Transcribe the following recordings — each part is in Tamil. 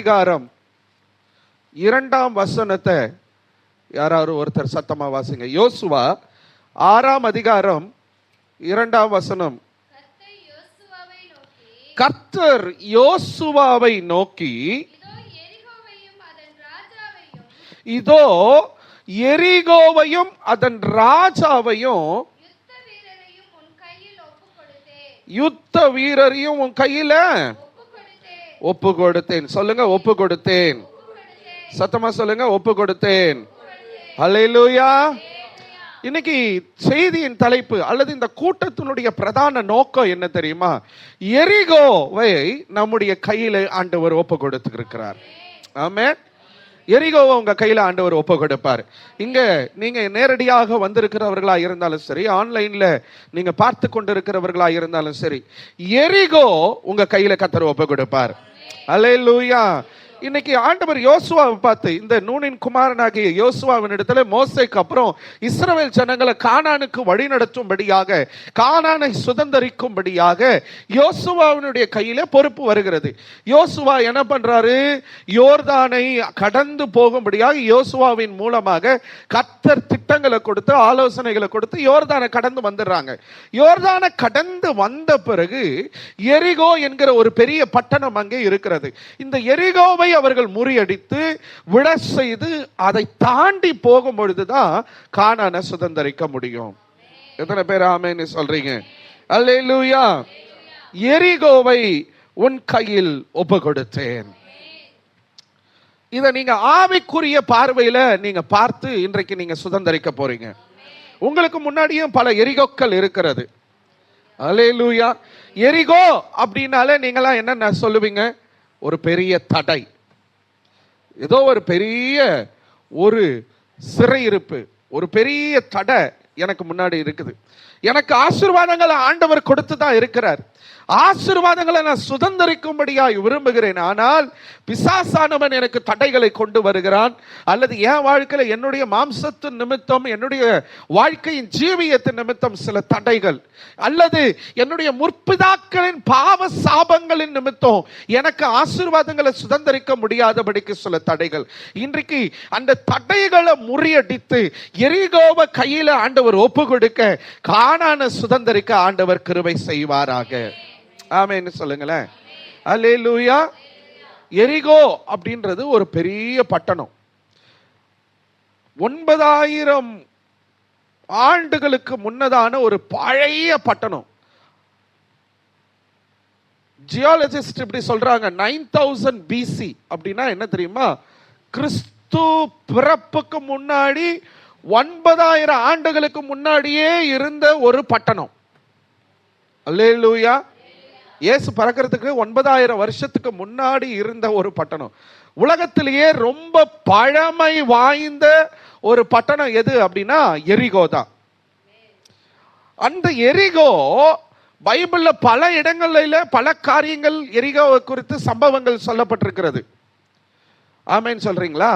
அதிகாரம் 2ஆம் வசனத்தை யாராவது ஒருத்தர் சத்தமா வாசிங்க. யோசுவா 6ஆம் அதிகாரம் 2ஆம் வசனம். கர்த்தர் யோசுவாவை நோக்கி, இதோ எரிகோவையும் அதன் ராஜாவையும் யுத்த வீரரையும் உன் கையில ஒப்பு கொடுத்தேன். சொல்லுங்க, ஒப்பு கொடுத்தேன். சத்தமா சொல்லுங்க, ஒப்பு கொடுத்தேன். அல்லேலூயா. இன்னைக்கு செய்தியின் தலைப்பு அல்லது இந்த கூட்டத்தினுடைய பிரதான நோக்கம் என்ன தெரியுமா? எரிகோவை நம்முடைய கையில ஆண்டவர் ஒப்பு கொடுத்திருக்கிறார். ஆமென். எரிகோவை உங்க கையில ஆண்டவர் ஒப்பு கொடுப்பார். இங்க நீங்க நேரடியாக வந்திருக்கிறவர்களா இருந்தாலும் சரி, ஆன்லைன்ல நீங்க பார்த்து கொண்டிருக்கிறவர்களா இருந்தாலும் சரி, எரிகோ உங்க கையில கர்த்தர் ஒப்பு கொடுப்பார். அல்லேலூயா. இன்னைக்கு ஆண்டவர் யோசுவாவை பார்த்து, இந்த நூனின் குமாரனாகிய யோசுவாவின் இடத்துல மோசேக்கு அப்புறம் இஸ்ரவேல் ஜனங்களை கானானுக்கு வழி நடத்தும்படியாக, கானானை சுதந்தரிக்கும்படியாக யோசுவாவினுடைய கையில பொறுப்பு வருகிறது. யோசுவா என்ன பண்றாரு? யோர்தானை கடந்து போகும்படியாக யோசுவாவின் மூலமாக கர்த்தர் திட்டங்களை கொடுத்து, ஆலோசனைகளை கொடுத்து யோர்தானை கடந்து வந்துடுறாங்க. யோர்தானை கடந்து வந்த பிறகு எரிகோ என்கிற ஒரு பெரிய பட்டணம் அங்கே இருக்கிறது. இந்த எரிகோவை அவர்கள் முறியடித்து விட செய்து அதை தாண்டி போகும் பொழுதுதான் கானானை சுதந்தரிக்க முடியும். எத்தனை பேர் ஆமென்னு சொல்றீங்க? அல்லேலூயா. எரிகோவை உன் கையில் ஒப்பு கொடுத்தேன். இதை நீங்க ஆவிக்குரிய பார்வையில நீங்க பார்த்து இன்றைக்கு நீங்க சுதந்தரிக்க போறீங்க. உங்களுக்கு முன்னாடியும் பல எரிகோக்கள் இருக்கிறது. அல்லேலூயா. எரிகோ அப்படின்னாலே நீங்களாம் என்ன சொல்லுவீங்க? ஒரு பெரிய தடை, ஏதோ ஒரு பெரிய ஒரு சிறையிருப்பு, ஒரு பெரிய தடை எனக்கு முன்னாடி இருக்குது. எனக்கு ஆசீர்வாதங்களை ஆண்டவர் கொடுத்து தான் இருக்கிறார். ஆசீர்வாதங்களை நான் சுதந்தரிக்கும்படியாய் விரும்புகிறேன். ஆனால் பிசாசானவன் எனக்கு தடைகளை கொண்டு வருகிறான். அல்லது என் வாழ்க்கையில என்னுடைய மாம்சத்தின் நிமித்தம், என்னுடைய வாழ்க்கையின் ஜீவியத்தின் நிமித்தம் சில தடைகள், அல்லது என்னுடைய முற்பிதாக்களின் பாவ சாபங்களின் நிமித்தம் எனக்கு ஆசீர்வாதங்களை சுதந்தரிக்க முடியாதபடிக்கு சில தடைகள். இன்றைக்கு அந்த தடைகளை முறியடித்து எரிகோவை கையில ஆண்டவர் ஒப்பு கொடுக்க, கானானை சுதந்தரிக்க ஆண்டவர் கிருபை செய்வாராக. ஆமென் சொல்லுங்களேன். அல்லேலூயா. எரிகோ அப்படின்றது ஒரு பெரிய பட்டணம். 9000 ஆண்டுகளுக்கு முன்னதான ஒரு பழைய பட்டணம். ஜியாலஜிஸ்ட் இப்படி சொல்றாங்க, 9000 BC அப்படின்னா என்ன தெரியுமா? கிறிஸ்து பிறப்புக்கு முன்னாடி 9000 ஆண்டுகளுக்கு முன்னாடியே இருந்த ஒரு பட்டணம். அல்லேலூயா. இயேசு பிறக்கிறதுக்கு 9000 வருஷத்துக்கு முன்னாடி இருந்த ஒரு பட்டணம். உலகத்திலேயே ரொம்ப பழமை வாய்ந்த ஒரு பட்டணம் எது அப்படின்னா எரிகோ தான். அந்த எரிகோ பைபிள்ல பல இடங்கள்ல பல காரியங்கள் எரிகோவை குறித்து சம்பவங்கள் சொல்லப்பட்டிருக்கிறது. ஆமென் சொல்றீங்களா?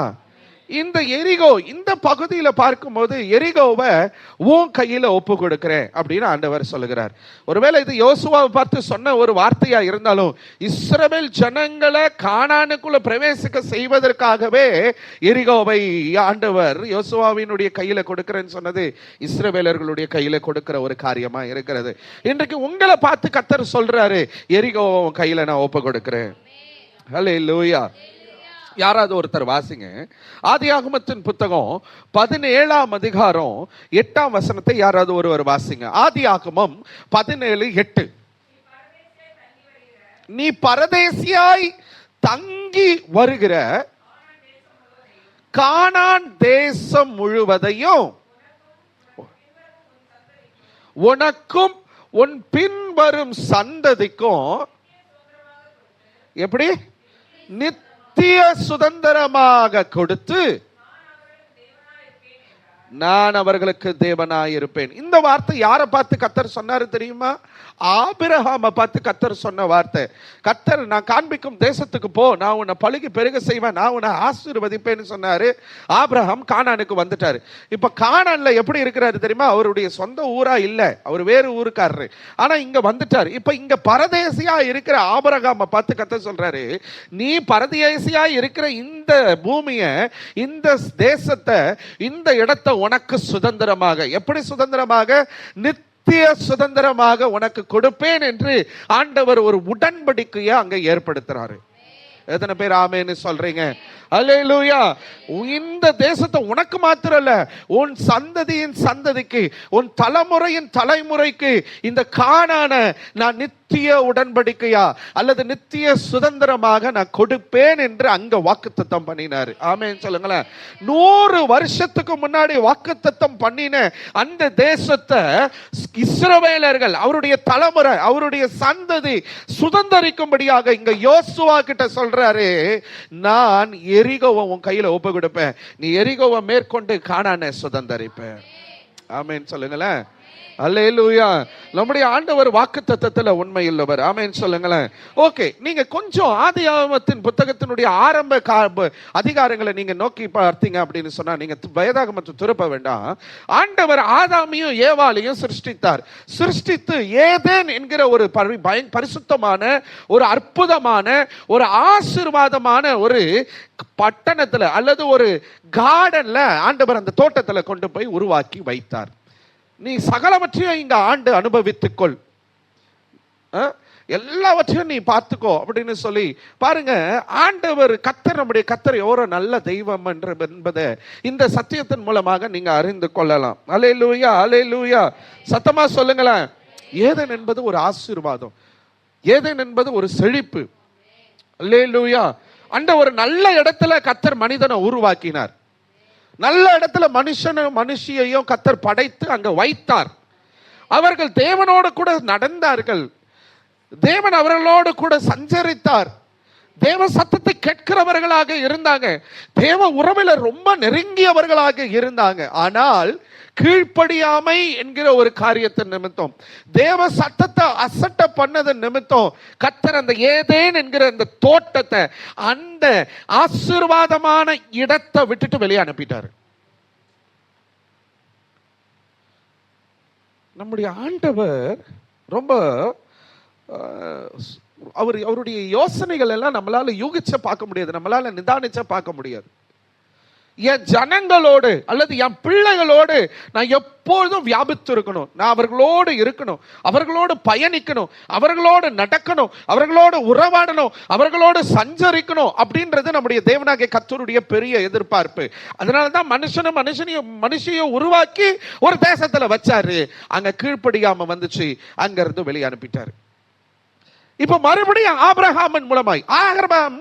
இந்த எரிகோ இந்த பகுதியில பார்க்கும்போது எரிகோவை உன் கையில ஒப்பு கொடுக்கிறேன் அப்படின்னு ஆண்டவர் சொல்லுகிறார். ஒருவேளை இது யோசுவாவை பார்த்து சொன்ன ஒரு வார்த்தையா இருந்தாலும், இஸ்ரவேல் ஜனங்களை கானானுக்குள்ள பிரவேசிக்க செய்வதற்காகவே எரிகோவை ஆண்டவர் யோசுவாவினுடைய கையில கொடுக்கிறேன்னு சொன்னது இஸ்ரவேலர்களுடைய கையில கொடுக்கிற ஒரு காரியமா இருக்கிறது. இன்றைக்கு உங்களை பார்த்து கர்த்தர் சொல்றாரு, எரிகோவை உன் கையில நான் ஒப்பு கொடுக்கிறேன். ஹல்லேலூயா. யாராவது ஒருத்தர் வாசிங்க. ஆதியாகமத்தின் புத்தகம் 17ஆம் அதிகாரம் 8ஆம் வசனத்தை யாராவது ஒருவர் வாசிங்க. ஆதியாகமம் 17:8. நீ பரதேசியாய் தங்கி வருகிற கானான் தேசம் முழுவதையும் உனக்கும் உன் பின்வரும் சந்ததிக்கும் எப்படி நித்திய சுதந்திரமாக கொடுத்து நான் அவர்களுக்கு தேவனாய் இருப்பேன். இந்த வார்த்தை யாரை பார்த்து கர்த்தர் சொன்னாரு தெரியுமா? ஆபிரகாமை பார்த்து கர்த்தர் சொன்ன வார்த்தை. கர்த்தர், நான் காண்பிக்கும் தேசத்துக்கு போ, நான் உன்னை பழுகி பெருக செய்வேன், நான் உன்னை ஆசீர்வதிப்பேன்னு சொன்னாரு. ஆபிரகாம் கானானுக்கு வந்துட்டாரு. இப்ப கானான்ல எப்படி இருக்கிறாரு தெரியுமா? அவருடைய சொந்த ஊரா இல்ல, அவர் வேறு ஊருக்காரரு. ஆனா இங்க வந்துட்டாரு. இப்ப இங்க பரதேசியா இருக்கிற ஆபிரகாமை பார்த்து கர்த்தர் சொல்றாரு, நீ பரதேசியா இருக்கிற இந்த பூமிய, இந்த தேசத்தை, இந்த இடத்தை உனக்கு சுதந்திரமாக, எப்படி சுதந்திரமாக? நித்திய சுதந்திரமாக உனக்கு கொடுப்பேன் என்று ஆண்டவர் ஒரு உடன்படிக்கையை அங்க ஏற்படுத்துறாரு. எத்தனை பேர் ஆமென்னு சொல்றீங்க? அல்லேலூயா. இந்த தேசத்தை உனக்கு மாத்திரம் இல்ல, உன் சந்ததியின் சந்ததிக்கு, உன் தலைமுறையின் தலைமுறைக்கு இந்த கானான நான் நித்திய உடன்படிக்கையா அல்லது நித்திய சுதந்திரமாக நான் கொடுப்பேன் என்று அங்க வாக்குத்தத்தம் பண்ணினாரு. ஆமென் சொல்லுங்களேன். 100 வருஷத்துக்கு முன்னாடி வாக்குத்தத்தம் பண்ணின அந்த தேசத்தை இஸ்ரவேலர்கள், அவருடைய தலைமுறை, அவருடைய சந்ததி சுதந்திரிக்கும்படியாக இங்க யோசுவா கிட்ட சொல்றாரு, நான் எரிகோவை உன் கையில ஒப்பு கொடுப்பேன், நீ எரிகோவை மேற்கொண்டு கானானை சுதந்தரிப்ப. ஆமென் சொல்லுங்களேன். அல்லேலூயா. நம்முடைய ஆண்டவர் வாக்குத்தத்தத்துல உண்மை உள்ளவர். ஆமென் சொல்லுங்களேன். ஓகே, நீங்க கொஞ்சம் ஆதியாகமத்தின் புத்தகத்தினுடைய ஆரம்ப அதிகாரங்களை நீங்க நோக்கி பார்த்தீங்க அப்படின்னு சொன்னா, நீங்க வேதாகமத்தை திருப்ப வேண்டாம். ஆண்டவர் ஆதாமையும் ஏவாளையும் சிருஷ்டித்தார். சிருஷ்டித்து ஏதேன் என்கிற ஒரு பரிசுத்தமான, ஒரு அற்புதமான, ஒரு ஆசீர்வாதமான ஒரு பட்டணத்துல அல்லது ஒரு கார்டன்ல ஆண்டவர் அந்த தோட்டத்துல கொண்டு போய் உருவாக்கி வைத்தார். நீ சகலவற்றையும் இங்க ஆண்டு அனுபவித்துக்கொள், எல்லாவற்றையும் நீ பார்த்துக்கோ அப்படின்னு சொல்லி பாருங்க. ஆண்டவர் கர்த்தர், நம்முடைய கர்த்தர் எவ்வளோ நல்ல தெய்வம் என்பதை இந்த சத்தியத்தின் மூலமாக நீங்க அறிந்து கொள்ளலாம். அல்லேலூயா, அல்லேலூயா. சத்தமா சொல்லுங்களேன். ஏதேன் என்பது ஒரு ஆசீர்வாதம், ஏதேன் என்பது ஒரு செழிப்பு. அல்லேலூயா. அந்த ஒரு நல்ல இடத்துல கர்த்தர் மனிதனை உருவாக்கினார். நல்ல இடத்துல மனுஷியையும் கர்த்தர் படைத்து அங்க வைத்தார். அவர்கள் தேவனோடு கூட நடந்தார்கள், தேவன் அவர்களோடு கூட சஞ்சரித்தார், தேவ சத்தத்தை கேட்கிறவர்களாக இருந்தாங்க, தேவ உறவில ரொம்ப நெருங்கியவர்களாக இருந்தாங்க. ஆனால் கீழ்ப்படியாமை என்கிற ஒரு காரியத்தின் நிமித்தம், தேவ சத்தத்தை அசட்ட பண்ணது நிமித்தம் கர்த்தர் அந்த ஏதேன் என்கிற அந்த தோட்டத்தை, அந்த ஆசீர்வாதமான இடத்தை விட்டுட்டு வெளியே அனுப்பிட்டார். நம்முடைய ஆண்டவர் ரொம்ப அவருடைய யோசனைகள் எல்லாம் நம்மளால யூகிச்ச பார்க்க முடியாது, நம்மளால நிதானிச்ச பார்க்க முடியாது. என் ஜனங்களோடு அல்லது என் பிள்ளைகளோடு நான் எப்பொழுதும் வியாபித்து இருக்கணும், நான் அவர்களோடு இருக்கணும், அவர்களோடு பயணிக்கணும், அவர்களோடு நடக்கணும், அவர்களோடு உறவாடணும், அவர்களோடு சஞ்சரிக்கணும் அப்படின்றது நம்முடைய தேவனாகிய கர்த்தருடைய பெரிய எதிர்பார்ப்பு. அதனாலதான் மனுஷனையும் உருவாக்கி ஒரு தேசத்துல வச்சாரு. அங்க கீழ்ப்படியாம வந்துச்சு, அங்க இருந்து வெளியே அனுப்பிட்டாரு. இப்ப மறுபடியும் ஆபிரகாமின் மூலமாய் ஆபிரகாம்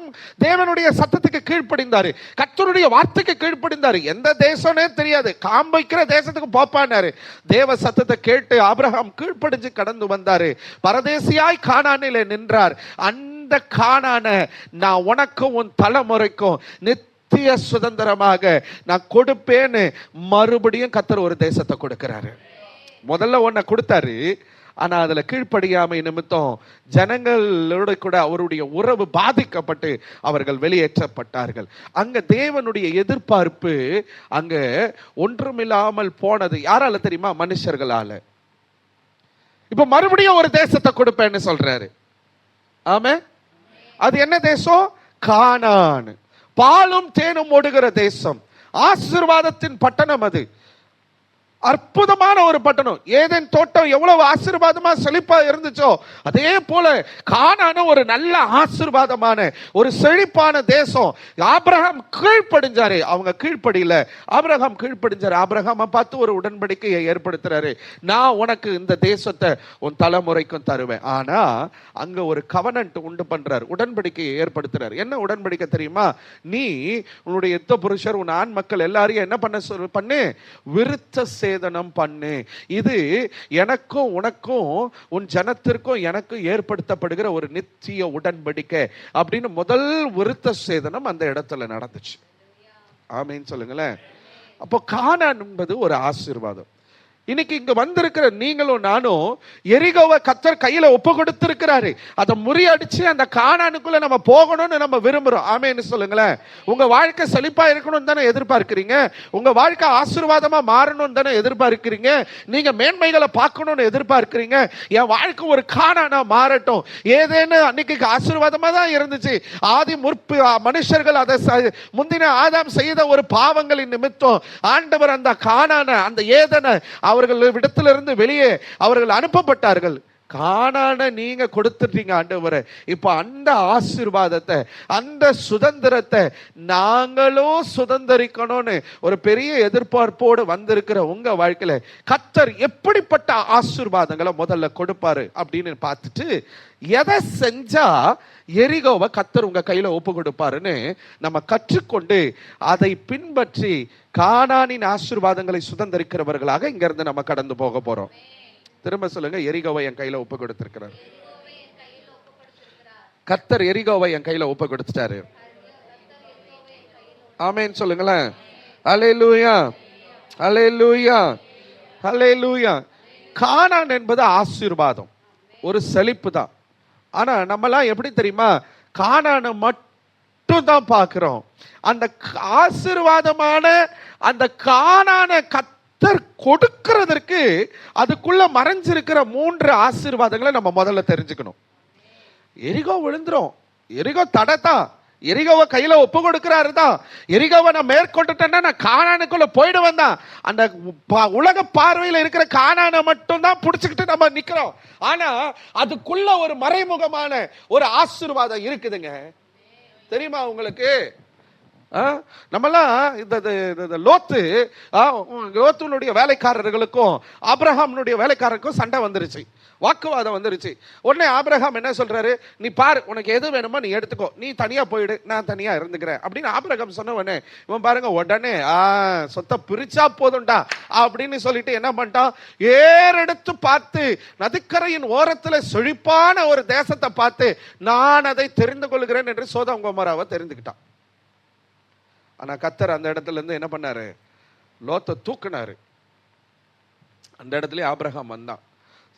தேவனுடைய சத்தத்துக்கு கீழ்ப்படிந்தாரு, கர்த்தருடைய வார்த்தைக்கு கீழ்ப்படிந்தாரு. எந்த தேசம்னே தெரியாது, காண்பிக்கிற தேசத்துக்கு போப்பானாரு. தேவ சத்தத்தை கேட்டு ஆபிரகாம் கீழ்ப்படிஞ்சு கடந்து வந்தாரு. பரதேசியாய் கானானிலே நின்றார். அந்த கானான நான் உனக்கும் உன் தலைமுறைக்கும் நித்திய சுதந்திரமாக நான் கொடுப்பேன்னு மறுபடியும் கர்த்தர் ஒரு தேசத்தை கொடுக்கிறாரு. முதல்ல ஒன்ன கொடுத்தாரு, ஆனா அதுல கீழ்ப்படியாமை நிமித்தம் ஜனங்களோட கூட அவருடைய உறவு பாதிக்கப்பட்டு அவர்கள் வெளியேற்றப்பட்டார்கள். அங்க தேவனுடைய எதிர்பார்ப்பு அங்க ஒன்றுமில்லாமல் போனது. யாரால தெரியுமா? மனுஷர்களால. இப்ப மறுபடியும் ஒரு தேசத்தை கொடுப்பேன்னு சொல்றாரு. ஆமே. அது என்ன தேசம்? கானான். பாலும் தேனும் ஓடுகிற தேசம், ஆசீர்வாதத்தின் பட்டணம். அது அற்புதமான ஒரு பட்டணம். ஏதேன் தோட்டம் எவ்வளவு ஆசீர்வாதமா செழிப்பா இருந்துச்சோ அதே போல கானான ஒரு நல்ல ஆசீர்வாதமான ஒரு செழிப்பான தேசம். ஆபிரகாம் கீழ்ப்படிஞ்சாரு, அவங்க கீழ்ப்படியில. ஆபிரகாம் கீழ்ப்படிஞ்சாரு. ஆபிரகாமை பார்த்து ஒரு உடன்படிக்கையை ஏற்படுத்துறாரு. நான் உனக்கு இந்த தேசத்தை உன் தலைமுறைக்கும் தருவேன். ஆனா அங்க ஒரு கவனன்ட் உண்டு பண்றாரு, உடன்படிக்கையை ஏற்படுத்துறாரு. என்ன உடன்படிக்கை தெரியுமா? நீ உன்னுடைய யுத்த புருஷர், உன் ஆண் மக்கள் எல்லாரையும் என்ன பண்ணு? விருத்த சேதனம் பண்ணு. இது எனக்கும் உனக்கும் உன் ஜனத்திற்கும் எனக்கும் ஏற்படுத்தப்படுகிற ஒரு நித்திய உடன்படிக்கை அப்படின்னு முதல் விருத்த சேதனம் அந்த இடத்துல நடந்துச்சு. ஆமீன் சொல்லுங்களேன். அப்போ கானான் என்பது ஒரு ஆசீர்வாதம். இன்னைக்கு இங்க வந்திருக்கிற நீங்களும் நானும் எரிகோவை கர்த்தர் கையில ஒப்பு கொடுத்திருக்கிறாரு. அதை முறியடிச்சு அந்த கானானுக்குள்ள நம்ம போகணும்னு நம்ம விரும்புறோம். ஆமேன்னு சொல்லுங்களேன். உங்க வாழ்க்கை செழிப்பா இருக்கணும்னு தானே எதிர்பார்க்கிறீங்க. உங்க வாழ்க்கை ஆசீர்வாதமா மாறணும்னு தானே எதிர்பார்க்கிறீங்க. நீங்க மேன்மைகளை பார்க்கணும்னு எதிர்பார்க்கிறீங்க. என் வாழ்க்கை ஒரு கானானா மாறட்டும். ஏதேன்னு அன்னைக்கு ஆசீர்வாதமா தான் இருந்துச்சு. ஆதி முற்பு மனுஷர்கள் அதை முந்தின ஆதாம் செய்த ஒரு பாவங்களின் நிமித்தம் ஆண்டவர் அந்த கானான அந்த ஏதனை அவர்கள் இடத்திலிருந்து வெளியே அவர்கள் அனுப்பப்பட்டார்கள். கானான நீங்க கொடுத்துட்டீங்க ஆண்டவரே. இப்ப அந்த ஆசீர்வாதத்தை அந்த சுதந்திரத்தை நாங்களும் சுதந்திரிக்கணும்னு ஒரு பெரிய எதிர்பார்ப்போடு வந்திருக்கிற உங்க வாழ்க்கையில கர்த்தர் எப்படிப்பட்ட ஆசீர்வாதங்களை முதல்ல கொடுப்பாரு அப்படின்னு பார்த்துட்டு எதை செஞ்சா எரிகோவை கர்த்தர் உங்க கையில ஒப்பு கொடுப்பாருன்னு நம்ம கற்றுக்கொண்டு அதை பின்பற்றி கானானின் ஆசீர்வாதங்களை சுதந்திரிக்கிறவர்களாக இங்க இருந்து நம்ம கடந்து போக போறோம். திரும்ப சொல்லுங்க, எரிகோவை என் கையில ஒப்பு கொடுத்திருக்கிறார். கர்த்தர் எரிகோவை என் கையில ஒப்பு கொடுத்துட்டாரு. ஆமென் சொல்லுங்களேன். அல்லேலூயா, அல்லேலூயா, அல்லேலூயா. கானான் என்பது ஆசீர்வாதம், ஒரு செழிப்பு தான். ஆனா நம்மலாம் எப்படி தெரியுமா, கானானை மட்டும் தான் பார்க்கிறோம். அந்த ஆசீர்வாதமான அந்த கானானை கர்த்தர் கொடுக்கிறதற்கு அதுக்குள்ள மறைஞ்சிருக்கிற 3 ஆசீர்வாதங்களை நம்ம முதல்ல தெரிஞ்சுக்கணும். எரிகோ விழுந்துரும், எரிகோ தடத்தான், எரிகோவை கையில ஒப்பு கொடுக்கிறாரு தான். எரிகோவை நான் மேற்கொண்டுட்டேன்னா நான் கானானுக்குள்ள போயிடுவேன் தான். அந்த உலக பார்வையில் இருக்கிற கானானை மட்டும் தான் பிடிச்சுக்கிட்டு நம்ம நிக்கிறோம். ஆனா அதுக்குள்ள ஒரு மறைமுகமான ஒரு ஆசீர்வாதம் இருக்குதுங்க. தெரியுமா உங்களுக்கு? நம்மலாம் இந்த லோத்துனுடைய வேலைக்காரர்களுக்கும் ஆபிரகாமுடைய வேலைக்காரருக்கும் சண்டை வந்துருச்சு, வாக்குவாதம் வந்துருச்சு. உடனே ஆபிரகாம் என்ன சொல்றாரு, நீ பாரு, உனக்கு எது வேணுமோ நீ எடுத்துக்கோ, நீ தனியா போயிடு, நான் தனியா இருந்துக்கிறேன் அப்படின்னு ஆபிரகாம் சொன்ன உடனே இவன் பாருங்க உடனே சொத்தை பிரிச்சா போதும்டா அப்படின்னு சொல்லிட்டு என்ன பண்ணிட்டான், ஏறெடுத்து பார்த்து நதிக்கரையின் ஓரத்துல செழிப்பான ஒரு தேசத்தை பார்த்து நான் அதை தெரிந்து கொள்கிறேன் என்று சோதோம் கொமோராவை தெரிந்துக்கிட்டான். ஆனா கர்த்தர் அந்த இடத்துல இருந்து என்ன பண்ணாரு, லோத்தை தூக்குனாரு. அந்த இடத்துல ஆபிரகாம் வந்தான்.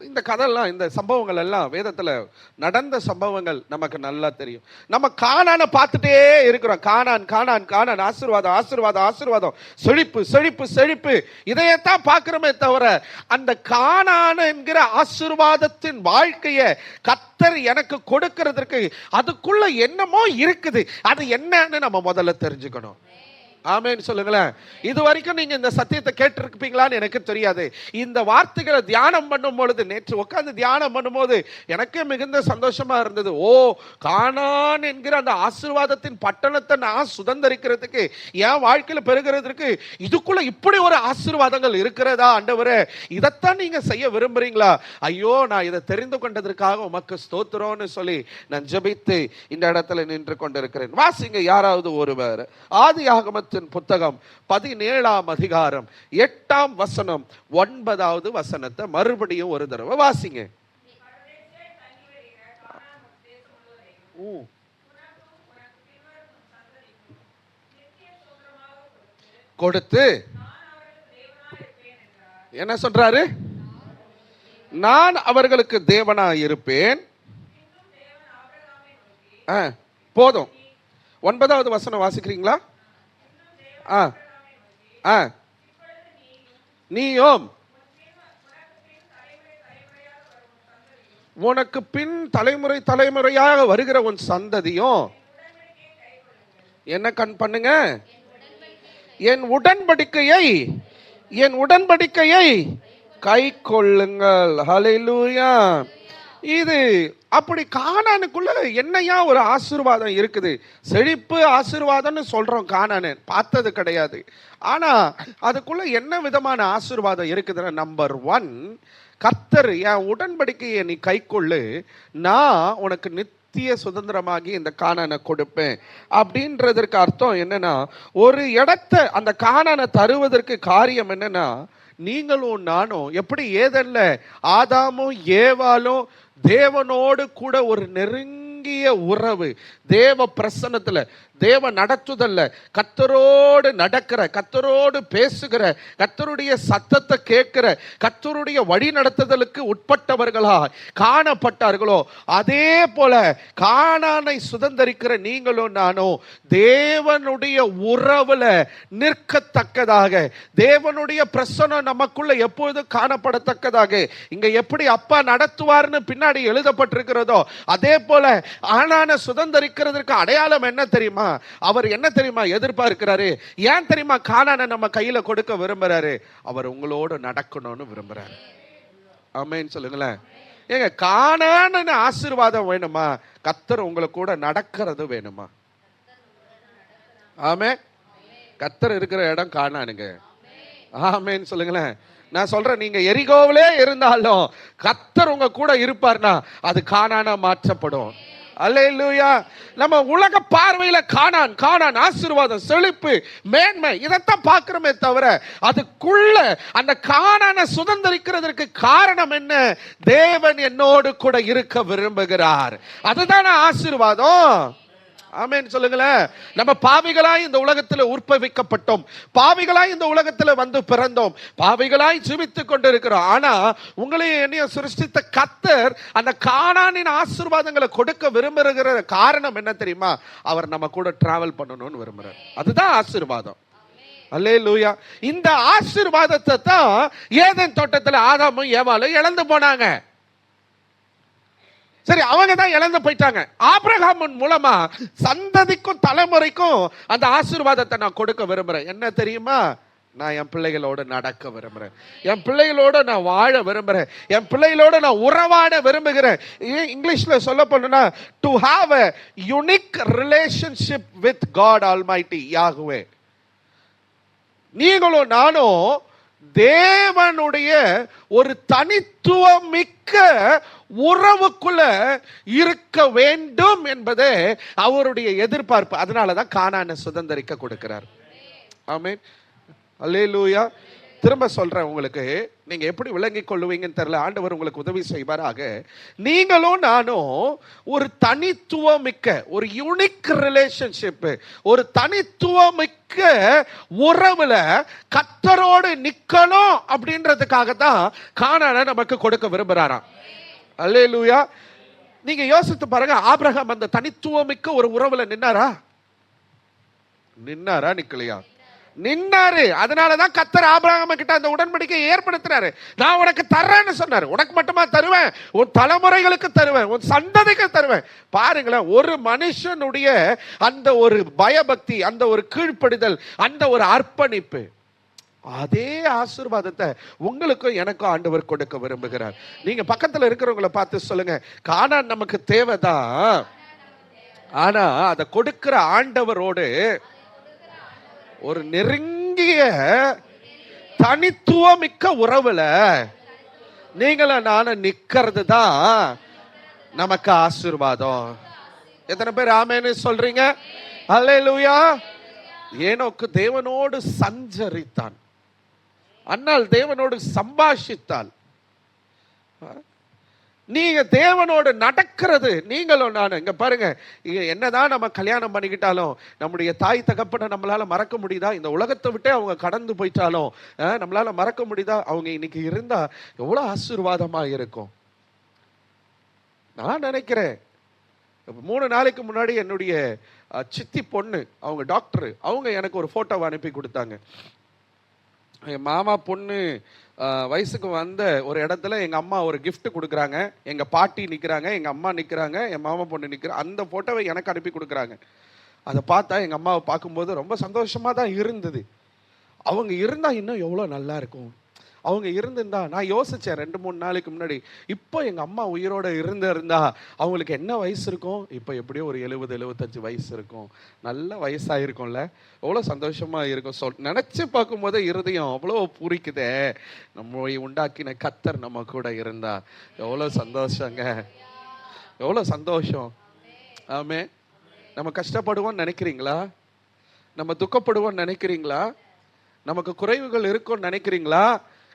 இந்த கதையெல்லாம், இந்த சம்பவங்கள் எல்லாம் வேதத்துல நடந்த சம்பவங்கள் நமக்கு நல்லா தெரியும். நம்ம கானானை பார்த்துட்டே இருக்கிறோம். கானான் கானான் கானான், ஆசீர்வாதம் ஆசீர்வாதம் ஆசீர்வாதம், செழிப்பு செழிப்பு செழிப்பு, இதையத்தான் பார்க்கிறோமே தவிர அந்த கானான் என்கிற ஆசீர்வாதத்தின் வாழ்க்கையை கர்த்தர் எனக்கு கொடுக்கிறதுக்கு அதுக்குள்ள என்னமோ இருக்குது. அது என்னன்னு நம்ம முதல்ல தெரிஞ்சுக்கணும். ஆமென் சொல்லுங்களேன். இது வரைக்கும் நீங்க இந்த சத்தியத்தை கேட்டிருப்பீங்களான்னு எனக்கு தெரியாது. இந்த வார்த்தைகளை தியானம் பண்ணும் பொழுது, நேற்று உட்கார்ந்து தியானம் பண்ணும்போது எனக்கே மிகுந்த சந்தோஷமா இருந்தது. ஓ, கானான் என்கிற அந்த ஆசீர்வாதத்தின் பட்டணத்தை நான் சுதந்திரிக்கிறதுக்கு, என் வாழ்க்கையில பெறுகிறதுக்கு இதுக்குள்ள இப்படி ஒரு ஆசீர்வாதங்கள் இருக்கிறதா ஆண்டவரே, இதைத்தான் நீங்க செய்ய விரும்புறீங்களா? ஐயோ, நான் இதை தெரிந்து கொண்டதற்காக உமக்கு ஸ்தோத்திரம்னு சொல்லி நான் ஜெபித்து இந்த இடத்துல நின்று கொண்டிருக்கிறேன். வாசிங்க யாராவது ஒருவர் ஆதியாகம புத்தகம் 17ஆம் அதிகாரம் 8ஆம் வசனம் 9வது வசனத்தை மறுபடியும் ஒரு தடவை வாசிங்க. கொடுத்து என்ன சொல்றாரு, நான் அவர்களுக்கு தேவனாய் இருப்பேன். போதும். 9வது வசனம் வாசிக்கிறீங்களா? நீயும் உனக்கு பின் தலைமுறை தலைமுறையாக வருகிற உன் சந்ததியும் என்ன கண் பண்ணுங்க, என் உடன்படிக்கையை கை கொள்ளுங்கள். ஹல்லேலூயா. இது அப்படி கானானுக்குள்ள என்னையா ஒரு ஆசீர்வாதம் இருக்குது. செழிப்பு ஆசீர்வாதம்னு சொல்றோம், கானானு பார்த்தது கிடையாது. ஆனா அதுக்குள்ள என்ன விதமான ஆசீர்வாதம் இருக்குதுன்னா, நம்பர் 1, கர்த்தர் என் உடன்படிக்கையை நீ கை கொள்ளு, நான் உனக்கு நித்திய சுதந்திரமாகி இந்த கானானை கொடுப்பேன். அப்படின்றதற்கு அர்த்தம் என்னன்னா, ஒரு இடத்தை அந்த கானானை தருவதற்கு காரியம் என்னன்னா, நீங்களும் நானும் எப்படி ஏதல்ல ஆதாமும் ஏவாலும் தேவனோடு கூட ஒரு நெருங்கிய உறவு, தேவ பிரசன்னத்துல தேவ நடத்துதல்ல, கர்த்தரோடு நடக்கிற, கர்த்தரோடு பேசுகிற, கர்த்தருடைய சத்தத்தை கேட்கிற, கர்த்தருடைய வழி நடத்துதலுக்கு உட்பட்டவர்களா காணப்பட்டார்களோ, அதே போல கானானை சுதந்தரிக்கிற நீங்களும் நானும் தேவனுடைய உறவுல நிற்கத்தக்கதாக, தேவனுடைய பிரசன்னம் நமக்குள்ள எப்பொழுதும் காணப்படத்தக்கதாக, இங்க எப்படி அப்பா நடத்துவார்னு பின்னாடி எழுதப்பட்டிருக்கிறதோ அதே போல ஆனான சுதந்தரிக்கிறதுக்கு அடையாளம் என்ன தெரியுமா? அவர் என்ன தெரியுமா எதிர்பார்க்கிறாரு? ஏன் தெரியுமா கானானை நம்ம கையில கொடுக்க விரும்புறாரு? அவர் உங்களோடு நடக்கணும்னு விரும்புறாரு. ஆமென் சொல்லுங்களேன். ஏங்க, கானான ஆசீர்வாதம் வேணுமா? கர்த்தர் உங்களை கூட நடக்கிறது வேணுமா? ஆமென். கர்த்தர் இருக்கிற இடம் கானானுங்க. ஆமென் சொல்லுங்களேன். நான் சொல்றேன், நீங்க எரிகோவிலே இருந்தாலும் கர்த்தர் உங்க கூட இருப்பார்னா அது கானானா மாற்றப்படும். அல்லேலூயா. நம்ம உலக பார்வையில கானான் கானான் ஆசீர்வாதம், செழிப்பு, மேன்மை இதைத்தான் பார்க்கிறோமே தவிர அதுக்குள்ள அந்த கானானை சுதந்தரிக்கிறதுக்கு காரணம் என்ன? தேவன் என்னோடு கூட இருக்க விரும்புகிறார். அதுதான ஆசீர்வாதம். ஆமென் சொல்லுங்களேன். நம்ம பாவிகளாய் இந்த உலகத்தில் உற்பவிக்கப்பட்டோம், பாவிகளாய் இந்த உலகத்தில் வந்து பிறந்தோம், பாவிகளாய் ஜீவித்துக் கொண்டிருக்கிறோம். ஆனா உங்களையும் என்னையும் சிருஷ்டித்த கர்த்தர் அந்த கானானின் ஆசீர்வாதங்களை கொடுக்க விரும்புகிற காரணம் என்ன தெரியுமா? அவர் நம்ம கூட டிராவல் பண்ணணும்னு விரும்புறார். அதுதான் ஆசீர்வாதம். அல்லேலூயா. இந்த ஆசீர்வாதத்தை தான் ஏதேன் தோட்டத்தில் ஆதாமும் ஏவாளும் இழந்து போனாங்க. சரி, அவங்க தான் இழந்து போயிட்டாங்க. ஆபிரகாமின் மூலமா சந்ததிக்கும் தலைமுறைக்கும் அந்த ஆசீர்வாதத்தை நான் கொடுக்க விரும்புறேன். என்ன தெரியுமா? நான் என் பிள்ளைகளோடு நடக்க விரும்புறேன், என் பிள்ளைகளோடு நான் வாழ விரும்புறேன், என் பிள்ளைகளோடு நான் உறவாட விரும்புகிறேன். இங்கிலீஷ்ல சொல்ல போனா to have a unique relationship with God Almighty Yahweh. நீங்களும் நானும் தேவனுடைய ஒரு தனித்துவம் மிக்க உறவுக்குள்ள இருக்க வேண்டும் என்பதே அவருடைய எதிர்பார்ப்பு. அதனாலதான் கானானை சுதந்தரிக்க கொடுக்கிறார். ஆமென். அல்லேலூயா. திரும்ப சொல்றேன், உங்களுக்கு நீங்க எப்படி விளங்கிக் கொள்ளுவீங்கன்னு தெரியல. ஆண்டவர் உங்களுக்கு உதவி செய்வாராக. நீங்களும் நானும் ஒரு தனித்துவமிக்க ஒரு யூனிக் ரிலேஷன்ஷிப், ஒரு தனித்துவமிக்க உறவுல கர்த்தரோடு நிக்கணும் அப்படின்றதுக்காக தான் கானானை நமக்கு கொடுக்க விரும்புறாராம். அல்லேலூயா. நீங்க யோசித்து பாருங்க, ஆபிரகாம் அந்த தனித்துவமிக்க ஒரு உறவுல நின்னாரா? நிக்கலையா? நின்னாரு. அதனாலதான் கர்த்தர் ஆபிரகாம் கிட்ட அந்த உடன்படிக்கையை ஏற்படுத்தினாரு. நான் உனக்கு தர்றேன்னு சொன்னாரு. உனக்கு மட்டுமா தருவேன், உன் தலைமுறைகளுக்கு தருவேன், உன் சந்ததிக்கு தருவேன். பாருங்களேன், ஒரு மனுஷனுடைய அந்த ஒரு பயபக்தி, அந்த ஒரு கீழ்ப்படிதல், அந்த ஒரு அர்ப்பணிப்பு, அதே ஆசீர்வாதத்தை உங்களுக்கும் எனக்கும் ஆண்டவர் கொடுக்க விரும்புகிறார். நீங்க பக்கத்துல இருக்கிறவங்களை பார்த்து சொல்லுங்க, கானான் நமக்கு தேவைதான், ஆனா அதை கொடுக்கிற ஆண்டவரோடு ஒரு நெருங்கிய தனித்துவமிக்க உறவுல நீங்களும் நானும் நிக்கிறது தான் நமக்கு ஆசீர்வாதம். எத்தனை பேர் ஆமென்னு சொல்றீங்க? அல்லேலூயா. ஏனோக்கு தேவனோடு சஞ்சரித்தான், அன்னால் தேவனோடு சம்பாஷித்தாள். நீங்க தேவனோடு நடக்கிறது நீங்களும் நானும். இங்க பாருங்க, என்னதான் நம்ம கல்யாணம் பண்ணிக்கிட்டாலும் நம்முடைய தாய் தகப்பனை நம்மளால மறக்க முடியுதா? இந்த உலகத்தை விட்டே அவங்க கடந்து போயிட்டாலும் நம்மளால மறக்க முடியுதா? அவங்க இன்னைக்கு இருந்தா எவ்வளவு ஆசீர்வாதமா இருக்கும். நான் நினைக்கிறேன், 3 நாளைக்கு முன்னாடி என்னுடைய சித்தி பொண்ணு, அவங்க டாக்டர், அவங்க எனக்கு ஒரு போட்டோவை அனுப்பி கொடுத்தாங்க. என் மாமா பொண்ணு வயசுக்கு வந்த ஒரு இடத்துல எங்க அம்மா ஒரு gift கொடுக்குறாங்க, எங்க பாட்டி நிக்கிறாங்க, எங்க அம்மா நிக்கிறாங்க, என் மாமா பொண்ணு நிக்கிற அந்த போட்டோவை எனக்கு அனுப்பி கொடுக்குறாங்க. அதை பார்த்தா எங்க அம்மாவை பார்க்கும்போது ரொம்ப சந்தோஷமா தான் இருந்தது. அவங்க இருந்தா இன்னும் எவ்வளவு நல்லா இருக்கும். அவங்க இருந்திருந்தா, நான் யோசிச்சேன் 2-3 நாளைக்கு முன்னாடி, இப்போ எங்க அம்மா உயிரோட இருந்தா அவங்களுக்கு என்ன வயசு இருக்கும்? இப்போ எப்படியோ ஒரு 70-75 வயசு இருக்கும். நல்ல வயசாயிருக்கும்ல, எவ்வளோ சந்தோஷமா இருக்கும். நினைச்சு பார்க்கும்போது இருதயம் அவ்வளோ பூரிக்குதே. நம்மை உண்டாக்கின கர்த்தர் நம்ம கூட இருந்தா எவ்வளோ சந்தோஷங்க, எவ்வளோ சந்தோஷம். ஆமே. நம்ம கஷ்டப்படுவோம்னு நினைக்கிறீங்களா? நம்ம துக்கப்படுவோம்னு நினைக்கிறீங்களா? நமக்கு குறைவுகள் இருக்கும்னு நினைக்கிறீங்களா?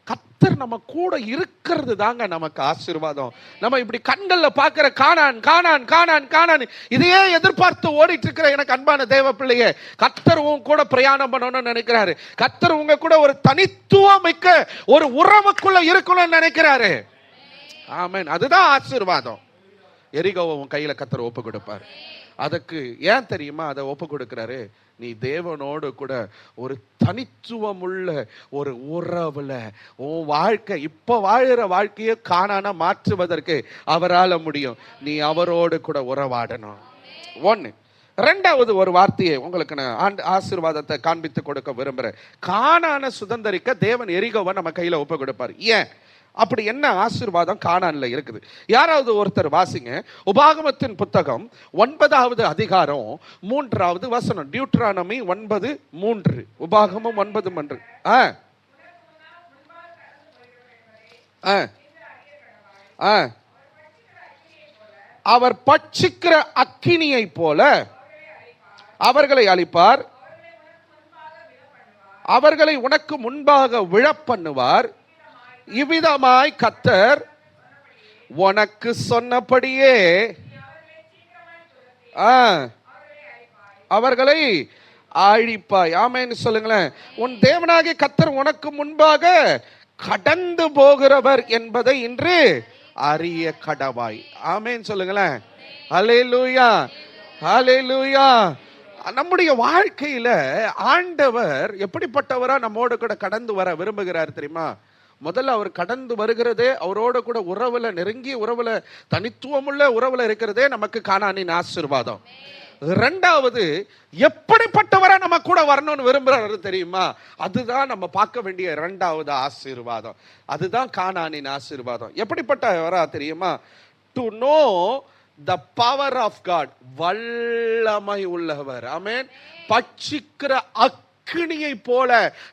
கர்த்தர் நம்ம கூட இருக்கிறது தாங்க நமக்கு ஆசீர்வாதம். நம்ம இப்படி கண்கள்ல பார்க்கிற கானான் கானான் கானான் கானான் இதையே எதிர்பார்த்து ஓடிட்டு இருக்கிற எனக்கு அன்பான தேவ பிள்ளையே, கர்த்தர் உங்க கூட பிரயாணம் பண்ணணும்னு நினைக்கிறாரு. கர்த்தர் உங்க கூட ஒரு தனித்துவம் மிக்க ஒரு உறவுக்குள்ள இருக்கணும்னு நினைக்கிறாரு. ஆமென். அதுதான் ஆசீர்வாதம். எரிகோவை உன் கையில கர்த்தர் ஒப்பு கொடுப்பார். அதுக்கு ஏன் தெரியுமா அதை ஒப்பு கொடுக்கிறாரு? நீ தேவனோடு கூட ஒரு தனித்துவம் உள்ள ஒரு உறவுல உன் வாழ்க்கை இப்ப வாழுற வாழ்க்கையை காணான மாற்றுவதற்கு அவரால முடியும். நீ அவரோடு கூட உறவாடணும். ஒண்ணு. ரெண்டாவது ஒரு வார்த்தையை உங்களுக்கு நான் ஆசீர்வாதத்தை காண்பித்து கொடுக்க விரும்புறேன். கானான சுதந்தரிக்க தேவன் எரிகோவை நம்ம கையில ஒப்பு கொடுப்பார். ஏன்? அப்படி என்ன ஆசீர்வாதம் கானான்ல இருக்குது? யாராவது ஒருத்தர் வாசிங்க. உபாகமத்தின் புத்தகம் 9வது அதிகாரம் 3வது வசனம். டியூட்ரானமி 9:3. உபாகமம் 9:3. அவர் பட்சிக்கிற அக்கினியை போல அவர்களை அழிப்பார், அவர்களை உனக்கு முன்பாக விழப்பண்ணுவார். இவ்விதமாய் கர்த்தர் உனக்கு சொன்னபடியே அவர்களை அழிப்பாய். ஆமென்னு சொல்லுங்களேன். உன் தேவனாகிய கர்த்தர் உனக்கு முன்பாக கடந்து போகிறவர் என்பதை இன்று அறிய கடவாய். ஆமென்னு சொல்லுங்களேன். ஹல்லேலூயா, ஹல்லேலூயா. நம்முடைய வாழ்க்கையில ஆண்டவர் எப்படிப்பட்டவரா நம்மோடு கூட கடந்து வர விரும்புகிறார் தெரியுமா? முதல்ல அவர் கடந்து வருகிறதே, அவரோட கூட உறவுல, நெருங்கிய உறவுல, தனித்துவமுள்ள உறவுல இருக்கிறதே நமக்கு கானானின் ஆசீர்வாதம். ரெண்டாவது, எப்படிப்பட்டவரை நம்ம கூட வரணும்னு விரும்புறாரு தெரியுமா? அதுதான் நம்ம பார்க்க வேண்டிய இரண்டாவது ஆசீர்வாதம். அதுதான் கானானின் ஆசீர்வாதம். எப்படிப்பட்டவரா தெரியுமா? To know the power of God. வல்லமை உள்ளவர். ஆமென். பட்சிக்கிற அக்கினியை போல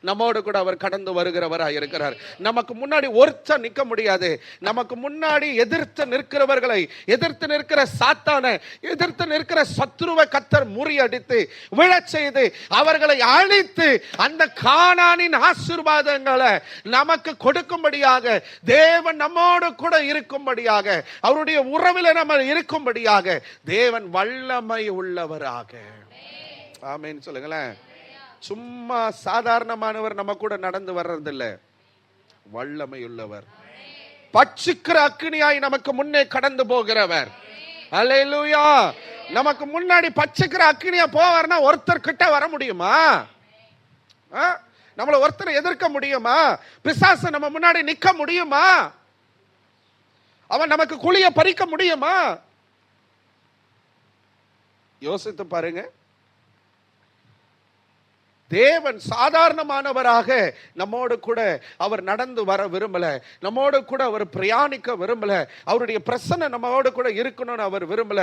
நம்மோடு கூட அவர் கடந்து வருகிறவராக இருக்கிறார். நமக்கு முன்னாடி ஒருத்தர் நிற்க முடியாது. நமக்கு முன்னாடி எதிர்த்து நிற்கிறவர்களை, எதிர்த்து நிற்கிற சாத்தானை, எதிர்த்து நிற்கிற சத்துருவை கர்த்தர் முறியடித்து விழச் செய்து அவர்களை அழித்து அந்த கானானின் ஆசீர்வாதங்களை நமக்கு கொடுக்கும்படியாக, தேவன் நம்மோடு கூட இருக்கும்படியாக, அவருடைய உறவில் நம்ம இருக்கும்படியாக தேவன் வல்லமை உள்ளவராக. ஆமென் சொல்லுங்களேன். சும்மா சாதாரணமானவர் நம்ம கூட நடந்து வர்றதில்லை, வல்லமை உள்ளவர், பட்சிக்கிற அக்கினியாய் நமக்கு முன்னே கடந்து போகிறவர். அல்லேலூயா. நமக்கு முன்னாடி பட்சிக்கிற அக்கினியா போவார்னா ஒருத்தர் கிட்ட வர முடியுமா? நம்மள ஒருத்தர் எதிர்க்க முடியுமா? பிசாசு நம்ம முன்னாடி நிக்க முடியுமா? அவன் நமக்கு குழிய பறிக்க முடியுமா? யோசித்து பாருங்க. தேவன் சாதாரணமானவராக நம்மோடு கூட அவர் நடந்து வர விரும்பல, நம்மோடு கூட அவர் பிரயாணிக்க விரும்பல, அவருடைய பிரசன்னம் நம்மோடு கூட இருக்கணும்னு அவர் விரும்பல.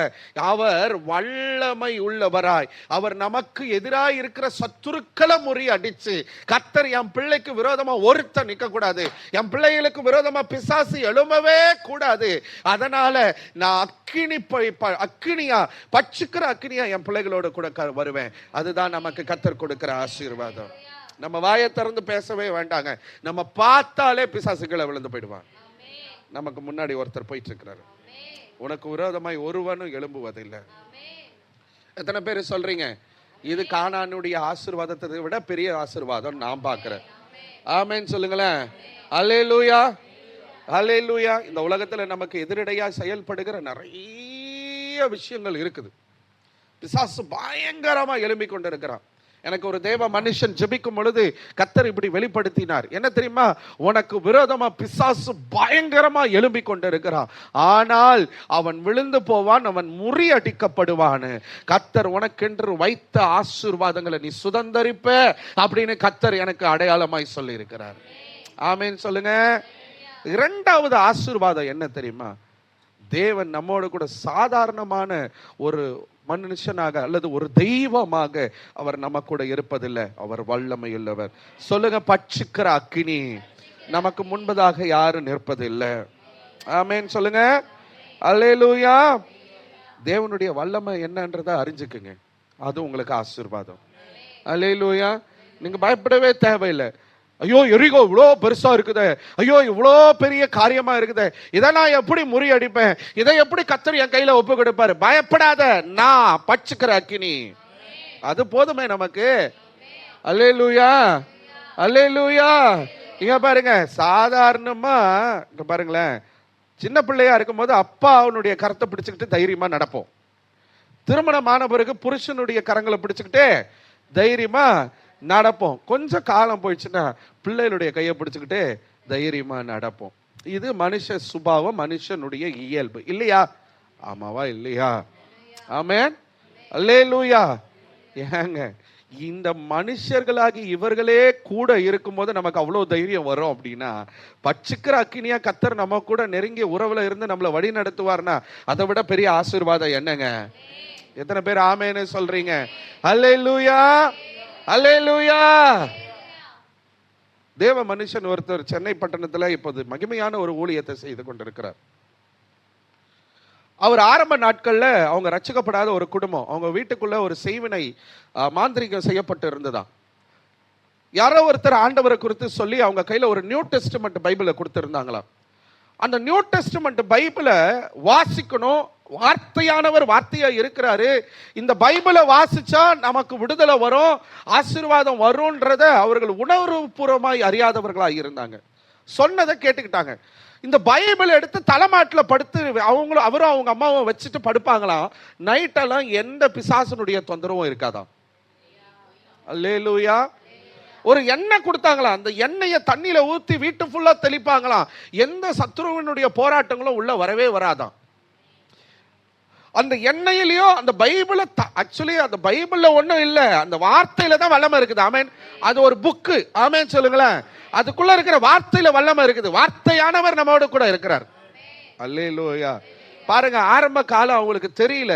அவர் வல்லமை உள்ளவராய், அவர் நமக்கு எதிராக இருக்கிற சத்துருக்களை முறியடிச்சு, கர்த்தர் என் பிள்ளைக்கு விரோதமா ஒருத்தர் நிற்க கூடாது, என் பிள்ளைகளுக்கு விரோதமா பிசாசு எழும்பவே கூடாது, அதனால நான் அக்கினியா பட்சிக்கிற அக்கினியா என் பிள்ளைகளோடு கூட வருவேன். அதுதான் நமக்கு கர்த்தர் கொடுக்கிற ஆசீர்வாதம். நம்ம வாயை திறந்து பேசவே வேண்டாங்க. நம்ம பார்த்தாலே பிசாசுகளை விழுந்து போயிடுவான். நமக்கு முன்னாடி ஒருத்தர் போயிட்டு இருக்கிறாரு. உனக்கு விரோதமாய் ஒருவனும் எழும்புவதில்லை. எத்தனை பேர் சொல்றீங்க இது கானானுடைய ஆசீர்வாதத்தை விட பெரிய ஆசீர்வாதம் நான் பார்க்கிறேன்? ஆமென் சொல்லுங்களேன். அல்லேலூயா, அல்லேலூயா. இந்த உலகத்துல நமக்கு எதிரடையா செயல்படுகிற நிறைய விஷயங்கள் இருக்குது. பிசாசு பயங்கரமா எழும்பிக் கொண்டிருக்கிறான். எனக்கு ஒரு தேவ மனுஷன் ஜெபிக்கும் பொழுது கர்த்தர் இப்படி வெளிப்படுத்தினார். என்ன தெரியுமா? உனக்கு விரோதமா பிசாசு பயங்கரமா எழும்பிக் கொண்டிருக்கிறான், ஆனால் அவன் விழுந்து போவான், அவன் முறியடிக்கப்படுவான். கர்த்தர் உனக்கென்று வைத்த ஆசீர்வாதங்களை நீ சுதந்தரிப்ப அப்படின்னு கர்த்தர் எனக்கு அடையாளமாய் சொல்லி இருக்கிறார். ஆமென் சொல்லுங்க. இரண்டாவது ஆசீர்வாதம் என்ன தெரியுமா? தேவன் நம்மோடு கூட சாதாரணமான ஒரு மனுஷனாக அல்லது ஒரு தெய்வமாக அவர் நம்ம கூட இருப்பதில்லை. அவர் வல்லமை உள்ளவர். சொல்லுங்க, பட்சிக்கிற அக்கினி நமக்கு முன்பதாக யாரும் நிற்பதில்லை. ஆமென் சொல்லுங்க. அல்லேலூயா. தேவனுடைய வல்லமை என்னன்றதை அறிஞ்சுக்குங்க, அது உங்களுக்கு ஆசீர்வாதம். அல்லேலூயா. நீங்க பயப்படவே தேவையில்லை. ஐயோ எரிகோ இவ்வளோ பெருசா இருக்குது, ஐயோ இவ்வளோ பெரிய காரியமா இருக்குது, இதை நான் எப்படி முறியடிப்பேன், இதை எப்படி கர்த்தர் என் கையில ஒப்பு கொடுப்பாரு? பயப்படாத, நான் பட்சிக்கிற அக்கினி அது போதுமே நமக்கு. அல்லேலூயா, அல்லேலூயா. இங்க பாருங்க, சாதாரணமா இங்க பாருங்களேன், சின்ன பிள்ளையா இருக்கும்போது அப்பா அவனுடைய கரத்தை பிடிச்சுக்கிட்டு தைரியமா நடப்போம். திருமணமான பிறகு புருஷனுடைய கரங்களை பிடிச்சுக்கிட்டு தைரியமா நடப்போம். கொஞ்சம் காலம் போயிடுச்சுன்னா பிள்ளைகளுடைய கையை பிடிச்சுக்கிட்டு தைரியமா நடப்போம். இது மனுஷ சுபாவம், மனுஷனுடைய இயல்பு, இல்லையா? ஆமாவா இல்லையா? ஆமென், அல்லேலூயா. ஏங்க இந்த மனுஷர்களாகி இவர்களே கூட இருக்கும்போது நமக்கு அவ்வளவு தைரியம் வரும் அப்படின்னா, பட்சிக்கிற அக்கினியா கர்த்தர் நம்ம கூட நெருங்கிய உறவுல இருந்து நம்மளை வழி நடத்துவார்னா அதை விட பெரிய ஆசீர்வாதம் என்னங்க? எத்தனை பேர் ஆமென்னு சொல்றீங்க? அல்லேலூயா, அல்லேலூயா. தேவ மனுஷன் ஒருத்தர் சென்னை பட்டணத்துல இப்போது மகிமையான ஒரு ஊழியத்தை செய்து கொண்டிருக்கிறார். அவர் ஆரம்ப நாட்கள்ல அவங்க ரட்சிக்கப்படாத ஒரு குடும்பம், அவங்க வீட்டுக்குள்ள ஒரு செய்வினை மாந்திரிகம் செய்யப்பட்டு இருந்ததா. யாரோ ஒருத்தர் ஆண்டவரை குறித்து சொல்லி அவங்க கையில ஒரு நியூ டெஸ்டமெண்ட் பைபிளை கொடுத்திருந்தாங்களாம். அந்த நியூ டெஸ்டமெண்ட் பைபிளை வாசிக்கணும், வார்த்தையானவர் வார்த்தையா இருக்கிறாரு, இந்த பைபிளை வாசிச்சா நமக்கு விடுதலை வரும், ஆசீர்வாதம் வரும்ன்றத அவர்கள் உணர்வுபூர்வமாய் அறியாதவர்களாக இருந்தாங்க. சொன்னதை கேட்டுக்கிட்டாங்க. இந்த பைபிள் எடுத்து தலைமாட்டில் படுத்து அவங்களும் அவரும் அவங்க அம்மாவும் வச்சுட்டு படுப்பாங்களாம். நைட்டெல்லாம் எந்த பிசாசனுடைய தொந்தரவும் இருக்காதான். அல்லேலூயா. ஒரு எண்ணெய் கொடுத்தாங்களாம், அந்த எண்ணெயை தண்ணியில ஊத்தி வீட்டு ஃபுல்லா தெளிப்பாங்களாம். எந்த சத்துருவினுடைய போராட்டங்களும் உள்ள வரவே வராதான். அந்த எண்ணெயிலையோ அந்த பைபிள ஆக்சுவலி அந்த பைபிள்ல ஒண்ணும் இல்ல, அந்த வார்த்தையில தான் வல்லமை இருக்குது. ஆமென். அது ஒரு புக்கு. ஆமென் சொல்லுங்களேன். அதுக்குள்ள இருக்கிற வார்த்தையில வல்லமை இருக்குது. வார்த்தையானவர் நம்மோடு கூட இருக்கிறார். அல்லேலூயா. பாருங்க, ஆரம்ப காலம் அவங்களுக்கு தெரியல,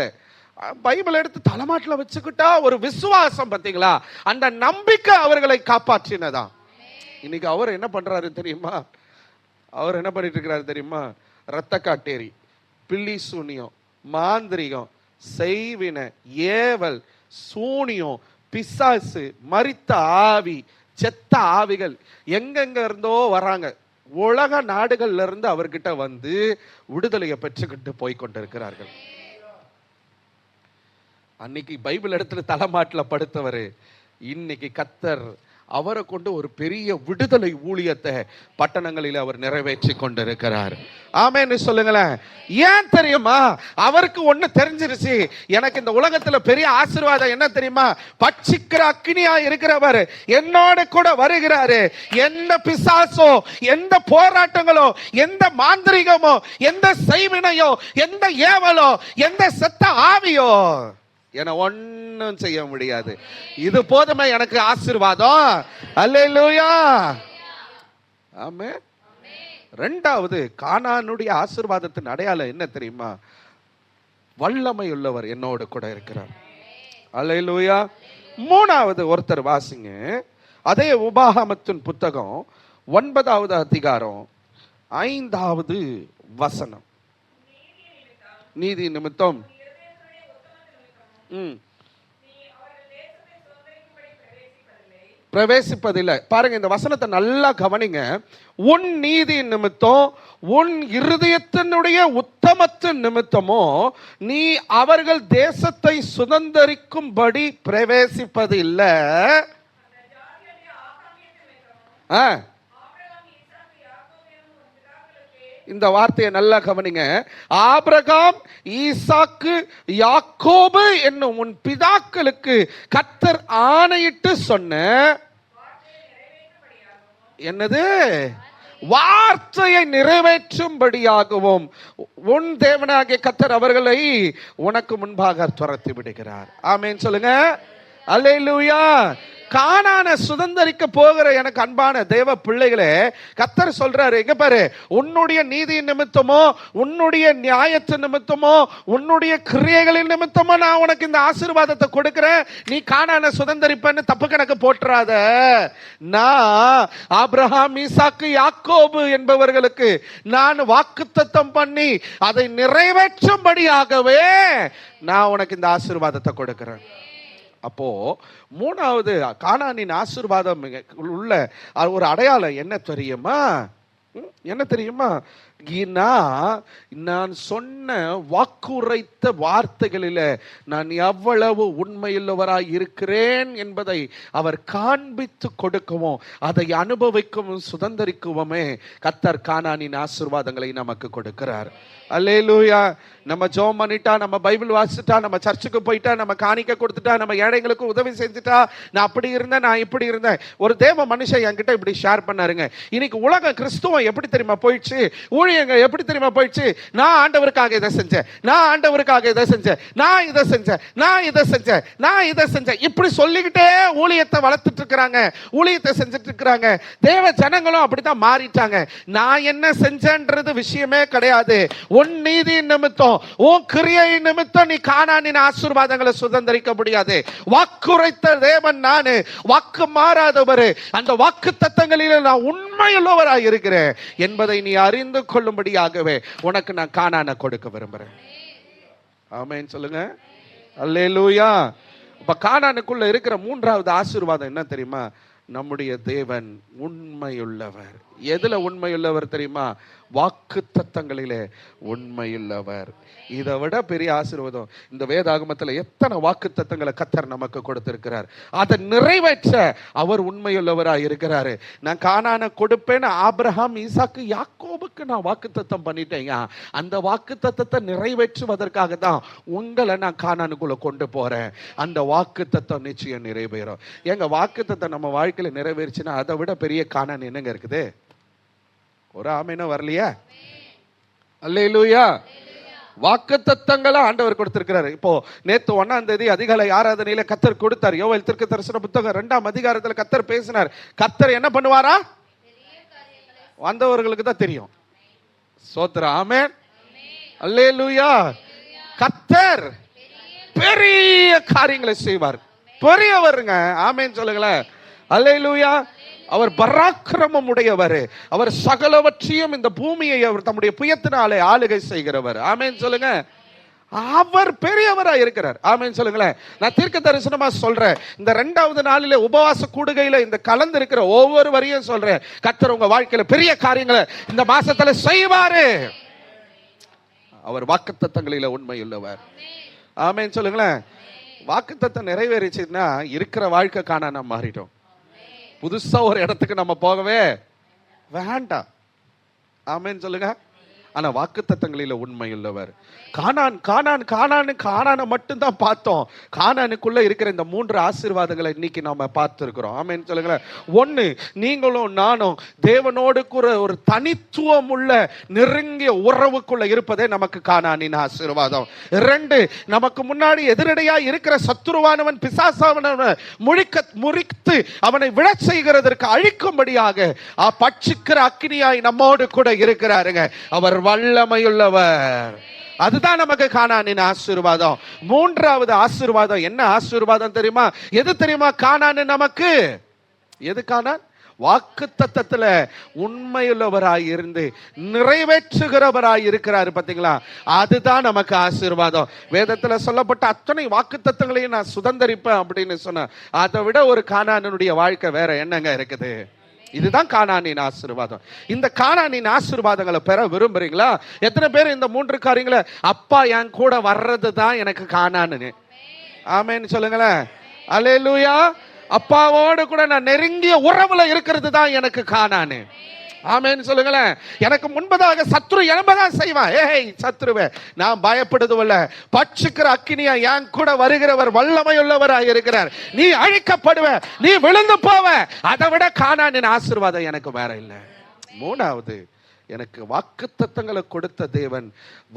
பைபிள் எடுத்து தலைமாட்டில் வச்சுக்கிட்டா ஒரு விசுவாசம், பார்த்தீங்களா? அந்த நம்பிக்கை அவர்களை காப்பாற்றினதா. இன்னைக்கு அவர் என்ன பண்றாரு தெரியுமா? அவர் என்ன பண்ணிட்டு இருக்கிறாரு தெரியுமா? ரத்த காட்டேரி, பில்லி சூனியம், மாந்திரிகம், செய்வின, ஏவல், சூனியம், பிசாசு, மரித்த ஆவி, செத்த ஆவிகள் எங்கெங்க இருந்தோ வராங்க. உலக நாடுகள்ல இருந்து அவர்கிட்ட வந்து விடுதலையை பெற்றுக்கிட்டு போய்கொண்டிருக்கிறார்கள். அன்னைக்கு பைபிள் இடத்துல தலைமாட்டில் படுத்தவர், இன்னைக்கு கர்த்தர் அவரை கொண்டு ஒரு பெரிய விடுதலை ஊழியத்தை பட்டணங்களில் அவர் நிறைவேற்றி கொண்டிருக்கிறார். ஆமென்னு சொல்லுங்களேன். ஏன் தெரியுமா? அவருக்கு ஒண்ணு தெரிஞ்சிருச்சு, எனக்கு இந்த உலகத்துல பெரிய ஆசீர்வாதம் என்ன தெரியுமா? பட்சிக்கிற அக்கினியா இருக்கிறவர் என்னோட கூட வருகிறாரு. எந்த பிசாசோ, எந்த போராட்டங்களோ, எந்த மாந்திரிகமோ, எந்த செய்வினையோ, எந்த ஏவலோ, எந்த செத்த ஆவியோ என ஒன்னும் செய்ய முடியாது. இது போதுமே எனக்கு ஆசீர்வாதம். அல்லேலூயா. ஆமென். இரண்டாவது கானானுடைய ஆசீர்வாதத்தின் அடையாளம் என்ன தெரியுமா? வல்லமை உள்ளவர் என்னோடு கூட இருக்கிறார். அல்லேலூயா. மூணாவது ஒருத்தர் வாசிங்க, அதே உபாகமத்தின் புத்தகம் 9வது அதிகாரம் 5வது வசனம். நீதி நிமித்தம் பிரவேசிப்பதில்லை. பாருங்க, இந்த வசனத்தை நல்லா கவனிங்க. உன் நீதி நிமித்தம், உன் இருதயத்தினுடைய உத்தமத்தின் நிமித்தமோ நீ அவர்கள் தேசத்தை சுதந்தரிக்கும்படி பிரவேசிப்பதில்லை. இந்த வார்த்தையை நல்லா கவனிங்க. ஆபிரகாம், ஈசாக்கு, யாக்கோபு என்னும் உன் பிதாக்களுக்கு கர்த்தர் ஆணையிட்டு சொன்ன என்னது? வார்த்தையை நிறைவேற்றும்படியாகவும் உன் தேவனாகிய கர்த்தர் அவர்களை உனக்கு முன்பாக துரத்தி விடுகிறார். ஆமென் சொல்லுங்க. அல்லேலூயா. கானானை சுதந்தரிக்க போகிற எனக்கு அன்பான தேவ பிள்ளைகளே, கர்த்தர் சொல்றாரு, எங்க பாரு, உன்னுடைய நீதி நிமித்தமோ, உன்னுடைய நியாயத்தின் நிமித்தமோ, உன்னுடைய கிரியைகளின் நிமித்தமோ நான் உனக்கு இந்த ஆசீர்வாதத்தை கொடுக்கிறேன், நீ கானானை சுதந்தரிப்பன்னு தப்பு கணக்கு போட்டுறாத. நான் ஆபிரகாம், ஈசாக்கு, யாக்கோபு என்பவர்களுக்கு நான் வாக்குத்தத்தம் பண்ணி அதை நிறைவேற்றும்படியாகவே நான் உனக்கு இந்த ஆசீர்வாதத்தை கொடுக்கிறேன். அப்போ மூணாவது கானானின் ஆசீர்வாதம் உள்ள ஒரு அடையாளம் என்ன தெரியுமா? என்ன தெரியுமா? நான் சொன்ன வாக்குரைத்த வார்த்தைகளில நான் எவ்வளவு உண்மையுள்ளவராய் இருக்கிறேன் என்பதை அவர் காண்பித்து கொடுக்கவும் அதை அனுபவிக்கவும் சுதந்திரிக்குவோமே கர்த்தர் கானானின் ஆசீர்வாதங்களை நமக்கு கொடுக்கிறார். அல்லேலூயா. நம்ம ஜெபம் பண்ணிட்டா, நம்ம பைபிள் வாசிச்சுட்டா, நம்ம சர்ச்சுக்கு போயிட்டா, நம்ம காணிக்க கொடுத்துட்டா, நம்ம ஏழைங்களுக்கு உதவி செஞ்சுட்டா, நான் அப்படி இருந்தேன், நான் இப்படி இருந்தேன். ஒரு தேவ மனுஷன் என்கிட்ட இப்படி ஷேர் பண்ணாருங்க. இன்னைக்கு உலக கிறிஸ்துவம் எப்படி தெரியுமா போயிடுச்சு, ஊழியங்க எப்படி தெரியுமா போயிடுச்சு, நான் ஆண்டவருக்காக இதை செஞ்சேன், நான் ஆண்டவருக்காக இதை செஞ்சேன், நான் இதை செஞ்சேன், நான் இதை செஞ்சேன், நான் இதை செஞ்சேன், இப்படி சொல்லிக்கிட்டே ஊழியத்தை வளர்த்துட்டு இருக்கிறாங்க, ஊழியத்தை செஞ்சுட்டு இருக்கிறாங்க. தேவ ஜனங்களும் அப்படித்தான் மாறிட்டாங்க. நான் என்ன செஞ்சேன்றது விஷயமே கிடையாது. உன் நீதி நிமித்தம், உன் கிரியை நிமித்தம் நீ கானானின் ஆசீர்வாதங்களை சுதந்திரிக்க முடியாது. வாக்குரைத்த தேவன் நானு, வாக்கு மாறாதவர், அந்த வாக்கு தத்தங்களில் நான் உண்மையுள்ளவராய் இருக்கிறேன் என்பதை நீ அறிந்து கொள்ளும்படியாகவே உனக்கு நான் கானானை கொடுக்க விரும்புறேன். ஆமென் சொல்லுங்க. அல்லேலூயா. இப்ப கானானுக்குள்ள இருக்கிற மூன்றாவது ஆசீர்வாதம் என்ன தெரியுமா? நம்முடைய தேவன் உண்மையுள்ளவர். எதுல உண்மையுள்ளவர் தெரியுமா? வாக்கு தத்தங்களிலே உண்மையுள்ளவர். இதை விட பெரிய ஆசீர்வாதம் இந்த வேதாகமத்தில் எத்தனை வாக்கு தத்தங்களை கர்த்தர் நமக்கு கொடுத்திருக்கிறார். அதை நிறைவேற்ற அவர் உண்மையுள்ளவராக இருக்கிறாரு. நான் கானானை கொடுப்பேன்னு ஆபிரகாம், ஈசாக்கு, யாக்கோபுக்கு நான் வாக்கு தத்தம் பண்ணிட்டேன். அந்த வாக்கு தத்தத்தை நிறைவேற்றுவதற்காக தான் உங்களை நான் கானானுக்குள்ள கொண்டு போறேன். அந்த வாக்கு தத்தம் நிச்சயம் நிறைவேறும். எங்க வாக்கு தத்தம் நம்ம வாழ்க்கையில நிறைவேறுச்சுன்னா அதை விட பெரிய கானான் என்னங்க இருக்குது? ஒரு ஆமேனா வரலையா? அல்லேலூயா. வாக்குத்தத்தங்களை ஆண்டவர் கொடுத்திருக்கிறார். இப்போ நேத்து 1ஆம் தேதி அதிகாலை ஆராதனையில கர்த்தர் கொடுத்தார். யோவேல் தீர்க்க தரிசன புத்தகம் 2ஆம் அதிகாரத்தில் கர்த்தர் பேசினார். கர்த்தர் என்ன பண்ணுவாரா? வந்தவர்களுக்கு தான் தெரியும். ஸ்தோத்திரம். ஆமென். அல்லேலூயா. கர்த்தர் பெரிய காரியங்களை செய்வார். பெரியவருங்க. ஆமென் சொல்லுங்களேன். அல்லேலூயா. அவர் பராக்கிரமம் உடையவர். அவர் சகலவற்றையும் இந்த பூமியை அவர் தம்முடைய புயத்தினாலே ஆளுகை செய்கிறவர். ஆமென் சொல்லுங்க. அவர் பெரியவராக இருக்கிறார். ஆமென் சொல்லுங்களேன். நான் தீர்க்க தரிசனமா சொல்றேன். இந்த 2வது நாளிலே உபவாச கூடுகையில இந்த கலந்து இருக்கிற ஒவ்வொரு வரையும் சொல்றேன், கர்த்தர் உங்க வாழ்க்கையில பெரிய காரியங்களை இந்த மாசத்துல செய்வாரு. அவர் வாக்குத்தத்தங்களில உண்மையுள்ளவர். ஆமென் சொல்லுங்களேன். வாக்குத்தத்தம் நிறைவேறிச்சுன்னா இருக்கிற வாழ்க்கை காண நம்ம மாறிட்டோம். புதுசா ஒரு இடத்துக்கு நம்ம போகவே வேண்டாம். ஆமென் சொல்லுங்க. ஆனா வாக்குத்தத்தங்களில உண்மையுள்ளவர். கானான் கானான் கானான் கானானை மட்டும்தான் பார்த்தோம். கானானுக்குள்ள இருக்கிற இந்த 3 ஆசீர்வாதங்களை இன்னைக்கு நாம பார்த்திருக்கிறோம். ஆமென் சொல்லுங்களேன். 1, நீங்களும் நானும் தேவனோடு கூட ஒரு தனித்துவம் உள்ள நெருங்கிய உறவுக்குள்ள இருப்பதே நமக்கு கானானின் ஆசீர்வாதம். 2, நமக்கு முன்னாடி எதிரடையா இருக்கிற சத்துருவானவன், பிசாசானவன் முறித்து அவனை விழ செய்கிறதற்கு அழிக்கும்படியாக பட்சிக்கிற அக்கினியாய் நம்மோடு கூட இருக்கிறாருங்க. அவர் வல்லமையுள்ளவர். அதுதான் நமக்கு கானானின் ஆசீர்வாதம். 3வது ஆசீர்வாதம் என்ன ஆசீர்வாதம் தெரியுமா? எது தெரியுமா? கானான் நமக்கு எது கானான்? வாக்குத்தத்தத்துல உண்மையுள்ளவராய் இருந்து நிறைவேற்றுகிறவராய் இருக்கிறாரு. பாத்தீங்களா? அதுதான் நமக்கு ஆசீர்வாதம். வேதத்துல சொல்லப்பட்ட அத்தனை வாக்குத்தத்தங்களையும் நான் சுதந்திரிப்பேன் அப்படின்னு சொன்ன, அதை விட ஒரு கானானுடைய வாழ்க்கை வேற என்னங்க இருக்குது? இதுதான் கானானின் ஆசீர்வாதம். இந்த கானானின் ஆசீர்வாதங்களை பெற விரும்புறீங்களா? எத்தனை பேர் இந்த 3 காரியங்களை, அப்பா என் கூட வர்றது தான் எனக்கு கானானு? ஆமென் சொல்லுங்களேன். அல்லேலூயா. அப்பாவோடு கூட நான் நெருங்கிய உறவுல இருக்கிறது தான் எனக்கு கானானு. ஆமென் சொல்லுங்களேன். எனக்கு முன்பதாக சத்ரு எழும்பதான் செய்வான். ஏய் சத்ருவே, நான் பயப்படுவதில்லை. பட்சிக்கிற அக்கினியா என் கூட வருகிறவர் வல்லமையுள்ளவராக இருக்கிறார். நீ அழிக்கப்படுவ, நீ விழுந்து போவ. அதை விட கானானின் ஆசீர்வாதம் எனக்கு வேற இல்லை. 3வது, எனக்கு வாக்குத்தத்தங்களை கொடுத்த தேவன்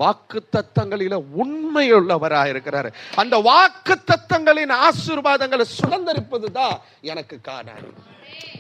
வாக்குத்தத்தங்களில உண்மையுள்ளவராக இருக்கிறார். அந்த வாக்குத்தத்தங்களின் ஆசீர்வாதங்களை சுதந்திரிப்பது தான் எனக்கு கானான்.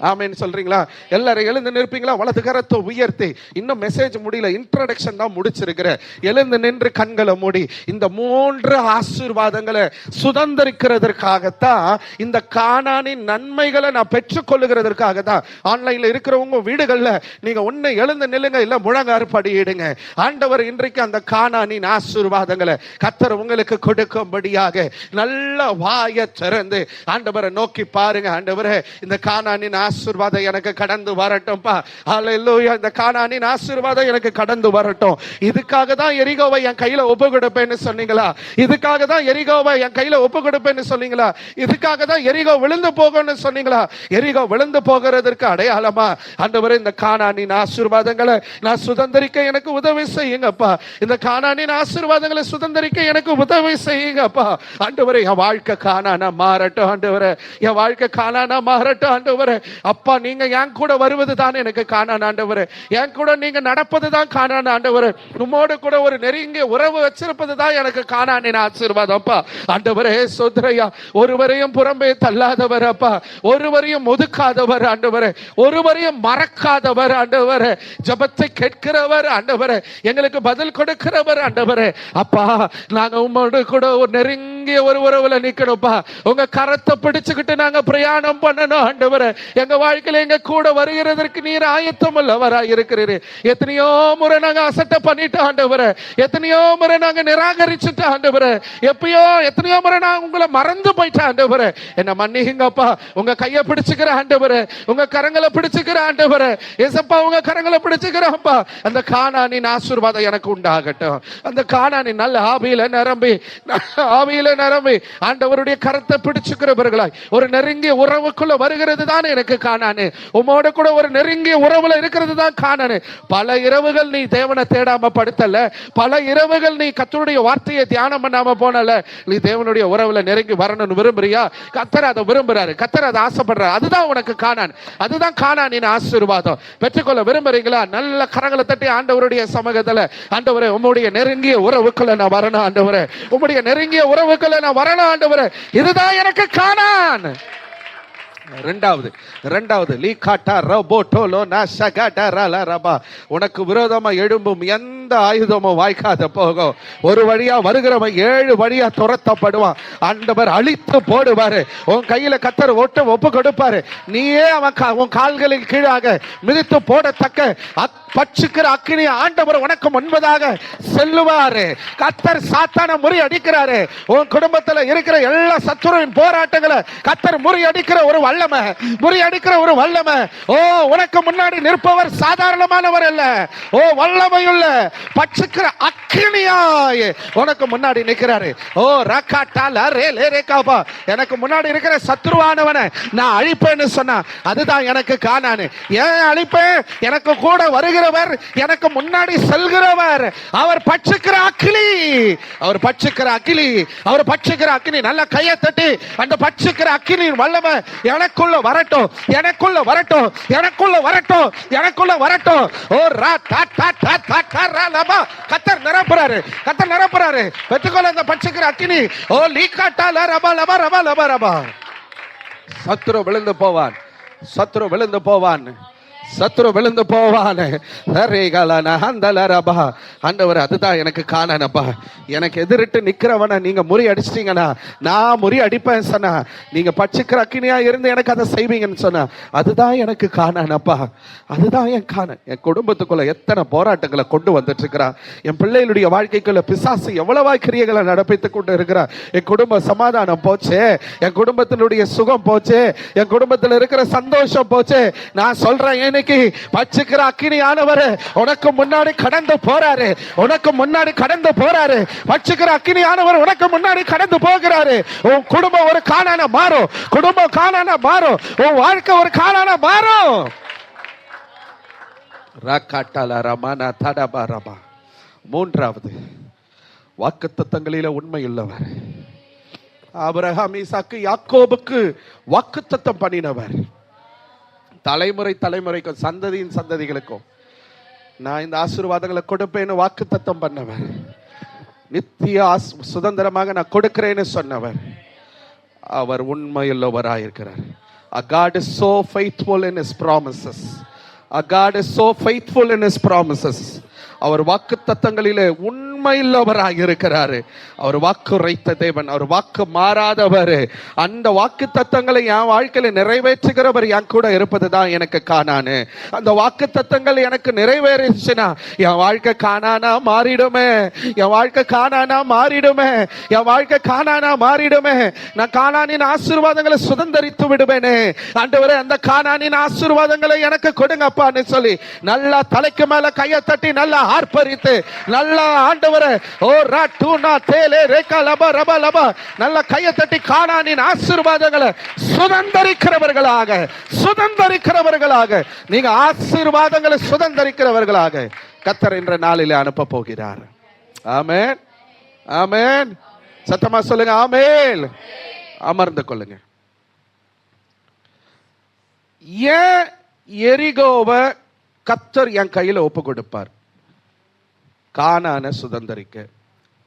ஆமென் சொல்றீங்களா? எல்லாரும் எழுந்து நிற்பீங்களா? வலது கரத்தை உயர்த்தி. இன்னும் மெசேஜ் முடியல, இன்ட்ரோடக்ஷன் தான் முடிச்சிருக்கிற. எழுந்து நின்று கண்களை மூடி. இந்த 3 ஆசீர்வாதங்களை சுதந்திரிக்கிறதற்காகத்தான், இந்த கானானின் நன்மைகளை நான் பெற்றுக்கொள்ளுகிறதற்காக தான். ஆன்லைன்ல இருக்கிறவங்க வீடுகள்ல நீங்க ஒண்ணு எழுந்து நில்லுங்க, இல்ல முழங்காறு படியிடுங்க. ஆண்டவர் இன்றைக்கு அந்த கானானின் ஆசீர்வாதங்களை கர்த்தர் உங்களுக்கு கொடுக்கும்படியாக நல்ல வாயை திறந்து ஆண்டவரை நோக்கி பாருங்க. ஆண்டவரே, இந்த கானானின் ஆசீர்வாதம் எனக்கு கடந்து வரட்டும்பா. ஹல்லேலூயா. இந்த கானானின் ஆசீர்வாதம் எனக்கு கடந்து வரட்டும். இதுக்காக தான் எரிகோவை என் கையில ஒப்பு கொடுப்பேன்னு சொன்னீங்களா? இதுக்காக தான் எரிகோவை என் கையில ஒப்பு கொடுப்பேன்னு சொன்னீங்களா? இதுக்காக தான் எரிகோ விழுந்து போகும்னு சொன்னீங்களா? எரிகோ விழுந்து போகிறதற்கு அடையாளமா ஆண்டவரே, இந்த கானானின் ஆசீர்வாதங்களை நான் சுதந்திரிக்க எனக்கு உதவி செய்யுங்கப்பா. இந்த கானானின் ஆசீர்வாதங்களை சுதந்திரிக்க எனக்கு உதவி செய்யுங்கப்பா. ஆண்டவரே, என் வாழ்க்கை கானானா மாறட்டும். ஆண்டவரே, என் வாழ்க்கை கானானா மாறட்டும். ஆண்டவரே, அப்பா, நீங்க என் கூட வருவது தான் எனக்கு கானான். ஆண்டவரே, என் கூட நீங்க நடப்பது தான் கானான். ஆண்டவரே, உம்மோடு கூட ஒரு நெருங்கிய உறவு வச்சிருப்பது தான் எனக்கு கானானின் ஆசீர்வாதம். அப்பா ஆண்டவரே, சோதரையா, ஒருவரையும் புறம்பே தள்ளாதவர் அப்பா, ஒருவரையும் ஒதுக்காதவர் ஆண்டவரே, ஒருவரையும் மறக்காதவர் ஆண்டவரே, ஜெபத்தை கேட்கிறவர் ஆண்டவரே, எங்களுக்கு பதில் கொடுக்கிறவர் ஆண்டவரே. அப்பா, நாங்க உம்மோடு கூட ஒரு நெருங்கிய ஒரு உறவுல நிக்கணும்ப்பா. உங்க கரத்தை பிடிச்சுக்கிட்டு நாங்க பிரயாணம் பண்ணணும் ஆண்டவரே. எங்க வாழ்க்கையில எங்க கூட வருகிறதற்கு நீர் ஆயத்தம் உள்ளவராய் இருக்கிறீர். எத்தனையோ முறை நாங்க அசட்டை பண்ணிட்டோம் ஆண்டவரே, எத்தனையோ முறை நாங்க நிராகரிச்சுட்டோம் ஆண்டவரே, எப்பயோ எத்தனையோ முறை நான் உங்களை மறந்து போயிட்டேன் ஆண்டவரே. என்ன மன்னிங்கப்பா. உங்க கையை பிடிச்சுக்கிற ஆண்டவரே, உங்க கரங்களை பிடிச்சுக்கிற ஆண்டவரே, ஏசப்பா, உங்க கரங்களை பிடிச்சுக்கிறப்பா. அந்த கானானின் ஆசீர்வாதம் எனக்கு உண்டாகட்டும். அந்த கானானின் நல்ல ஆவியில நிரம்பி ஆண்டவருடைய கரத்தை பிடிச்சுக்கிறவர்களாய் ஒரு நெருங்கிய உறவுக்குள்ள வருகிறது தான் எனக்கு கானானு. உம்மோடு கூட ஒரு நெருங்கிய உறவுல இருக்கிறது தான் கானானு. பல இரவுகள் நீ தேவனை தேடாம படுத்தல, பல இரவுகள் நீ கர்த்தருடைய வார்த்தையை தியானம் பண்ணாம போனல. நீ தேவனுடைய உறவுல நெருங்கி வரணும்னு விரும்புறியா? கர்த்தர் அதை விரும்புறாரு, கர்த்தர் அதை ஆசைப்படுறாரு. அதுதான் உனக்கு கானான், அதுதான் கானானின் ஆசீர்வாதம். பெற்றுக்கொள்ள விரும்புறீங்களா? நல்ல கரங்களை தட்டி ஆண்டவருடைய சமூகத்துல, ஆண்டவரே, உம்முடைய நெருங்கிய உறவுக்குள்ள நான் வரணும் ஆண்டவரே, உம்முடைய நெருங்கிய உறவுக்குள்ள நான் வரணும் ஆண்டவரே. இதுதான் எனக்கு கானான். இரண்டாவது லீகாட்டா ரபோட்டோலோ நாஷகாட்டா ரலரபா. உனக்கு விரோதமா எழும்பும் எந்த ஆயுதமும் வாய்க்காத போகும். ஒரு வழியா வருகிறவன் 7 வழியா துரத்தப்படுவான். ஆண்டவர் அழித்து போடுவாரு. உன் கையில கர்த்தர் ஒப்பு கொடுப்பாரு. நீயே உன் கால்களின் கீழாக மிதித்து போடத்தக்க பட்சிக்கிற அக்கினி ஆண்டவர் உனக்கு முன்பதாக செல்லுவாரு. கர்த்தர் சாத்தான முறியடிக்கிறாரு. உன் குடும்பத்துல இருக்கிற எல்லா சத்துருவின் போராட்டங்களை கர்த்தர் முறியடிக்கிற ஒரு வல்லமை, முறியடிக்கிற ஒரு வல்லமை. ஓ, உனக்கு முன்னாடி நிற்பவர் சாதாரணமானவர் அல்ல. ஓ, வல்லமையுள்ள பட்சிக்கிற அக்கினியாய் உனக்கு முன்னாடி நிற்கிறாரு. ஓ, ரக்காட்டால ரேலே ரேகாபா. எனக்கு முன்னாடி இருக்கிற சத்துருவானவனை நான் அழிப்பேன்னு சொன்னா அதுதான் எனக்கு கானானு. ஏன் அழிப்பேன்? எனக்கு கூட வருகிறவர், எனக்கு முன்னாடி செல்கிறவர், அவர் பட்சிக்கிற அக்கினி, அவர் பட்சிக்கிற அக்கினி, அவர் பட்சிக்கிற அக்கினி. நல்ல கையை தட்டி அந்த பட்சிக்கிற அக்கினியின் வல்லமை எனக்குள்ள வரட்டும், எனக்குள்ள வரட்டும், எனக்குள்ள வரட்டும், எனக்குள்ள வரட்டும். ஓ, ரா டா டா டா டா டா ரா லபா. கர்த்தர் நிரப்புறாரு, கர்த்தர் நிரப்புறாரு. பெற்றுக்கொள்ள அந்த பட்சிக்கிற அக்கினி. ஓ, லீகாட்டா லபா லபா ரபா லபா ரபா. சத்துரு விழுந்து போவான், சத்துரு விழுந்து போவான், சத்துரு விழுந்து போவான். ஆண்டவர், அதுதான் எனக்கு காணனப்பா. எனக்கு எதிரிட்டு நிக்கிறவனை நீங்க முறி அடிச்சிட்டீங்கன்னா நான் முறி அடிப்பேன் சொன்னா, நீங்க பட்சிக்கிற அக்கினியா இருந்து எனக்கு அதை செய்வீங்கன்னு சொன்னா அதுதான் எனக்கு காணனப்பா. அதுதான் என் காணன். என் குடும்பத்துக்குள்ள எத்தனை போராட்டங்களை கொண்டு வந்துட்டு இருக்கிறான். என் பிள்ளைகளுடைய வாழ்க்கைக்குள்ள பிசாசு எவ்வளவா கிரியைகளை நடப்பித்துக் கொண்டு இருக்கிறான். என் குடும்ப சமாதானம் போச்சு, என் குடும்பத்தினுடைய சுகம் போச்சு, என் குடும்பத்தில் இருக்கிற சந்தோஷம் போச்சு. நான் சொல்றேன், இன்னைக்கு பட்சிக்கிற அக்கினியானவர் உனக்கு முன்னாடி கடந்து போறாரு, உனக்கு முன்னாடி கடந்து போறாரு. பட்சிக்கிற அக்கினியானவர் உனக்கு முன்னாடி கடந்து போகிறாரு. உன் குடும்பம் ஒரு கானானா மாறும், குடும்பம் கானானா மாறும், உன் வாழ்க்கை ஒரு கானானா மாறும். மூன்றாவது, வாக்குத்தத்தங்களில உண்மை உள்ளவர். ஆபிரகாம், ஈசாக்கு, யாக்கோபுக்கு வாக்குத்தத்தம் பண்ணினவர். தலைமுறை தலைமுறைக்கும், சந்ததியின் சந்ததிகளுக்கும் நான் இந்த ஆசீர்வாதங்களை கொடுப்பேன்னு வாக்குத்தத்தம் பண்ணவர். நித்திய சுதந்திரமாக நான் கொடுக்கிறேன்னு சொன்னவர். அவர் உண்மையுள்ளவராயிருக்கிறார். Our God is so faithful in His promises. Our God is so faithful in His promises. அவர் வாக்கு தத்தங்களிலே உண்மையுள்ளவராக இருக்கிறாரு. அவர் வாக்கு உரைத்த தேவன், அவர் வாக்கு மாறாதவர். அந்த வாக்கு தத்தங்களை என் வாழ்க்கையில நிறைவேற்றுகிறவர் என் கூட இருப்பதுதான் எனக்கு காணானு. அந்த வாக்கு தத்தங்கள் எனக்கு நிறைவேறிச்சுன்னா என் வாழ்க்கை காணானா மாறிடுமே, என் வாழ்க்கை காணானா மாறிடுமே, என் வாழ்க்கை காணானா மாறிடுமே. நான் காணானின் ஆசீர்வாதங்களை சுதந்தரித்து விடுவேனே. ஆண்டவரே, அந்த காணானின் ஆசீர்வாதங்களை எனக்கு கொடுங்கப்பான்னு சொல்லி நல்லா தலைக்கு மேல கையை தட்டி நல்லா ஆர்ப்பரித்து நல்ல ஆண்டவரே ஓ ராட்டூனா தேலே ரேகா லபா ரபா லபா நல்ல கையை தட்டி கானானின் ஆசீர்வாதங்களை சுதந்தரிக்கிறவர்களாக நீங்க ஆசீர்வாதங்களை சுதந்தரிக்கிறவர்களாக கர்த்தர் என்ற நாளிலே அனுப்ப போகிறார். ஆமென், ஆமென். சத்தமா சொல்லுங்க ஆமென். அமர்ந்து கொள்ளுங்க. ஏன் எரிகோவை கர்த்தர் என் கையில ஒப்பு கொடுப்பார்? கானான சுதந்தரிக்க.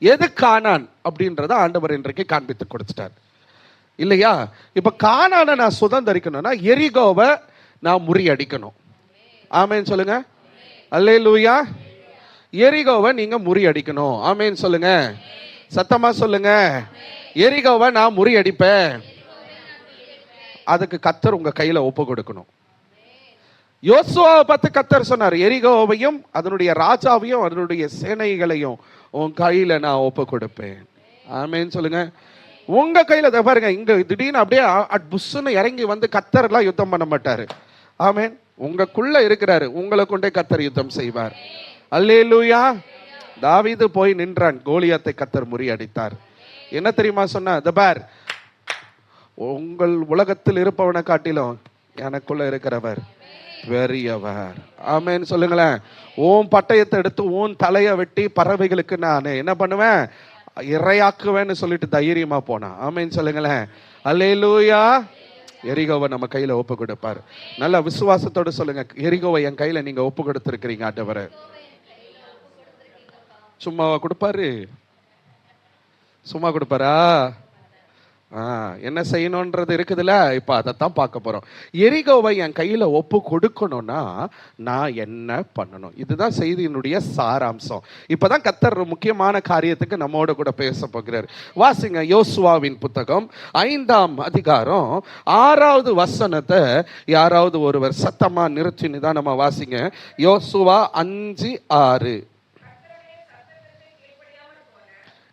எது கானான் அப்படின்றத ஆண்டவர் இன்றைக்கு காண்பித்து கொடுத்துட்டார் இல்லையா? இப்ப கானான நான் சுதந்தரிக்கணும்னா எரிகோவை நான் முறியடிக்கணும். ஆமென் சொல்லுங்க. அல்லேலூயா. எரிகோவை நீங்க முறியடிக்கணும். ஆமென் சொல்லுங்க. சத்தமா சொல்லுங்க. எரிகோவை நான் முறியடிப்பேன். அதுக்கு கர்த்தர் உங்க கையில ஒப்பு கொடுக்கணும். யோசுவாவை பார்த்து கர்த்தர் சொன்னார், எரிகோவையும் அதனுடைய ராஜாவையும் அதனுடைய சேனைகளையும் உன் கையில நான் ஒப்பு கொடுப்பேன். ஆமென் சொல்லுங்க. உங்க கையில பாருங்க, இங்க திடீர்னு அப்படியே புஷ்ன்னு இறங்கி வந்து கர்த்தர் எல்லாம் யுத்தம் பண்ண மாட்டாரு. ஆமென். உங்களுக்குள்ள இருக்கிறாரு, உங்களை கொண்டே கர்த்தர் யுத்தம் செய்வார். அல்லேலூயா. தாவீது போய் நின்றான், கோலியாத்தை கர்த்தர் முறியடித்தார். என்ன தெரியுமா சொன்னா? பார், உங்கள் உலகத்தில் இருப்பவனை காட்டிலும் எனக்குள்ள இருக்கிறவர் பெரியவர். ஆமென் சொல்லுங்களேன். ஓம் பட்டயத்தை எடுத்து ஓன் தலையை வெட்டி பறவைகளுக்கு நான் என்ன பண்ணுவேன்? இறையாக்குவேன்னு சொல்லிட்டு தைரியமா போனா. ஆமென் சொல்லுங்களேன். அல்லேலூயா. எரிகோவை நம்ம கையில ஒப்பு கொடுப்பார். நல்ல விசுவாசத்தோடு சொல்லுங்க, எரிகோவை என் கையில நீங்க ஒப்பு கொடுத்திருக்கிறீங்க ஆண்டவரே. சும்மாவா கொடுப்பாரு? சும்மா கொடுப்பாரா? என்ன செய்யணும்ன்றது இருக்குதுல்ல. இப்ப அதைத்தான் பார்க்க போறோம். எரிகோவை என் கையில ஒப்பு கொடுக்கணும்னா நான் என்ன பண்ணணும்? இதுதான் செய்தியினுடைய சாராம்சம். இப்பதான் கர்த்தர் முக்கியமான காரியத்துக்கு நம்மோட கூட பேச போகிறார். வாசிங்க யோசுவாவின் புத்தகம் 5ஆம் அதிகாரம் 6வது வசனத்தை யாராவது ஒருவர் சத்தமா நிறுத்தி நிதானமா வாசிங்க. யோசுவா 5:6.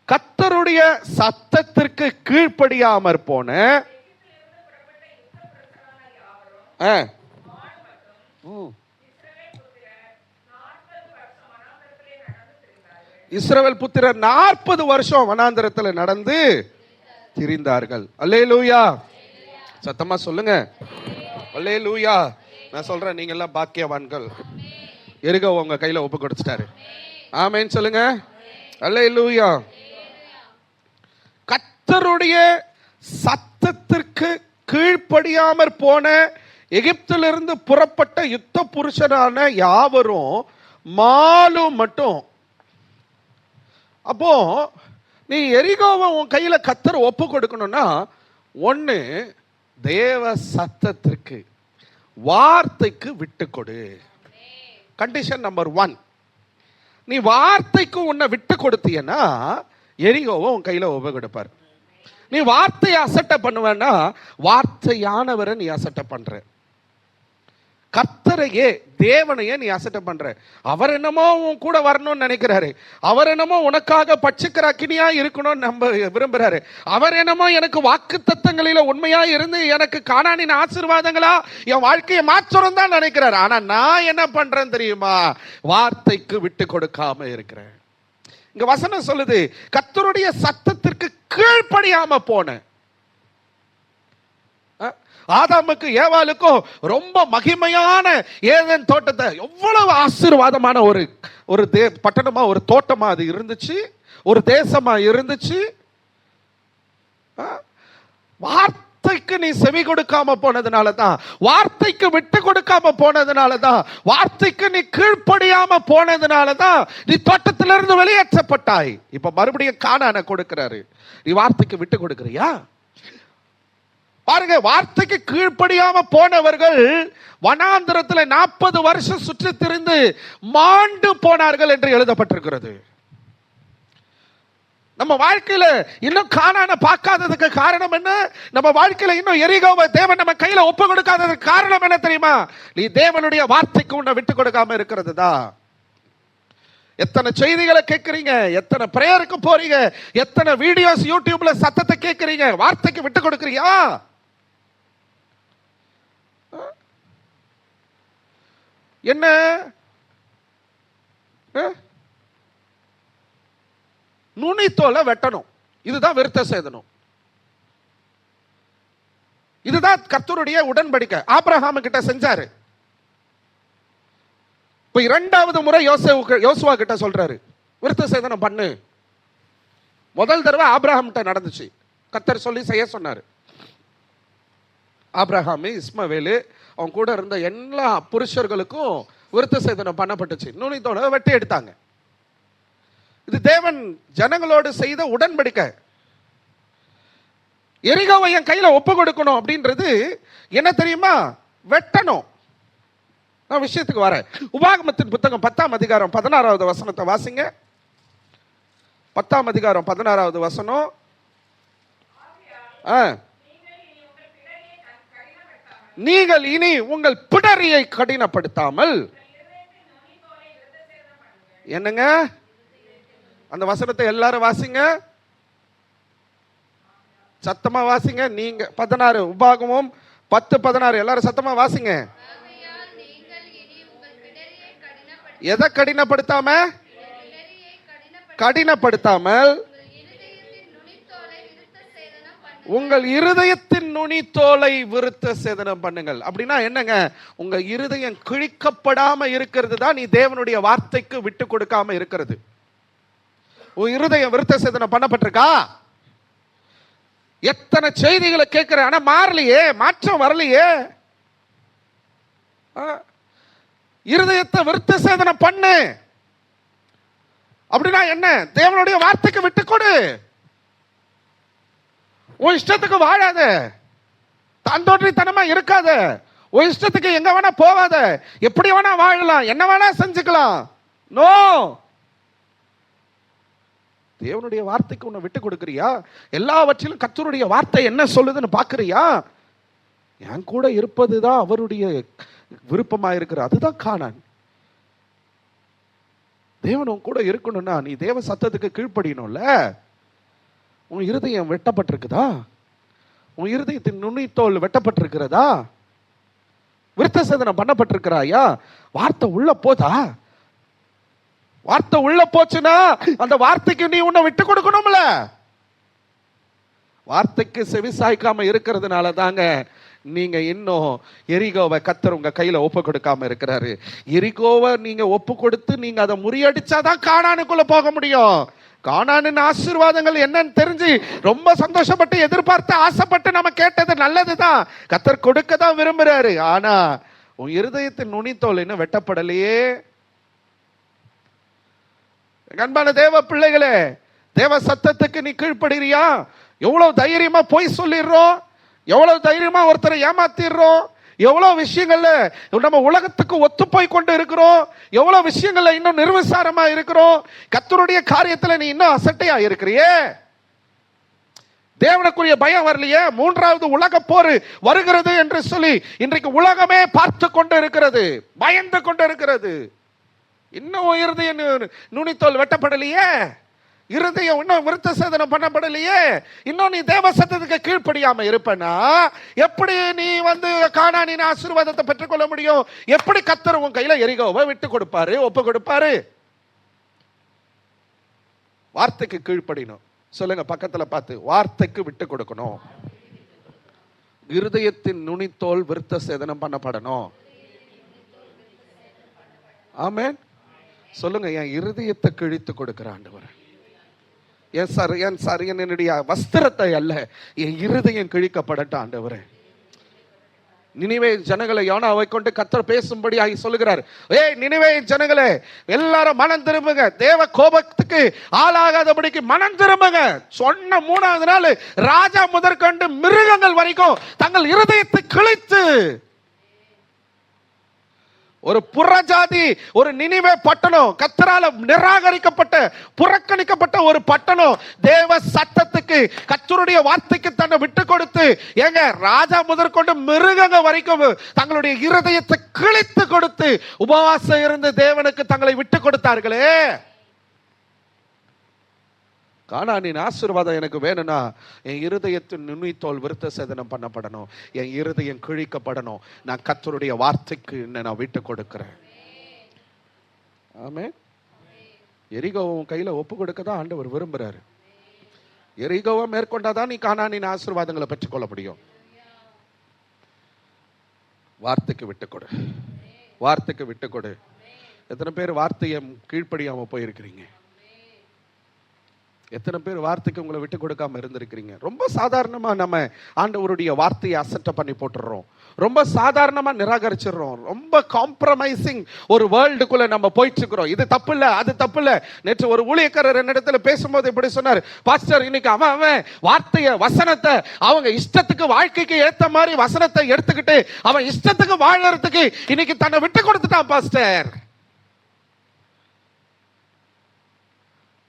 கர்த்தருடைய சத்தத்திற்கு கீழ்ப்படியாமற் போன இஸ்ரவேல் புத்திரர் 40 வருஷம் வனாந்தரத்தில் நடந்து திரிந்தார்கள். அல்லேலூயா. சத்தமா சொல்லுங்க அல்லேலூயா. நான் சொல்றேன், நீங்க எல்லாம் பாக்கியவான்கள். எரிகோ உங்க கையில ஒப்பு கொடுத்துட்டாரு. ஆமென் சொல்லுங்க. அல்லேலூயா. கர்த்தருடைய சத்தத்திற்கு கீழ்ப்படியாமற் போன எகிப்திலிருந்து புறப்பட்ட யுத்த புருஷரான யாவரும் மாலும் மட்டும். அப்போ நீ எரிகோவை உன் கையில கர்த்தர் ஒப்பு கொடுக்கணும்னா ஒண்ணு, தேவ சத்தத்திற்கு வார்த்தைக்கு விட்டு கொடு. Condition number 1. நீ வார்த்தைக்கு உன்னை விட்டு கொடுத்தீன்னா எரிகோவை உன் கையில ஒப்பு கொடுப்பார். நீ வார்த்தையை அசட்டை பண்ணுவேன்னா வார்த்தையானவரை நீ அசட்டை பண்ற. கர்த்தரையே தேவனையே நீ அசட்டை பண்ற. அவர் என்னமோ உன் கூட வரணும்னு நினைக்கிறாரு. அவர் என்னமோ உனக்காக பட்சிக்கிற அக்கினியா இருக்கணும்னு நம்ப விரும்புறாரு. அவர் என்னமோ எனக்கு வாக்கு தத்தங்களில உண்மையா இருந்து எனக்கு கானானின் ஆசீர்வாதங்களா என் வாழ்க்கையை மாற்றணும் தான் நினைக்கிறாரு. ஆனா நான் என்ன பண்றேன் தெரியுமா? வார்த்தைக்கு விட்டு கொடுக்காம இருக்கிறேன். இங்க வசனம் சொல்லுது, கர்த்தருடைய சத்தத்திற்கு கீழ்ப்படியாம போன. ஆதாமுக்கு ஏவாளுக்கும் ரொம்ப மகிமையான ஏதேன் தோட்டத்தை, எவ்வளவு ஆசீர்வாதமான ஒரு பட்டணமா ஒரு தோட்டமா அது இருந்துச்சு, ஒரு தேசமா இருந்துச்சு. வார்த்தைக்கு நீ செவி கொடுக்காம போனதுனால தான், வார்த்தைக்கு விட்டு கொடுக்காம போனதுனால தான், வார்த்தைக்கு நீ கீழ்ப்படியாம போனதுனால தான் நீ தோட்டத்திலிருந்து வெளியேற்றப்பட்டாய். இப்ப மறுபடியும் கானானை கொடுக்கிறாரு. நீ வார்த்தைக்கு விட்டு கொடுக்கிறியா? பாருங்க, வார்த்தைக்கு கீழ்ப்படியாம போனவர்கள் வனாந்திரத்தில் 40 வருஷம் சுற்றி திரிந்து மாண்டு போனார்கள் என்று எழுதப்பட்டிருக்கிறது. நம்ம வாழ்க்கையில இன்னும் கானானை பார்க்காததுக்கு காரணம் என்ன? நம்ம வாழ்க்கையில இன்னும் எரிகோவை தேவன் நம்ம கையில ஒப்பு கொடுக்காததுக்கு காரணம் என்ன தெரியுமா? நீ தேவனுடைய வார்த்தைக்கு உன்னை விட்டு கொடுக்காம இருக்கிறது தான். எத்தனை செய்திகளை கேட்கறீங்க, எத்தனை பிரேயருக்கு போறீங்க, எத்தனை வீடியோஸ் யூடியூப்ல சத்தத்தை கேட்கறீங்க, வார்த்தைக்கு விட்டு கொடுக்கறியா? என்ன நுனித்தோலை வெட்டணும், இதுதான் விருத்த சேதனம். இதுதான் கர்த்தருடைய உடன்படிக்கை. ஆபிரகாம் கிட்ட செஞ்சாரு. இப்ப 2வது முறை யோசுவா கிட்ட சொல்றாரு, விருத்த சேதனம் பண்ணு. முதல் தடவை ஆபிரகாம் கிட்ட நடந்துச்சு, கர்த்தர் சொல்லி செய்ய சொன்னாரு. ஆபிரகாம், இஸ்மவேலு, அவன் கூட இருந்த எல்லா புருஷர்களுக்கும் விருத்த சேதனம் பண்ணப்பட்டுச்சு. நுனித்தோலை வெட்டி எடுத்தாங்க. இது தேவன் ஜனங்களோடு செய்த உடன்படிக்கை. எரிகோவை என் கையில ஒப்பு கொடுக்கணும் அப்படின்றது என்ன தெரியுமா? வெட்டணும். நான் விஷயத்துக்கு வரேன். உபாகமத்தின் புத்தகம் 10ஆம் அதிகாரம் 16வது வசனத்தை வாசிங்க. 10ஆம் அதிகாரம் 16வது வசனம். நீங்கள் இனி உங்கள் பிடரியை கடினப்படுத்தாமல், என்னங்க அந்த வசனத்தை எல்லாரும் வாசிங்க, சத்தமா வாசிங்க. நீங்க 16 உபாகமம் 10:16 எல்லாரும் சத்தமா வாசிங்க. எதை கடினப்படுத்தாம? கடினப்படுத்தாமல் உங்கள் இருதயத்தின் நுனித்தோலை விருத்த சேதனம் பண்ணுங்கள். அப்படின்னா என்னங்க? உங்க இருதயம் கிழிக்கப்படாம இருக்கிறது தான் நீ தேவனுடைய வார்த்தைக்கு விட்டு கொடுக்காம இருக்கிறது. உன் இருதயம் விருத்த சேதனம் பண்ணப்பட்டிருக்கா? எத்தனை செய்திகளை கேட்கிற, ஆனா மாறலையே, மாற்றம் வரலையே. இருதயத்தை விருத்த சேதனம் பண்ணு. அப்படின்னா என்ன? தேவனுடைய வார்த்தைக்கு விட்டு கொடு. உன் இஷ்டத்துக்கு வாழாத, தாந்தோன்றித்தனமா இருக்காத, உன் இஷ்டத்துக்கு எங்க வேணா போகாத, எப்படி வேணா வாழலாம், என்ன வேணா செஞ்சுக்கலாம். நோ, தேவனுடைய வார்த்தைக்கு உன்னை விட்டு கொடுக்கறியா? எல்லாவற்றிலும் கர்த்தருடைய வார்த்தை என்ன சொல்லுதுன்னு பாக்குறியா? என் கூட இருப்பதுதான் அவருடைய விருப்பமா இருக்கிற, அதுதான் கானான். தேவன் உன் கூட இருக்கணும்னா நீ தேவ சத்தத்துக்கு கீழ்ப்படியணும்ல. உன் இருதயம் வெட்டப்பட்டிருக்குதா? உன் இருதயத்தின் நுனித்தோல் வெட்டப்பட்டிருக்கிறதா? விருத்த சேதனம் பண்ணப்பட்டிருக்கிறாயா? வார்த்தை உள்ள போதா? வார்த்தை உள்ள போச்சுன்னா அந்த வார்த்தைக்கு நீ உன்னை விட்டு கொடுக்கணும்ல. வார்த்தைக்கு செவிசாய்க்காம இருக்கிறதுனால தாங்க நீங்க இன்னும் எரிகோவை கர்த்தர் உங்க கையில ஒப்பு கொடுக்காம இருக்கிறாரு. எரிகோவை நீங்க ஒப்பு கொடுத்து நீங்க அதை முறியடிச்சாதான் கானானுக்குள்ள போக முடியும். கானானின் ஆசீர்வாதங்கள் என்னன்னு தெரிஞ்சு ரொம்ப சந்தோஷப்பட்டு எதிர்பார்த்து ஆசைப்பட்டு நம்ம கேட்டது நல்லதுதான், கர்த்தர் கொடுக்க தான் விரும்புறாரு. ஆனா உன் இருதயத்தின் நுனித்தோல் இன்னும் வெட்டப்படலையே. அன்பான தேவ பிள்ளைகளே, தேவ சத்தத்துக்கு நீ கீழ்ப்படுறியா? எவ்வளவு தைரியமா போய் சொல்லிடுறோம், எவ்வளவு தைரியமா ஒருத்தரை ஏமாத்திடுறோம், எவ்வளவு விஷயங்கள்ல நம்ம உலகத்துக்கு ஒத்து போய் கொண்டு இருக்கிறோம், எவ்வளவு விஷயங்கள்ல இன்னும் நிர்விசாரமா இருக்கிறோம். கர்த்தருடைய காரியத்துல நீ இன்னும் அசட்டையா இருக்கிறியே. தேவனுக்குரிய பயம் வரலையே. 3வது உலக போர் வருகிறது என்று சொல்லி இன்றைக்கு உலகமே பார்த்து கொண்டு இருக்கிறது, பயந்து கொண்டு இருக்கிறது. இன்னும் இருதயம் நுனித்தோல் வெட்டப்படலையே, இருதயம் இன்னும் விருத்த சேதனம் பண்ணப்படலையே. இன்னும் நீ தேவ சத்தத்துக்கு கீழ்ப்படியாம இருப்பனா எப்படி நீ கானானின் ஆசீர்வாதத்தை பெற்றுக்கொள்ள முடியும்? எப்படி கர்த்தர் உன் கையில எரிகோவை விட்டு கொடுப்பாரு, ஒப்பு கொடுப்பாரு? வார்த்தைக்கு கீழ்ப்படியணும். சொல்லுங்க பக்கத்துல பார்த்து, வார்த்தைக்கு விட்டு கொடுக்கணும். இருதயத்தின் நுனித்தோல் விருத்த சேதனம் பண்ணப்படணும். ஆமென். சொல்லுங்க, என் இருதயத்தை கிழித்து கொடுக்கிற ஆண்டவர், என்னுடைய வஸ்திரத்தை அல்ல, என் இருதயம் கிழிக்கப்படட்டும் ஆண்டவரே. நினிவே ஜனங்களை யோனாவை கொண்டு கர்த்தர் பேசும்படி சொல்லுகிறார். ஏய் நினிவே ஜனங்களே, எல்லாரும் மனம் திரும்புங்க, தேவ கோபத்துக்கு ஆளாகாதபடிக்கு மனம் திரும்புங்க. சொன்ன 3வது நாள் ராஜா முதற்கொண்டு மிருகங்கள் வரைக்கும் தங்கள் இருதயத்தை கிழித்து, ஒரு புறஜாதி, ஒரு நினிவே பட்டணம், கர்த்தரால நிராகரிக்கப்பட்ட புறக்கணிக்கப்பட்ட ஒரு பட்டணம், தேவ சத்தத்துக்கு கர்த்தருடைய வார்த்தைக்கு தன்னை விட்டு கொடுத்து, ஏங்க ராஜா முதற்கொண்டு மிருகங்க வரைக்கும் தங்களுடைய இருதயத்தை கிழித்து கொடுத்து உபவாசம் இருந்து தேவனுக்கு தங்களை விட்டு கொடுத்தார்களே. கானானின் ஆசீர்வாதம் எனக்கு வேணும்னா என் இருதயத்தின் நுனித்தோல் விருத்த சேதனம் பண்ணப்படணும், என் இருதயம் கிழிக்கப்படணும். நான் கர்த்தருடைய வார்த்தைக்கு நான் விட்டு கொடுக்கிறேன். ஆமென். எரிகோவும் கையில ஒப்பு கொடுக்க தான் ஆண்டவர் விரும்புறாரு. எரிகோவை மேற்கொண்டாதான் நீ கானானின் ஆசீர்வாதங்களை பெற்றுக்கொள்ள முடியும். வார்த்தைக்கு விட்டு கொடு, வார்த்தைக்கு விட்டு கொடு. எத்தனை பேர் வார்த்தையை கீழ்ப்படியாம போயிருக்கிறீங்க? எத்தனை பேர் வார்த்தைக்கு உங்களை விட்டு கொடுக்காம இருந்திருக்கிறீங்க? ரொம்ப சாதாரணமா நம்ம ஆண்டவருடைய வார்த்தையை அசட்டை பண்ணி போட்டுடுறோம், ரொம்ப சாதாரணமா நிராகரிச்சிடுறோம், ரொம்ப காம்ப்ரமைசிங் ஒரு வேர்ல்டுக்குள்ள நம்ம போயிட்டு இருக்கிறோம். இது தப்பு இல்ல, அது தப்பு இல்ல. நேற்று ஒரு ஊழியக்காரர் என்னிடத்துல பேசும்போது இப்படி சொன்னார், பாஸ்டர் இன்னைக்கு அவன் வார்த்தைய வசனத்தை அவங்க இஷ்டத்துக்கு வாழ்க்கைக்கு ஏத்த மாதிரி வசனத்தை எடுத்துக்கிட்டு அவன் இஷ்டத்துக்கு வாழறதுக்கு இன்னைக்கு தன்னை விட்டு கொடுத்துட்டான் பாஸ்டர்.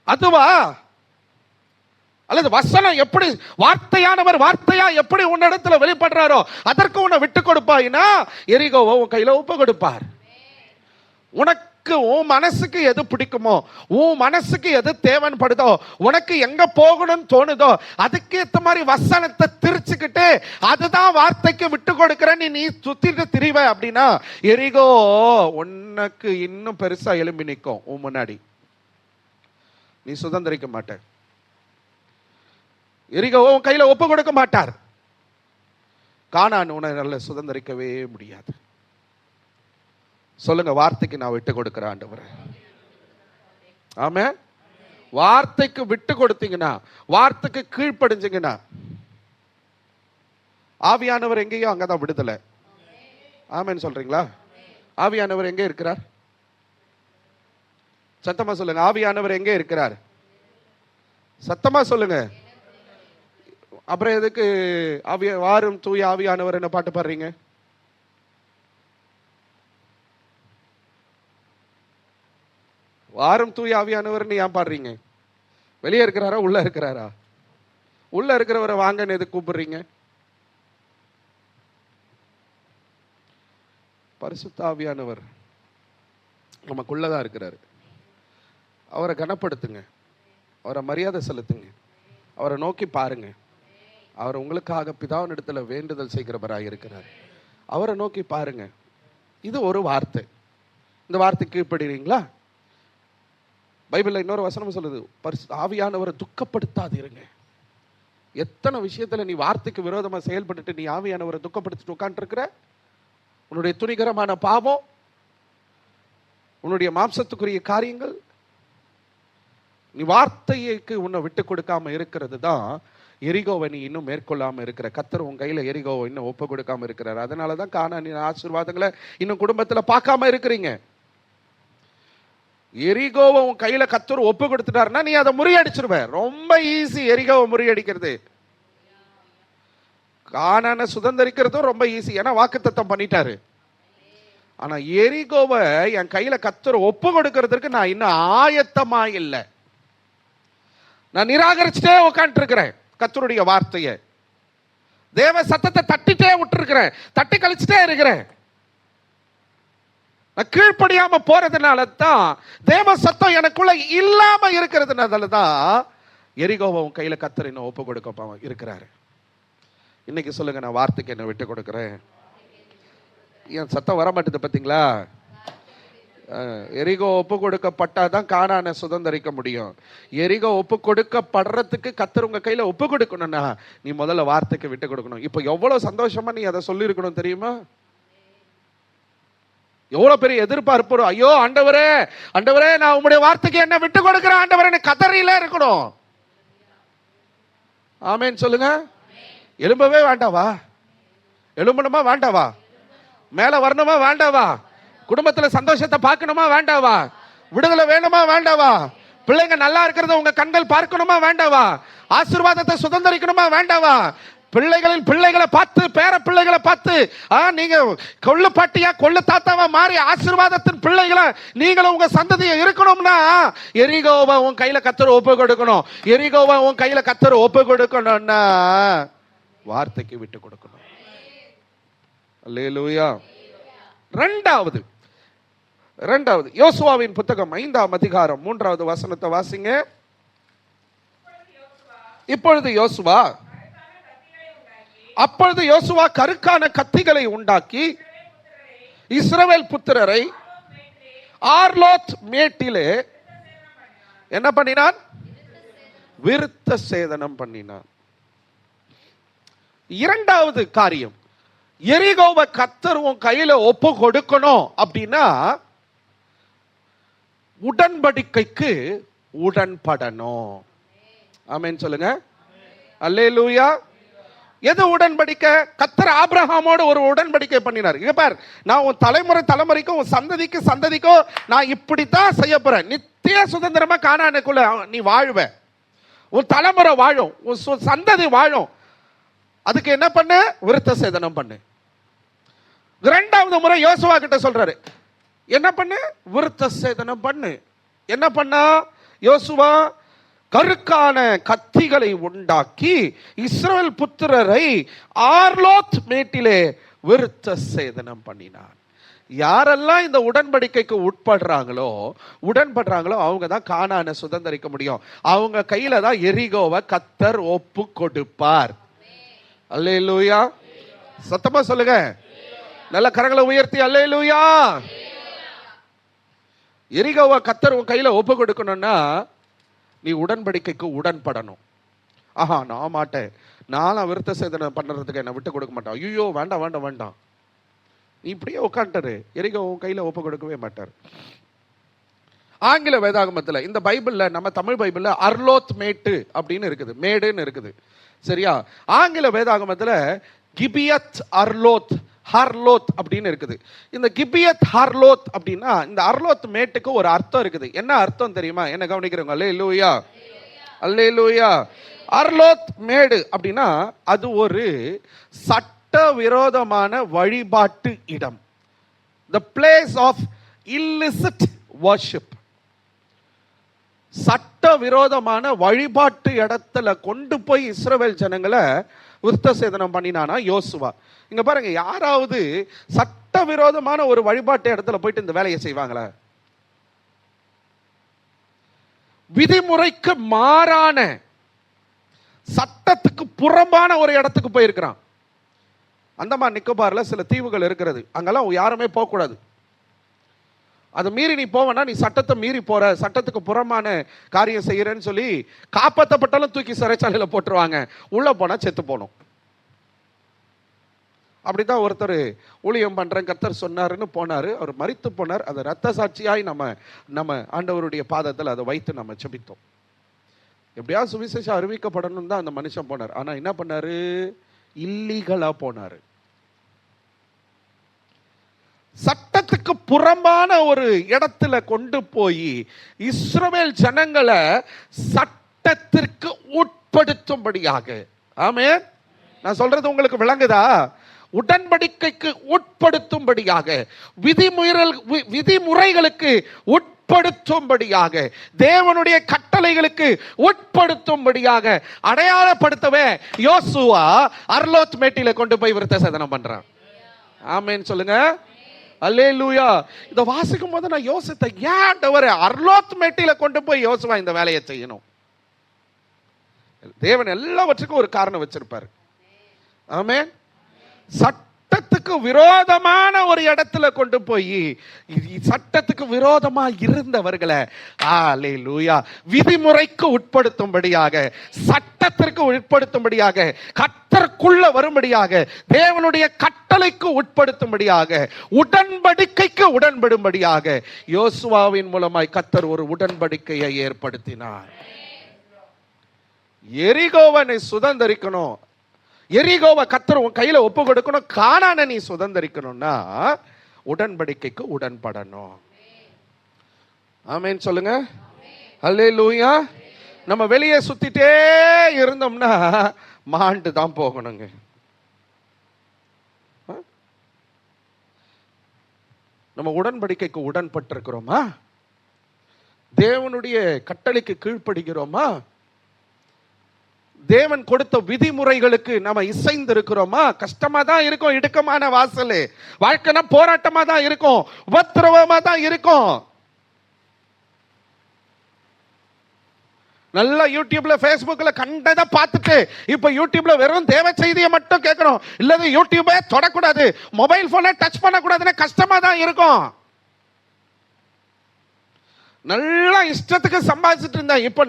அதுவா? அல்லது வசனம் எப்படி வார்த்தையானவர் வார்த்தையா எப்படி உன்னிடத்துல வெளிப்படுறாரோ அதற்கு உன்னை விட்டு கொடுப்பாயினா எரிகோவை உன் கையில ஒப்பு கொடுப்பார். உனக்கு உன் மனசுக்கு எது பிடிக்குமோ, உன் மனசுக்கு எது தேவைப்படுதோ, உனக்கு எங்க போகணும்னு தோணுதோ அதுக்கேற்ற மாதிரி வசனத்தை திரிச்சுக்கிட்டு அதுதான் வார்த்தைக்கு விட்டு கொடுக்கிறேன்னு நீ சுத்திட்டு திரிவ அப்படின்னா எரிகோ உனக்கு இன்னும் பெருசா எழும்பி நிற்கும். உன் முன்னாடி நீ சுதந்திரிக்க மாட்ட. எரிகோவை உன் கையில ஒப்பு கொடுக்க மாட்டார். கானான் உன்னை நல்ல சுதந்திரிக்கவே முடியாது. சொல்லுங்க, வார்த்தைக்கு நான் விட்டு கொடுக்கிறேன் ஆண்டவரே. ஆமென். வார்த்தைக்கு விட்டு கொடுத்தீங்கன்னா, வார்த்தைக்கு கீழ்ப்படிஞ்சீங்கன்னா ஆவியானவர் எங்கேயோ அங்கதான் விடுதலை. ஆமென் சொல்றீங்களா? ஆவியானவர் எங்கே இருக்கிறார்? சத்தமா சொல்லுங்க, ஆவியானவர் எங்கே இருக்கிறார்? சத்தமா சொல்லுங்க. அப்புறம் எதுக்கு வாரும் தூய ஆவியானவர் என்ன பாட்டு பாடுறீங்க? வாரும் தூய ஆவியானவர் ஏன் பாடுறீங்க? வெளியே இருக்கிறாரா உள்ள இருக்கிறாரா? உள்ள இருக்கிறவரை வாங்கன்னு எதுக்கு கூப்பிடுறீங்க? பரிசுத்த ஆவியானவர் நமக்குள்ளதான் இருக்கிறாரு. அவரை கனப்படுத்துங்க, அவரை மரியாதை செலுத்துங்க, அவரை நோக்கி பாருங்க. அவர் உங்களுக்காக பிதாவின் இடத்துல வேண்டுதல் செய்கிறவராக இருக்கிறார். அவரை நோக்கி பாருங்க. இது ஒரு வார்த்தை. இந்த வார்த்தைக்கு கீழ்ப்படுறீங்களா? பைபிள்ல இன்னொரு வசனம் சொல்லுது, ஆவியானவரை துக்கப்படுத்தாதீருங்க. எத்தனை விஷயத்துல நீ வார்த்தைக்கு விரோதமா செயல்பட்டு நீ ஆவியானவரை துக்கப்படுத்திட்டு உட்கார்ந்து இருக்கிற? உன்னுடைய துணிகரமான பாவம், உன்னுடைய மாம்சத்துக்குரிய காரியங்கள், நீ வார்த்தைக்கு உன்னை விட்டு கொடுக்காம இருக்கிறது தான் எரிகோவை நீ இன்னும் மேற்கொள்ளாம இருக்கிற. கர்த்தர் உன் கையில எரிகோவை இன்னும் ஒப்பு கொடுக்காம இருக்கிறார். அதனாலதான் கானானின் ஆசீர்வாதங்களை இன்னும் குடும்பத்துல பார்க்காம இருக்கிறீங்க. எரிகோவை உன் கையில கர்த்தர் ஒப்பு கொடுத்துட்டாருன்னா நீ அதை முறியடிச்சிருவ. ரொம்ப ஈஸி எரிகோவை முறியடிக்கிறது. கானானை சுதந்திரிக்கிறதும் ரொம்ப ஈஸி, ஏன்னா வாக்குத்தத்தம் பண்ணிட்டாரு. ஆனா எரிகோவை என் கையில கர்த்தர் ஒப்பு கொடுக்கிறதுக்கு நான் இன்னும் ஆயத்தமா இல்லை. நான் நிராகரிச்சுட்டே உட்காந்துட்டு இருக்கிறேன். கர்த்தருடைய வார்த்தையை, தேவ சத்தத்தை தட்டிட்டே விட்டுருக்கிறேன், தட்டி கழிச்சுட்டே இருக்கிறேன். நான் கீழ்ப்படியாம போறதுனால தான், தேவ சத்தம் எனக்குள்ள இல்லாம இருக்கிறதுனால தான் எரிகோவை உன் கையில கர்த்தர் இன்னும் ஒப்பு கொடுக்க இருக்கிறாரு. இன்னைக்கு சொல்லுங்க, நான் வார்த்தைக்கு என்ன விட்டு கொடுக்கிறேன். என் சத்தம் வர மாட்டேது பார்த்தீங்களா? எரிகோ ஒப்பு கொடுக்கப்பட்டாதான் கானானை சுதந்திரிக்க முடியும். எரிகோ ஒப்பு கொடுக்கப்படுறதுக்கு கர்த்தர் உங்க கையில ஒப்பு கொடுக்கணும்னா நீ முதல்ல வார்த்தைக்கு விட்டு கொடுக்கணும். இப்போ எவ்வளவு சந்தோஷமா நீ அதை சொல்லி இருக்கணும் தெரியுமா? எவ்வளவு பெரிய எதிர்பார்ப்பு. ஐயோ ஆண்டவரே, ஆண்டவரே நான் உங்களுடைய வார்த்தைக்கு என்ன விட்டு கொடுக்கிறேன் ஆண்டவரே கதறியில இருக்கணும். ஆமேன் சொல்லுங்க. எழும்பவே வேண்டாவா? எழும்பணுமா வேண்டாவா? மேல வரணுமா வேண்டாவா? குடும்பத்துல சந்தோஷத்தை பார்க்கணுமா வேண்டாவா? விடுதலை வேணுமா வேண்டாவா? பிள்ளைங்க நல்லா இருக்கிறத உங்க கண்கள் பார்க்கணுமா வேண்டாவா? ஆசீர்வாதத்தை சுதந்திரிக்கணுமா வேண்டாவா? பிள்ளைகளின் பிள்ளைகளை பார்த்து, பேர பிள்ளைகளை பார்த்து நீங்க கொள்ளு பாட்டியா கொள்ளு தாத்தாவா மாறி ஆசீர்வாதத்தின் பிள்ளைகளை நீங்களும் உங்க சந்ததியை இருக்கணும்னா எரிகோவை உன் கையில கர்த்தர் ஒப்பு கொடுக்கணும். எரிகோவை உன் கையில கர்த்தர் ஒப்பு கொடுக்கணும்னா வார்த்தைக்கு விட்டு கொடுக்கணும். அல்லேலூயா. இரண்டாவது யோசுவாவின் புத்தகம் 5ஆம் அதிகாரம் 3வது வசனத்தை வாசிங்க. அப்பொழுது யோசுவா கருக்கான கத்திகளை உண்டாக்கி இஸ்ரவேல் புத்திரரை ஆர்லோத் மேட்டிலே என்ன பண்ணினான்? விருத்த சேதனம் பண்ணினான். இரண்டாவது காரியம், எரிகோவை கர்த்தர் உன் கையில ஒப்பு கொடுக்கணும் அப்படின்னா உடன்படிக்கைக்கு உடன்படணும். ஆமென் சொல்லுங்க. அல்லேலூயா. எது உடன்படிக்கை? கர்த்தர் ஆபிரகாமோடு ஒரு உடன்படிக்கை பண்ணினார். இங்க பார், நான் உன் தலைமுறைக்கும் உன் சந்ததிக்கும் நான் இப்படித்தான் செய்ய போறேன். நித்திய சுதந்திரமா கானானுக்குள்ள நீ வாழ்வ, உன் தலைமுறை வாழும், உன் சந்ததி வாழும். அதுக்கு என்ன பண்ண? விருத்த சேதனம் பண்ணு. இரண்டாவது முறை யோசுவா கிட்ட சொல்றாரு, என்ன பண்ணு? விருத்த சேதனம் பண்ணு. என்ன பண்ணா யோசுவா? கருக்கான கத்திகளை உண்டாக்கி இஸ்ரவேல் புத்திரரை ஆர்லோத் மேட்டிலே விருத்த சேதனம் பண்ணினார். யாரெல்லாம் இந்த உடன்படிக்கைக்கு உட்படுறாங்களோ அவங்க தான் கானானை சுதந்திரிக்க முடியும். அவங்க கையில தான் எரிகோவை கர்த்தர் ஒப்பு கொடுப்பார். அல்லேலூயா. சத்தமா சொல்லுங்க. நல்ல கரங்களை உயர்த்தி அல்லேலூயா. எரிகோவை கர்த்தர் உன் கையில ஒப்பு கொடுக்கணும்னா நீ உடன்படிக்கைக்கு உடன்படணும். நான் மாட்டேன், நான் விருத்த சேதனம் பண்றதுக்கு என்ன விட்டு கொடுக்க மாட்டேன். ஐயோ வேண்டாம் வேண்டாம் வேண்டாம், நீ இப்படியே உட்காந்துட்டாரு. எரிகோ உன் கையில ஒப்பு கொடுக்கவே மாட்டார். ஆங்கில வேதாகமத்தில், இந்த பைபிள்ல, நம்ம தமிழ் பைபிள்ல அர்லோத் மேட்டு அப்படின்னு இருக்குது, மேடுன்னு இருக்குது. சரியா? ஆங்கில வேதாகமத்தில் கிபியத் அர்லோத் ஹர்லோத் அப்படின்னு இருக்குது. இந்த கிபியத் ஹர்லோத் அப்படின்னா இந்த அர்லோத் மேட்டுக்கு ஒரு அர்த்தம் இருக்குது. என்ன அர்த்தம் தெரியுமா? என்ன கவனிக்கிறவங்க? அல்லேலூயா, அல்லேலூயா. அர்லோத் மேடு அப்படின்னா அது ஒரு சட்ட விரோதமான வழிபாட்டு இடம். the place of illicit worship. சட்ட விரோதமான வழிபாட்டு இடத்துல கொண்டு போய் இஸ்ரவேல் ஜனங்களை விருத்த சேதனம் பண்ணினானா யோசுவா. இங்க பாருங்க, யாராவது சட்ட விரோதமான ஒரு வழிபாட்டு இடத்துல போயிட்டு இந்த வேலையை செய்வாங்களா? விதிமுறைக்கு மாறான, சட்டத்துக்கு புறம்பான ஒரு இடத்துக்கு போயிருக்கிறான். அந்தமான் நிக்கோபார்ல சில தீவுகள் இருக்கிறது, அங்கெல்லாம் யாருமே போகக்கூடாது. அதை மீறி நீ போவனா நீ சட்டத்தை மீறி போற, சட்டத்துக்கு புறமான காரியம் செய்யறேன்னு சொல்லி காப்பாற்றப்பட்டாலும் தூக்கி சிறைச்சாலையில போட்டுருவாங்க. உள்ள போனா செத்து போனோம். அப்படிதான் ஒருத்தர் ஊழியம் பண்றேன் கர்த்தர் சொன்னாருன்னு போனாரு. அவர் மரித்து போனார். அதை ரத்த சாட்சியாய் நம்ம ஆண்டவருடைய பாதத்தில் அதை வைத்து நம்ம செபித்தோம். எப்படியா சுவிசேஷம் அறிவிக்கப்படணும் தான் அந்த மனுஷன் போனார். ஆனா என்ன பண்ணாரு? இல்லீகலா போனாரு. சட்டத்துக்கு புறம்பான ஒரு இடத்துல கொண்டு போய் இஸ்ரவேல் ஜனங்களை சட்டத்திற்கு உட்படுத்தும்படியாக. ஆமென். நான் சொல்றது உங்களுக்கு விளங்குதா? உடன்படிக்கைக்கு உட்படுத்தும்படியாக, விதிமுறைகளுக்கு உட்படுத்தும்படியாக, தேவனுடைய கட்டளைகளுக்கு உட்படுத்தும்படியாக அடையாளப்படுத்தவே யோசுவா அர்லோத் மேட்டில கொண்டு போய் விருத்த சேதனம் பண்றான். ஆமென் சொல்லுங்க. அல்லேலூயா. இத வாசிக்கும் போது நான் யோசித்தேன், ஏன் அர்லோத் மேட்டில கொண்டு போய் யோசுவா இந்த வேலையை செய்யணும்? தேவன் எல்லாவற்றுக்கும் ஒரு காரணம் வச்சிருப்பாரு. ஆமென். சட்டத்துக்கு விரோதமான ஒரு இடத்துல கொண்டு போய் சட்டத்துக்கு விரோதமா இருந்தவர்களை அல்லேலூயா விதிமுறைக்கு உட்படுத்தும்படியாக, சட்டத்திற்கு உட்படுத்தும்படியாக, கர்த்தருக்குள்ள வரும்படியாக, தேவனுடைய கட்டளைக்கு உட்படுத்தும்படியாக, உடன்படிக்கைக்கு உடன்படும்படியாக யோசுவாவின் மூலமாய் கர்த்தர் ஒரு உடன்படிக்கையை ஏற்படுத்தினார். எரிகோவனை சுதந்தரிக்கணும். எரிகோவை கர்த்தர் உன் கையில ஒப்பு கொடுக்கணும், கானானை நீ சுதந்தரிக்கணும்னா உடன்படிக்கைக்கு உடன்படணும். ஆமென் சொல்லுங்க. அல்லேலூயா. நம்ம வெளியே சுத்திட்டே இருந்தோம்னா மாண்டு தான் போகணுங்க. நம்ம உடன்படிக்கைக்கு உடன்பட்டிருக்கிறோமா? தேவனுடைய கட்டளைக்கு கீழ்ப்படுகிறோமா? தேவன் கொடுத்த விதிமுறைகளுக்கு நம்ம இசைந்து இருக்கிறோமா? கஷ்டமா தான் இருக்கும், இடுக்கமான வாசல், வாழ்க்கைனா போராட்டமா தான் இருக்கும், உபத்திரவமா தான் இருக்கும். நல்லா யூடியூப்ல ஃபேஸ்புக்ல கண்டதை பார்த்துட்டு இப்ப யூடியூப்ல வெறும் தேவ செய்தியை மட்டும் கேட்கணும், இல்லது யூடியூபே தொடக்கூடாது, மொபைல் போனை டச் பண்ணக்கூடாதுன்னு கஷ்டமா தான் இருக்கும். நல்லா இஷ்டத்துக்கு சம்பாதிச்சுட்டு இருந்தேன், இப்ப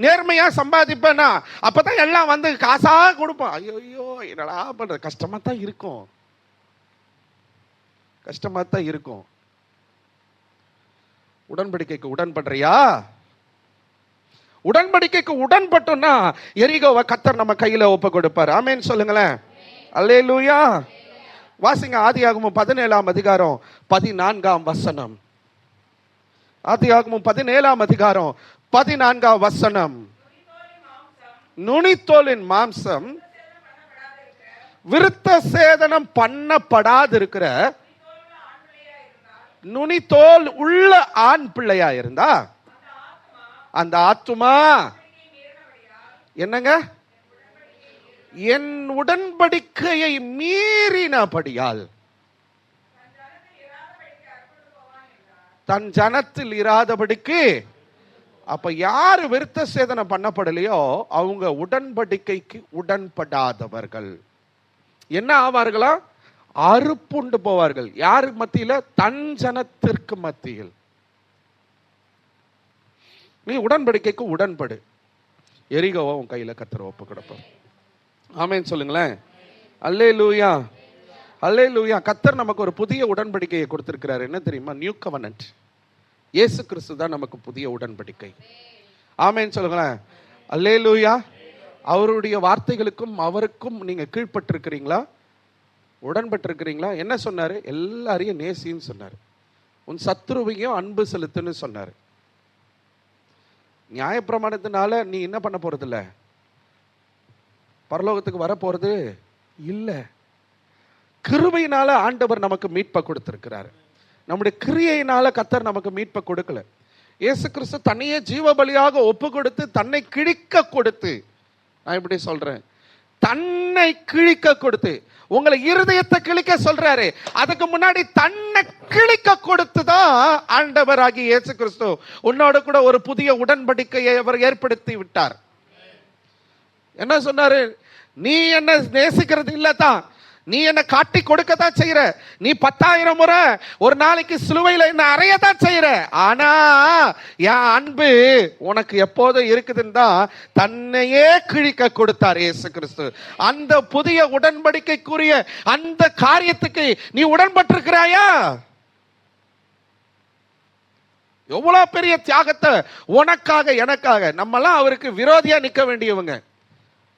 நேர்மையா சம்பாதிப்பேனா அப்பதான் எல்லாம் வந்து காசா கொடுப்போம். ஐயோ என்னடா பண்றது, கஷ்டமா தான் இருக்கும், கஷ்டமா தான் இருக்கும். உடன்படிக்கைக்கு உடன்படுறியா? உடன்படிக்கைக்கு உடன்பட்டோம்னா எரிகோவை கர்த்தர் நம்ம கையில ஒப்பு கொடுப்பார். ஆமென் சொல்லுங்களேன். அல்லேலூயா. வாசிங்க ஆதியாகமம் 17ஆம் அதிகாரம் 14ஆம் வசனம். ஆதியாகமம் 17ஆம் அதிகாரம் 14ஆம் வசனம். நுனித்தோலின் மாம்சம் விருத்த சேதனம் பண்ணப்படாதிருக்கிற நுனித்தோல் உள்ள ஆண் பிள்ளையா இருந்தா அந்த ஆத்துமா என்னங்க? என் உடன்படிக்கையை மீறினபடியால் தன் ஜனத்தில் இராதபடிக்கு. அப்ப யாரு விருத்த சேதனம் பண்ணப்படலையோ அவங்க உடன்படிக்கைக்கு உடன்படாதவர்கள் என்ன ஆவார்களா? அறுப்புண்டு போவார்கள். யாரு மத்தியில? தன் ஜனத்திற்கு மத்தியில். நீ உடன்படிக்கைக்கு உடன்படு. எரிகோவை உன் கையில கர்த்தர் ஒப்பு கொடுப்பார். ஆமென் சொல்லுங்களேன். அல்லேலூயா. அல்லேலூயா. கர்த்தர் நமக்கு ஒரு புதிய உடன்படிக்கையை கொடுத்திருக்கிறார். என்ன தெரியுமா? நியூ கவர்னன்ட். இயேசு கிறிஸ்து தான் நமக்கு புதிய உடன்படிக்கை. ஆமென் சொல்லுங்களேன். அல்லேலூயா. அவருடைய வார்த்தைகளுக்கும் அவருக்கும் நீங்க கீழ்ப்பட்டிருக்கிறீங்களா? உடன்பட்டிருக்கிறீங்களா? என்ன சொன்னாரு? எல்லாரையும் நேசின்னு சொன்னாரு. உன் சத்துருவையும் அன்பு செலுத்துன்னு சொன்னாரு. நியாயப்பிரமாணத்தினால நீ என்ன பண்ண போறது இல்ல, பரலோகத்துக்கு வர போறது இல்ல. கிருபையினால ஆண்டவர் நமக்கு மீட்பை கொடுத்திருக்கிறார். நம்முடைய கிரியையினால கர்த்தர் நமக்கு மீட்பை கொடுக்கல. இயேசு கிறிஸ்து தன்னையே ஜீவ பலியாக ஒப்பு கொடுத்து தன்னை கிழிக்க கொடுத்து, நான் இப்படி சொல்றேன், தன்னை கிழிக்க கொடுத்து, உங்களை இருதயத்தை கிழிக்க சொல்றாரு, அதுக்கு முன்னாடி தன்னை கிழிக்க கொடுத்துதான் ஆண்டவராகிய இயேசு கிறிஸ்து உன்னோட கூட ஒரு புதிய உடன்படிக்கையை அவர் ஏற்படுத்தி விட்டார். என்ன சொன்னாரு? நீ என்ன நேசிக்கிறது இல்லதான், நீ என்ன காட்டி கொடுக்கத்தான் செய்யற, நீ 10,000 முறை ஒரு நாளைக்கு சிலுவையில என்ன அறையதான் செய்யற, ஆனா என் அன்பு உனக்கு எப்போதும் இருக்குதுன்னு தான் தன்னையே கிழிக்க கொடுத்தார் இயேசு கிறிஸ்து. அந்த புதிய உடன்படிக்கைக்குரிய அந்த காரியத்துக்கு நீ உடன்பட்டிருக்கிறாயா? எவ்வளவு பெரிய தியாகத்தை உனக்காக எனக்காக. நம்மெல்லாம் அவருக்கு விரோதியா நிக்க வேண்டியவங்க.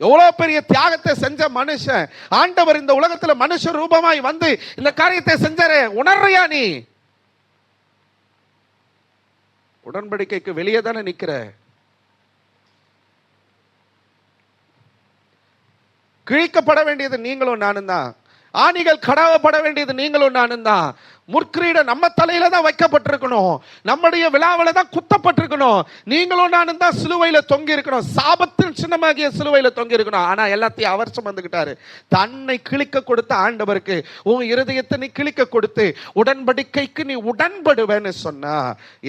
எவ்வளவு பெரிய தியாகத்தை செஞ்ச மனுஷன் ஆண்டவர் இந்த உலகத்துல மனுஷ ரூபமாய் வந்து இந்த காரியத்தை செஞ்சாரே, உணர்றியா? நீ உடன்படிக்கைக்கு வெளியே தானே நிக்கிற. கிழிக்கப்பட வேண்டியது நீங்களும் நானும் தான். ஆணிகள் கடவப்பட வேண்டியது நீங்களும் நானும் தான். முற்கிரீட நம்ம தலையில தான் வைக்கப்பட்டிருக்கணும், நம்முடைய விழாவில தான் குத்தப்பட்டிருக்கணும். நீங்களும் நானும் தான் சிலுவையில தொங்கி இருக்கணும், சாபத்தின் சின்னமாகிய சிலுவையில தொங்கி இருக்கணும். ஆனா எல்லாத்தையும் அவர் சுமந்துக்கிட்டாரு. தன்னை கிழிக்க கொடுத்த ஆண்டவருக்கு உன் இருதயத்தை நீ கிழிக்க கொடுத்து உடன்படிக்கைக்கு நீ உடன்படுவேன்னு சொன்னா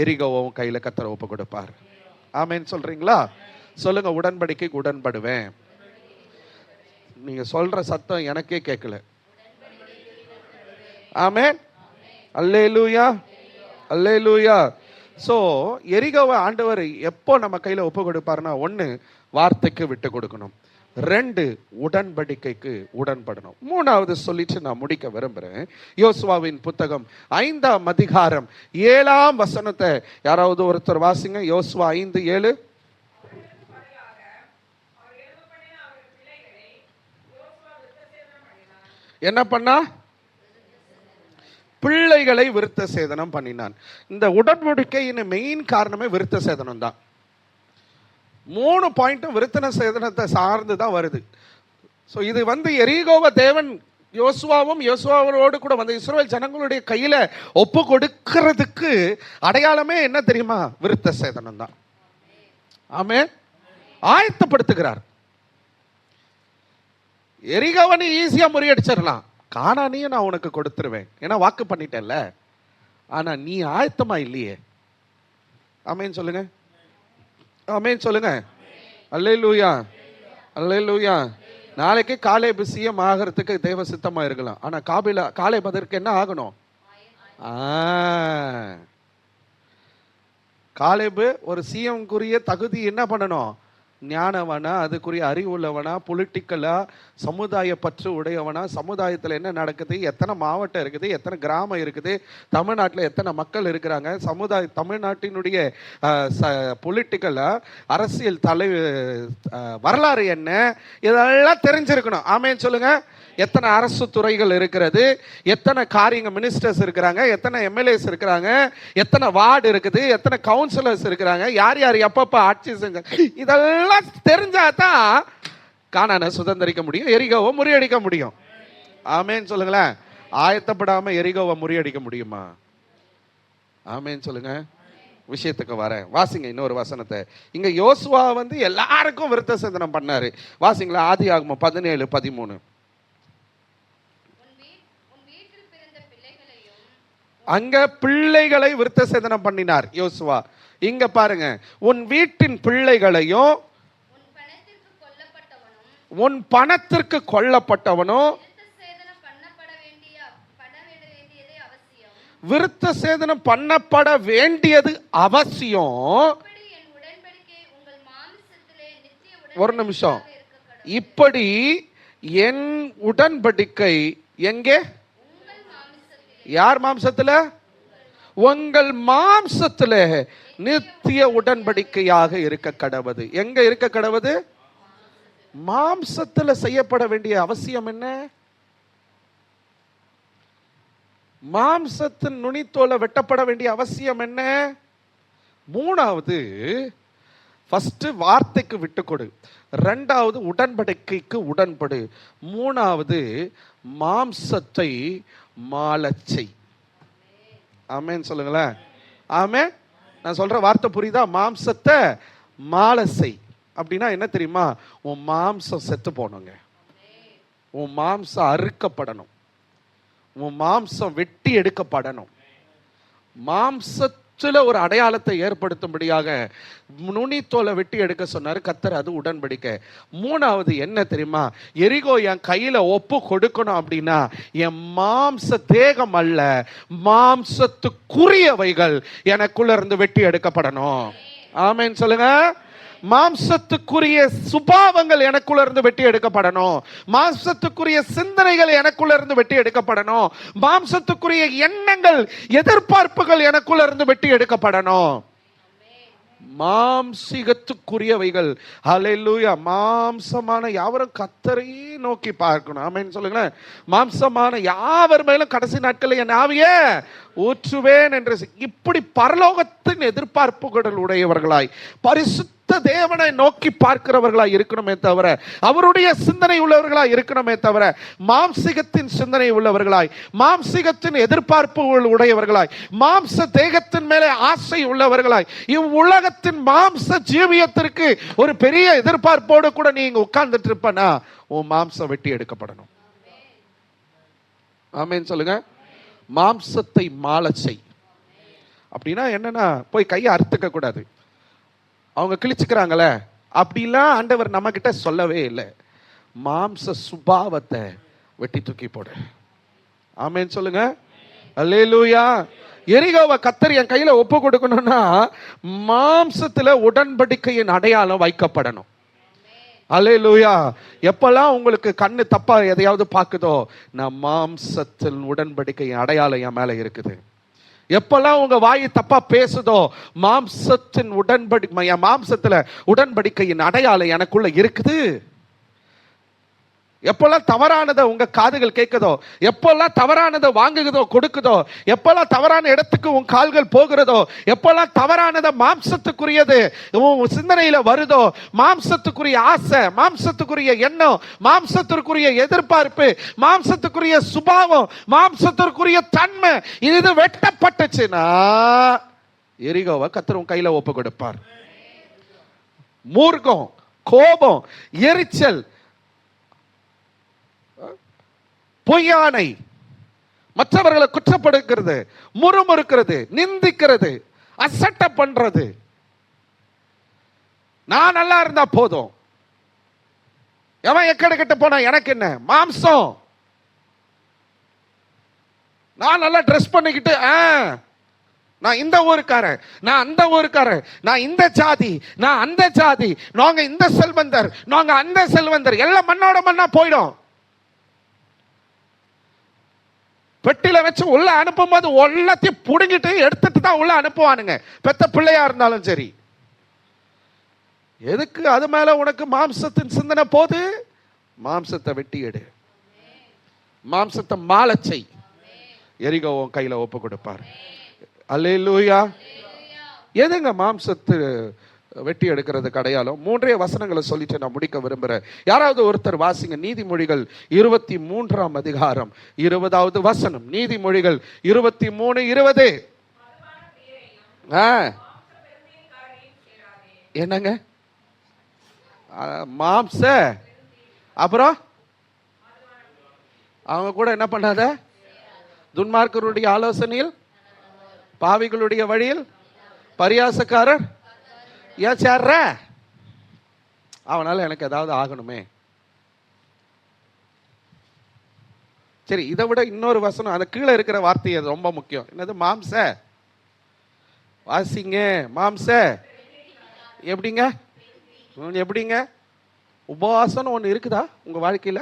எரிகோவும் கையில கர்த்தர் ஒப்பு கொடுப்பார். ஆமென் சொல்றீங்களா? சொல்லுங்க, உடன்படிக்கைக்கு உடன்படுவேன். நீங்க சொல்ற சத்தம் எனக்கே கேட்கல. ஆமென். அல்லேலூயா. அல்லேலூயா. சோ எரிகோவை ஆண்டவர் எப்போ நம்ம கையில ஒப்பு கொடுப்பாருன்னா, 1 வார்த்தைக்கு விட்டு கொடுக்கணும், 2 உடன்படிக்கைக்கு உடன்படணும். 3வது சொல்லிட்டு நான் முடிக்க விரும்புறேன். யோசுவாவின் புத்தகம் 5ஆம் அதிகாரம் 7ஆம் வசனத்தை யாராவது ஒருத்தர் வாசிங்க. யோசுவா 5:7. என்ன பண்ணா? பிள்ளைகளை விருத்த சேதனம் பண்ணினான். இந்த உடன்படிக்கையின் மெயின் காரணமே விருத்த சேதனம் தான். 3 பாயிண்ட்டும் விருத்தன சேதனத்தை சார்ந்து தான் வருது. ஸோ இது எரிகோவை தேவன் யோசுவாவோடு கூட இஸ்ரவேல் ஜனங்களுடைய கையில ஒப்பு கொடுக்கிறதுக்கு அடையாளமே என்ன தெரியுமா? விருத்த சேதனம் தான். ஆமென். ஆயத்தப்படுத்துகிறார். எரிகோவை நீ ஈஸியா முறியடிச்சிடலாம், கானானியும் நான் உனக்கு கொடுத்துருவேன், ஏன்னா வாக்கு பண்ணிட்டேன்ல. ஆனா நீ ஆயத்தமா இல்லையே. ஆமென் சொல்லுங்க. ஆமென் சொல்லுங்க. அல்லேலூயா, அல்லேலூயா. நாளைக்கு காலேபு சிஎம் ஆகிறதுக்கு தேவ சித்தமா இருக்கலாம். ஆனா காலேபு அதற்கு என்ன ஆகணும்? காலேபு ஒரு சிஎம்குரிய தகுதி என்ன பண்ணணும்? ஞானவனா, அதுக்குரிய அறிவுள்ளவனா, பொலிட்டிக்கலா, சமுதாய பற்று உடையவனா, சமுதாயத்தில் என்ன நடக்குது, எத்தனை மாவட்டம் இருக்குது, எத்தனை கிராமம் இருக்குது, தமிழ்நாட்டில் எத்தனை மக்கள் இருக்கிறாங்க, தமிழ்நாட்டினுடைய பொலிட்டிக்கலா அரசியல் வரலாறு என்ன, இதெல்லாம் தெரிஞ்சிருக்கணும். ஆமேன்னு சொல்லுங்க. எத்தனை அரசு துறைகள் இருக்கிறது, எத்தனை காரியங்கள் மினிஸ்டர்ஸ் இருக்கிறாங்க, எத்தனை எம்எல்ஏஸ் இருக்கிறாங்க, எத்தனை வார்டு இருக்குது, எத்தனை கவுன்சிலர்ஸ் இருக்கிறாங்க, யார் யார் எப்பப்ப ஆட்சி செஞ்சாங்க, இதெல்லாம் தெரிஞ்சாதான் கானானை சுதந்திரிக்க முடியும், எரிகோவை முறியடிக்க முடியும். ஆமேன்னு சொல்லுங்களேன். ஆயத்தப்படாம எரிகோவை முறியடிக்க முடியுமா? ஆமேன்னு சொல்லுங்க. விஷயத்துக்கு வரேன். வாசிங்க இன்னொரு வசனத்தை. இங்க யோசுவா எல்லாருக்கும் விருத்த சேதனம் பண்ணாரு. வாசிங்களா, ஆதியாகமம் 17:13. அங்க பிள்ளைகளை விருத்த சேதனம் பண்ணினார் யோசுவா. இங்க பாருங்க, உன் வீட்டின் பிள்ளைகளையும் உன் பணத்திற்கு கொல்லப்பட்டவனும் விருத்த சேதனம் பண்ணப்பட வேண்டியது அவசியம். ஒரு நிமிஷம். இப்படி என் உடன்படிக்கை எங்கே? யார் மாம்சத்துல? உங்கள் மாம்சத்துல நித்திய உடன்படிக்கையாக இருக்க கடவது. எங்க இருக்க கடவது? மாம்சத்துல செய்யப்பட வேண்டிய அவசியம் என்ன? மாம்சத்தின் நுனித்தோலை வெட்டப்பட வேண்டிய அவசியம் என்ன? 3வது, ஃபர்ஸ்ட் வார்த்தைக்கு விட்டு கொடு, 2வது உடன்படிக்கைக்கு உடன்படு, 3வது மாம்சத்தை மாலச்சை. ஆமேன் சொல்லுங்களேன். ஆமேன். நான் சொல்ற வார்த்தை புரியுதா? மாம்சத்தை மாலசை அப்படின்னா என்ன தெரியுமா? உன் மாம்சம் செத்து போனோங்க, உன் மாம்சம் அறுக்கப்படணும், உன் மாம்சம் வெட்டி எடுக்கப்படணும். மாம்சத்துல ஒரு அடையாளத்தை ஏற்படுத்தும்படியாக நுனித்தோலை வெட்டி எடுக்க சொன்னாரு கர்த்தர். அது உடன்படிக்கை. 3வது என்ன தெரியுமா? எரிகோ என் கையில ஒப்பு கொடுக்கணும் அப்படின்னா என் மாம்ச தேகம் அல்ல, மாம்சத்துக்குரியவைகள் எனக்குள்ள இருந்து வெட்டி எடுக்கப்படணும். ஆமேன் சொல்லுங்க. மாம்சத்துக்குரிய சுபாவங்கள் எனக்குள்ள இருந்து வெட்டி எடுக்கப்படணும், மாம்சத்துக்குரிய சிந்தனைகள் எனக்குள்ள இருந்து வெட்டி எடுக்கப்படணும், மாம்சத்துக்குரிய எண்ணங்கள் எதிர்பார்ப்புகள் எனக்குள்ள இருந்து வெட்டி எடுக்கப்படணும். மாம்சிகத்துக்குரியவைகள். ஹல்லேலூயா. மாம்சமான யாவரும் கர்த்தரையே நோக்கி பார்க்கணும். ஆமென் சொல்லுங்களேன். மாம்சமான யாவர் மேலும் கடைசி நாட்களில் என் ஆவியை ஊற்றுவேன் என்று இப்படி பரலோகத்தின் எதிர்பார்ப்புகள் உடையவர்களாய் பரிசுத்த தேவனை நோக்கி பார்க்கிறவர்களாய் இருக்கணுமே தவிர, அவருடைய சிந்தனை உள்ளவர்களாய் இருக்கணுமே தவிர, மாம்சிகத்தின் சிந்தனை உள்ளவர்களாய், மாம்சிகத்தின் எதிர்பார்ப்புகள் உடையவர்களாய், மாம்ச தேகத்தின் மேலே ஆசை உள்ளவர்களாய், இவ்வுலகத்தின் மாம்ச ஜீவியத்திற்கு ஒரு பெரிய எதிர்பார்ப்போடு கூட நீங்க உட்கார்ந்துட்டு இருப்பனா உன் மாம்சம் வெட்டி எடுக்கப்படணும். ஆமென் சொல்லுங்க. மாம்சத்தை மாலச்சை அப்படின்னா என்னன்னா, போய் கையை அறுத்துக்க கூடாது. அவங்க கிழிச்சுக்கிறாங்களே அப்படிலாம் ஆண்டவர் நம்ம கிட்ட சொல்லவே இல்லை. மாம்ச சுபாவத்தை வெட்டி தூக்கி போடு. ஆமென் சொல்லுங்க. அல்லேலூயா. எரிகோவை கர்த்தர் என் கையில ஒப்பு கொடுக்கணும்னா மாம்சத்துல உடன்படிக்கையின் அடையாளம் வைக்கப்படணும். அல்லேலூயா. எப்பெல்லாம் உங்களுக்கு கண்ணு தப்பா எதையாவது பார்க்குதோ, நான் மாம்சத்தின் உடன்படிக்கையின் அடையாளம் என் மேல இருக்குது. எப்பெல்லாம் உங்க வாய் தப்பா பேசுதோ, மாம்சத்தின் மாம்சத்துல உடன்படிக்கையின் அடையாளம் எனக்குள்ள இருக்குது. எப்பெல்லாம் தவறானதை உங்க காதுகள் கேட்குதோ, எப்பெல்லாம் தவறானதை வாங்குகிறதோ கொடுக்குதோ, எப்பெல்லாம் தவறான இடத்துக்கு உன் கால்கள் போகிறதோ, எப்பெல்லாம் தவறானதை மாம்சத்துக்குரியது உன் சிந்தனையில வருதோ, மாம்சத்துக்குரிய ஆசை, மாம்சத்துக்குரிய எண்ணம், மாம்சத்திற்குரிய எதிர்பார்ப்பு, மாம்சத்துக்குரிய சுபாவம், மாம்சத்திற்குரிய தன்மை இது வெட்டப்பட்டுச்சுன்னா எரிகோவை கர்த்தர் உன் கையில ஒப்பு கொடுப்பார். மூர்க்கம், கோபம், எரிச்சல், பொய்யானை, மற்றவர்களை குற்றப்படுத்துறது, முறுமுறுக்கிறது, நிந்திக்கிறது, அசட்டை பண்றது, நான் நல்லா இருந்தா போதும், எவன் எக்கட கிட்ட போனா எனக்கு என்ன, மாம்சம், நான் நல்லா ட்ரெஸ் பண்ணிக்கிட்டு நான் இந்த ஊருக்காரன், நான் அந்த ஊருக்காரன், நான் இந்த ஜாதி, நான் அந்த ஜாதி, நாங்க இந்த செல்வந்தர், நாங்க அந்த செல்வந்தர், எல்லாம் மண்ணோட மண்ணா போயிடும். பெட்டில வச்சு உள்ள அனுப்பும் போது எல்லாத்தையும் புடுங்கிட்டு எடுத்துட்டு தான் உள்ள அனுப்புவானுங்க, பெத்த பிள்ளையா இருந்தாலும் சரி. எதுக்கு அது மேல உனக்கு மாம்சத்தின் சிந்தனை போது? மாம்சத்தை வெட்டி எடு, மாம்சத்தை மாலச்சை, எரிகோ கையில ஒப்பு கொடுப்பார். அல்லேலூயா. எதுங்க மாம்சத்து வெட்டி எடுக்கிறதுக்கு அடையாளம்? 3 வசனங்களை சொல்லிட்டு நான் முடிக்க விரும்புறேன். யாராவது ஒருத்தர் வாசிங்க நீதிமொழிகள் 23ஆம் அதிகாரம் 20வது வசனம். நீதிமொழிகள் 23:20. என்னங்க மாம்ச, அப்புறம் அவங்க கூட என்ன பண்ணாத, துன்மார்க்கருடைய ஆலோசனையில், பாவிகளுடைய வழியில், பரியாசக்காரர் ஏன் சேர்ற, அவனால எனக்கு ஏதாவது ஆகணுமே. சரி, இதை விட இன்னொரு வசனம், அந்த கீழே இருக்கிற வார்த்தை அது ரொம்ப முக்கியம். என்னது? மாம்ச. வாசிங்க. மாம்ச எப்படிங்க? எப்படிங்க? உபவாசம் ஒன்று இருக்குதா உங்க வாழ்க்கையில?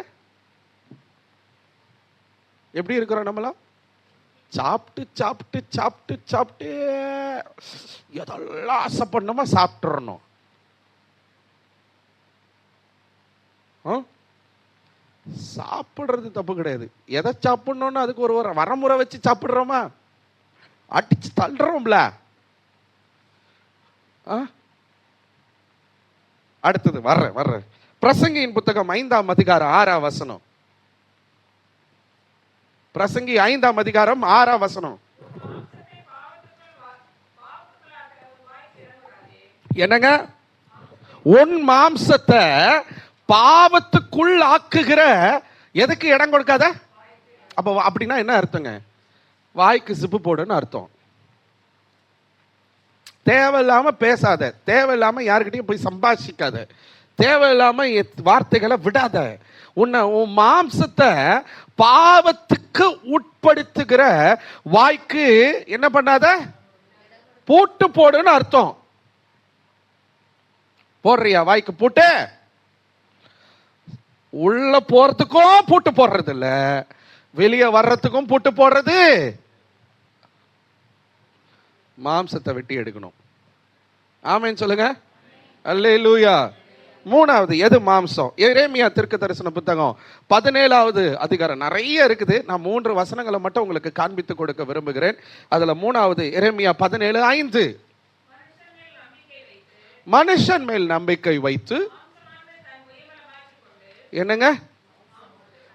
எப்படி இருக்கிறோம் நம்மளாம்? சாப்பிட்டு சாப்பிட்டு சாப்பிட்டு சாப்பிட்டு எதெல்லாம் ஆசைப்படணுமா சாப்பிட்டுறணும். சாப்பிடுறது தப்பு கிடையாது. எதை சாப்பிடணும்னு அதுக்கு ஒரு வரமுறை வச்சு சாப்பிடுறோமா? அடிச்சு தள்ளுறோம்ல. அடுத்தது வர்ற பிரசங்கியின் புத்தகம் 5ஆம் அதிகாரம் 6ஆம் வசனம். பிரசங்கி 5ஆம் அதிகாரம் 6ஆம் வசனம். என்னங்க? உன் மாம்சத்தை பாவத்துக்குள் ஆக்குகிற எதுக்கு இடம் கொடுக்காத? அப்ப அப்படின்னா என்ன அர்த்தங்க? வாய்க்கு சிப்பு போடுன்னு அர்த்தம். தேவையில்லாம பேசாத, தேவையில்லாம யாருக்கிட்டையும் போய் சம்பாஷிக்காத, தேவையில்லாம வார்த்தைகளை விடாத. உன் மாம்சத்தை பாவத்துக்கு உட்படுத்துகிற வாய்க்கு என்ன பண்ணாத? பூட்டு போடுன்னு அர்த்தம். போடுறியா வாய்க்கு பூட்டு? உள்ள போறதுக்கும் பூட்டு போடுறது இல்ல, வெளியே வர்றதுக்கும் பூட்டு போடுறது. மாம்சத்தை வெட்டி எடுக்கணும். ஆமென் சொல்லுங்க. அல்லேலூயா. 3வது எது மாம்சம்? எரேமியா தீர்க்கதரிசன புத்தகம் 17வது அதிகாரம். நிறைய இருக்குது, நான் 3 வசனங்களை மட்டும் உங்களுக்கு காண்பித்து கொடுக்க விரும்புகிறேன். அதுல 3வது எரேமியா 17:5. மனுஷன் மேல் நம்பிக்கை வைத்து என்னங்க?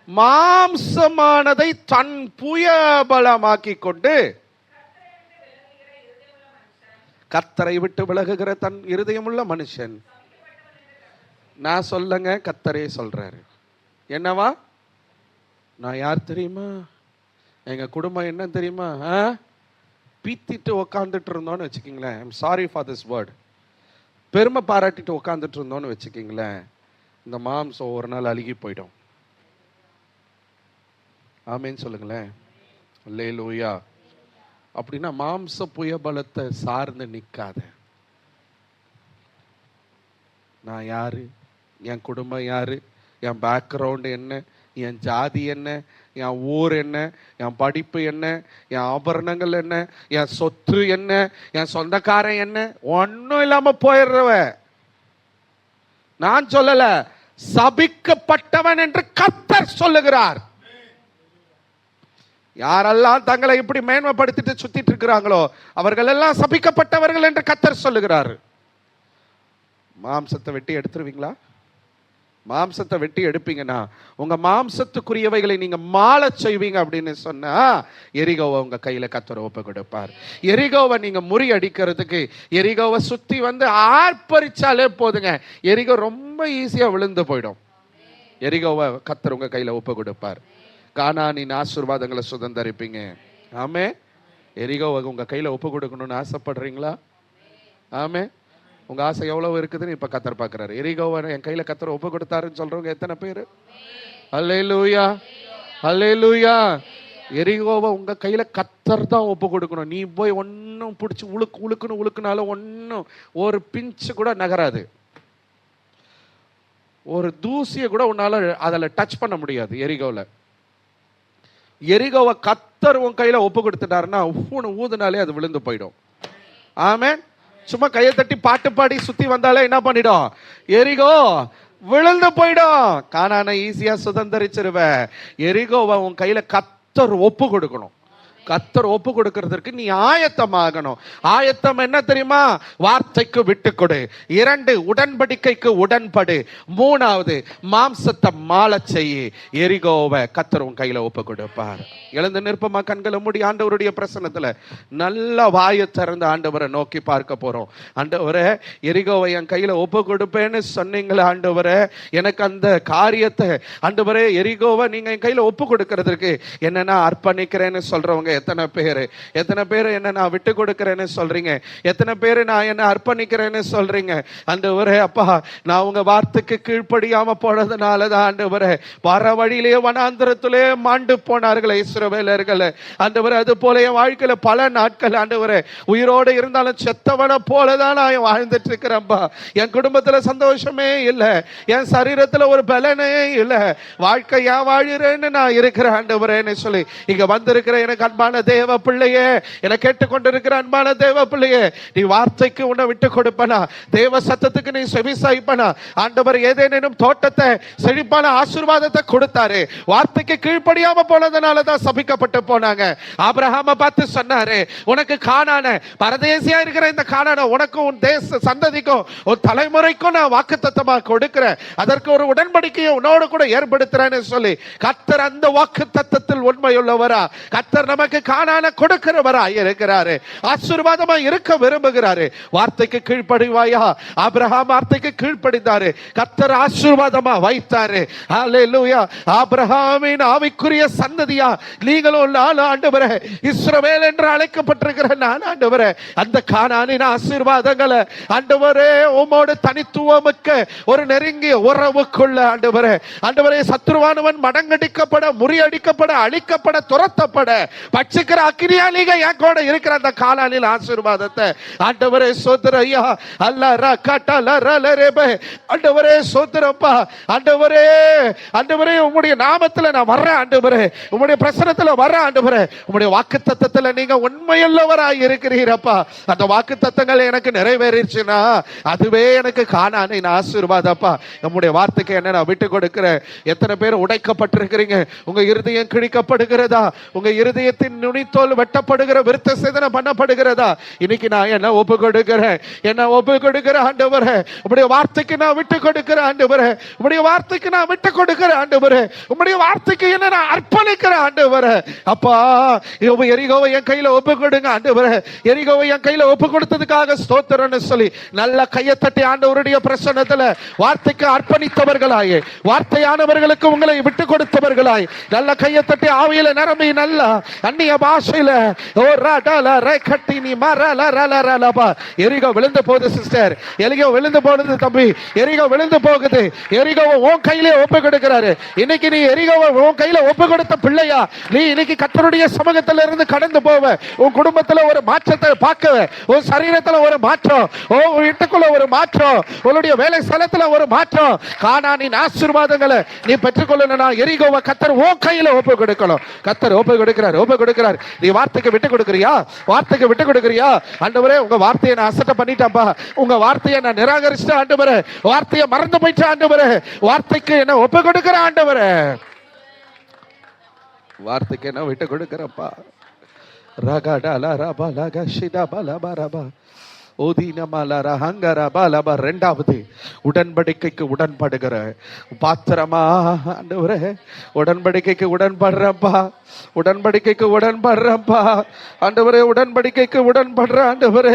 மாம்சமானதை தன் புயபலமாக்கி கொண்டு கர்த்தரை விட்டு விலகுகிற தன் இருதயமுள்ள மனுஷன். நான் சொல்லங்க, கர்த்தரே சொல்றாரு. என்னவா? நான் யார் தெரியுமா? எங்க குடும்பம் என்ன தெரியுமா? பீத்திட்டு உக்காந்துட்டு இருந்தோன்னு வச்சுக்கிங்களேன். I'm sorry for this word. பெருமை பாராட்டிட்டு உக்காந்துட்டு இருந்தோன்னு வச்சுக்கிங்களேன், இந்த மாம்சம் ஒரு நாள் அழுகி போயிடும். ஆமேன்னு சொல்லுங்களேன். அல்லேலூயா. அப்படின்னா மாம்ச புயபலத்தை சார்ந்து நிற்காத. நான் யாரு, என் குடும்பம் யாரு, என் பேக்ரவுண்டு என்ன, என் ஜாதி என்ன, என் ஊர் என்ன, என் படிப்பு என்ன, என் ஆபரணங்கள் என்ன, என் சொத்து என்ன, என் சொந்தக்காரன் என்ன, ஒன்றும் இல்லாம போயிடுறவ. நான் சொல்லல, சபிக்கப்பட்டவன் என்று கர்த்தர் சொல்லுகிறார். யாரெல்லாம் தங்களை இப்படி மேன்மைப்படுத்திட்டு சுத்திட்டு இருக்கிறாங்களோ அவர்கள் எல்லாம் சபிக்கப்பட்டவர்கள் என்று கர்த்தர் சொல்லுகிறார். மாம்சத்தை வெட்டி எடுத்துருவீங்களா? மாம்சத்தை வெட்டி எடுப்பீங்கன்னா உங்க மாம்சத்துக்குரியவைகளை நீங்க மாள செய்வீங்க அப்படின்னு சொன்னா எரிகோவை உங்க கையில கர்த்தர் ஒப்பு கொடுப்பார். எரிகோவை நீங்க முறியடிக்கிறதுக்கு எரிகோவை சுத்தி வந்து ஆர்ப்பரிச்சாலே போதுங்க, எரிகோ ரொம்ப ஈஸியா விழுந்து போயிடும். எரிகோவை கர்த்தர் உங்க கையில ஒப்பு கொடுப்பார். கானானின் ஆசீர்வாதங்களை சுதந்தரிப்பீங்க. ஆமே. எரிகோவை உங்க கையில ஒப்பு கொடுக்கணும்னு ஆசைப்படுறீங்களா? ஆமே. உங்க ஆசை எவ்வளவு இருக்குதுன்னு இப்ப கர்த்தர் பார்க்கிறாரு. எரிகோவை என் கையில கர்த்தர் ஒப்பு கொடுத்தாருன்னு சொல்றவங்க எத்தனை பேரு? அல்லேலூயா, அல்லேலூயா. எரிகோவை உங்க கையில கர்த்தர் தான் ஒப்பு கொடுக்கணும். நீ போய் ஒன்னும் பிடிச்சி உழுக்குனாலும் ஒன்னும் ஒரு பிஞ்சு கூட நகராது. ஒரு தூசியை கூட உன்னால அதில் டச் பண்ண முடியாது. எரிகோவை கர்த்தர் உன் கையில ஒப்பு கொடுத்துட்டாருன்னா ஊதுனாலே அது விழுந்து போயிடும். ஆமென். சும்மா கையை தட்டி பாட்டு பாடி சுத்தி வந்தாலே என்ன பண்ணிடும்? எரிகோ விழுந்து போயிடும். கானானை ஈஸியா சுதந்தரிச்சிருவ. எரிகோவை உன் கையில கர்த்தர் ஒப்பு கொடுக்கணும். கர்த்தர் ஒப்பு கொடுக்கிறதுக்கு நீ ஆயத்தமாகணும். ஆயத்தம் என்ன தெரியுமா? வார்த்தைக்கு விட்டு கொடு. 2, உடன்படிக்கைக்கு உடன்படு. 3வது, மாம்சத்தை மாள செய்ய. எரிகோவை கர்த்தர் உன் கையில ஒப்பு கொடுப்பார். எழுந்து நிற்பமா, கண்களை மூடி ஆண்டவருடைய பிரசன்னத்துல நல்ல வாயை திறந்து ஆண்டவரை நோக்கி பார்க்க போறோம். ஆண்டவரே, எரிகோவை என் கையில ஒப்பு கொடுப்பேன்னு சொன்னீங்களே ஆண்டவரே, எனக்கு அந்த காரியத்தை ஆண்டவரே எரிகோவை நீங்க என் கையில ஒப்பு கொடுக்கறதுக்கு என்ன நான் அர்ப்பணிக்கிறேன்னு சொல்றவங்க எத்தனை பேர் என்ன நான் விட்டு கொடுக்கிறேன்னு சொல்றீங்க? எத்தனை பேர் நான் என்ன அர்ப்பணிக்கிறேன்னு சொல்றீங்க? ஆண்டவரே அப்பா, நான் உங்க வார்த்தைக்கு கீழ்ப்படியாம போனதுனாலதான் ஆண்டவரே வர வழியிலேயே வனாந்திரத்திலே மாண்டு போனார்களே இஸ்ரவேலர்கள். ஆண்டவரே, அது போல என் வாழ்க்கையில பல நாட்கள் ஆண்டவரே உயிரோடு இருந்தாலும் செத்தவனை போலதான் நான் வாழ்ந்துட்டு இருக்கிறேன்பா. என் குடும்பத்துல சந்தோஷமே இல்லை, என் சரீரத்துல ஒரு பலனே இல்லை, வாழ்க்கை ஏன் வாழுறேன்னு நான் இருக்கிறேன் ஆண்டவரேன்னு சொல்லி இங்க வந்திருக்கிற எனக்கு அன்பான தேவ பிள்ளையே, என கேட்டுக்கொண்டிருக்கிற அன்பான தேவ பிள்ளையே, நீ வார்த்தைக்கு உன்னை விட்டு கொடுப்பனா? தேவ சத்தத்துக்கு நீ செவிசாய்ப்பனா? ஆண்டவர் ஏதேனும் தோட்டத்தை செழிப்பான ஆசீர்வாதத்தை கொடுத்தாரு. வார்த்தைக்கு கீழ்ப்படியாம போனதுனால தான் சபிக்கப்பட்டு போனாங்க. ஆபிரகாமை பார்த்து சொன்னாரு, உனக்கு கானான பரதேசியா இருக்கிற இந்த கானான உனக்கும் உன் தேச சந்ததிக்கும் ஒரு தலைமுறைக்கும் நான் வாக்குத்தத்தமா கொடுக்கிறேன், அதற்கு ஒரு உடன்படிக்கையை உன்னோடு கூட ஏற்படுத்துறேன்னு சொல்லி கர்த்தர் அந்த வாக்குத்தத்தத்தில் உண்மையுள்ளவரா? கர்த்தர் நமக்கு கானான கொடுக்கிறவரா இருக்கிறாரு. ஆசீர்வாதமா இருக்க விரும்புகிறாரு. வார்த்தைக்கு கீழ்ப்படிவாயா? ஆபிரகாம் வார்த்தைக்கு கீழ்ப்படிந்தாரு, கர்த்தர் ஆசீர்வாதமா வைத்தாரு. ஹல்லேலூயா. ஆபிரகாமின் ஆவிக்குரிய சந்ததியா நீங்களும் நானும் ஆண்டவரே, இஸ்ரவேல் என்று அழைக்கப்பட்டிருக்கிற நான் ஆண்டவரே, அந்த கானானின் ஆசீர்வாதங்களை ஆண்டவரே உம்மோடு தனித்துவமிக்க ஒரு நெருங்கிய உறவுக்குள்ள ஆண்டவரே சத்ருவானவன் மடங்கடிக்கப்பட, முறியடிக்கப்பட, அழிக்கப்பட, துரத்தப்பட பட்சிக்கிற அக்கினியாலிக என் கூட இருக்கிற அந்த கானானின் ஆசீர்வாதத்தை ஆண்டவரே சோதர ஐயா அல்ல கட்டலரலரேபே ஆண்டவரே சோதரப்பா. ஆண்டவரே உம்முடைய நாமத்துல நான் வர்றேன் ஆண்டவரே, உம்முடைய பிரசன்னத்துல வர்றேன் ஆண்டவரே. உம்முடைய வாக்குத்தத்தத்துல நீங்க உண்மையுள்ளவராய் இருக்கிறீரப்பா. அந்த வாக்குத்தத்தங்கள் எனக்கு நிறைவேறிச்சுன்னா அதுவே எனக்கு கானானின் ஆசீர்வாதப்பா. நம்முடைய வார்த்தைக்கு என்ன நான் விட்டு கொடுக்கிறேன். எத்தனை பேர் உடைக்கப்பட்டிருக்கிறீங்க? உங்க இருதயம் கிழிக்கப்படுகிறதா? உங்க இருதயத்தின் நுனித்தோல் வெட்டப்படுகிற, விருத்த சேதனை பண்ணப்படுகிறதா? இன்னைக்கு நான் என்ன ஒப்பு கொடுக்கிறேன் ஆண்டவரே. உம்முடைய வார்த்தைக்கு நான் விட்டு கொடுக்கிறேன் ஆண்டவரே. உம்முடைய வார்த்தைக்கு நான் விட்டு கொடுக்கிறேன் ஆண்டவரே. உம்முடைய வார்த்தைக்கு என்ன நான் அர்ப்பணிக்கிறேன் ஆண்டவரே. அப்பா, எரிகோவை என் கையில ஒப்பு கொடுங்க ஆண்டவரே. எரிகோவை என் கையில ஒப்பு கொடுத்ததுக்காக ஸ்தோத்திரம்னு சொல்லி நல்ல கையை தட்டி ஆண்டவருடைய பிரசன்னத்துல வார்த்தைக்கு அர்ப்பணித்தவர்களாய், வார்த்தையானவர்களுக்கு உங்களை விட்டு கொடுத்தவர்களாய் நல்ல கையை தட்டி ஆவியில நிரம்பி நல்ல அந்நிய பாஷையில எரிகோ விழுந்து போகுது சிஸ்டர், எரிகோ விழுந்து போகுது தம்பி, எரிகோ விழுந்து போகுது. எரிகோவை உன் கையிலே ஒப்பு கொடுக்கிறாரு. இன்னைக்கு நீ எரிகோவை உன் கையில ஒப்பு கொடுத்த பிள்ளையா நீ இன்னைக்கு கர்த்தருடைய சமூகத்துல இருந்து கடந்து போவ. உன் குடும்பத்துல ஒரு மாற்றத்தை பார்க்கவ, உன் சரீரத்துல ஒரு மாற்றம், உன் வீட்டுக்குள்ள ஒரு மாற்றம், உன்னுடைய வேலை ஸ்தலத்துல ஒரு மாற்றம். கானானின் ஆசீர்வாதங்களை நீ பெற்றுக்கொள்ளணும்னா எரிகோவை கர்த்தர் உன் கையில ஒப்பு கொடுக்கணும். கர்த்தர் ஒப்பு கொடுக்கிறார். நீ வார்த்தைக்கு விட்டு கொடுக்கறியா? வார்த்தைக்கு விட்டு கொடுக்கறியா? ஆண்டவரே, உங்க வார்த்தையை நான் அசட்டை பண்ணிட்டேன்ப்பா, உங்க வார்த்தையை நான் நிராகரிச்சிட்டேன் ஆண்டவரே, வார்த்தையை மறந்து போயிட்டேன் ஆண்டவரே, வார்த்தைக்கு என்ன ஒப்பு கொடுக்கிற ஆண்டவரே, வார்த்தைக்கு என்ன விட்டு கொடுக்கிறப்பா. ரகடல ரபலக ஷிடபலபரப ஓதினமலர ஹங்கரபலப. இரண்டாவது, உடன்படிக்கைக்கு உடன்படுகிற பாத்திரமா ஆண்டவரே, உடன்படிக்கைக்கு உடன்படுறப்பா, உடன்படிக்கைக்கு உடன்படுறப்பா ஆண்டவரே, உடன்படிக்கைக்கு உடன்படுற ஆண்டவரே.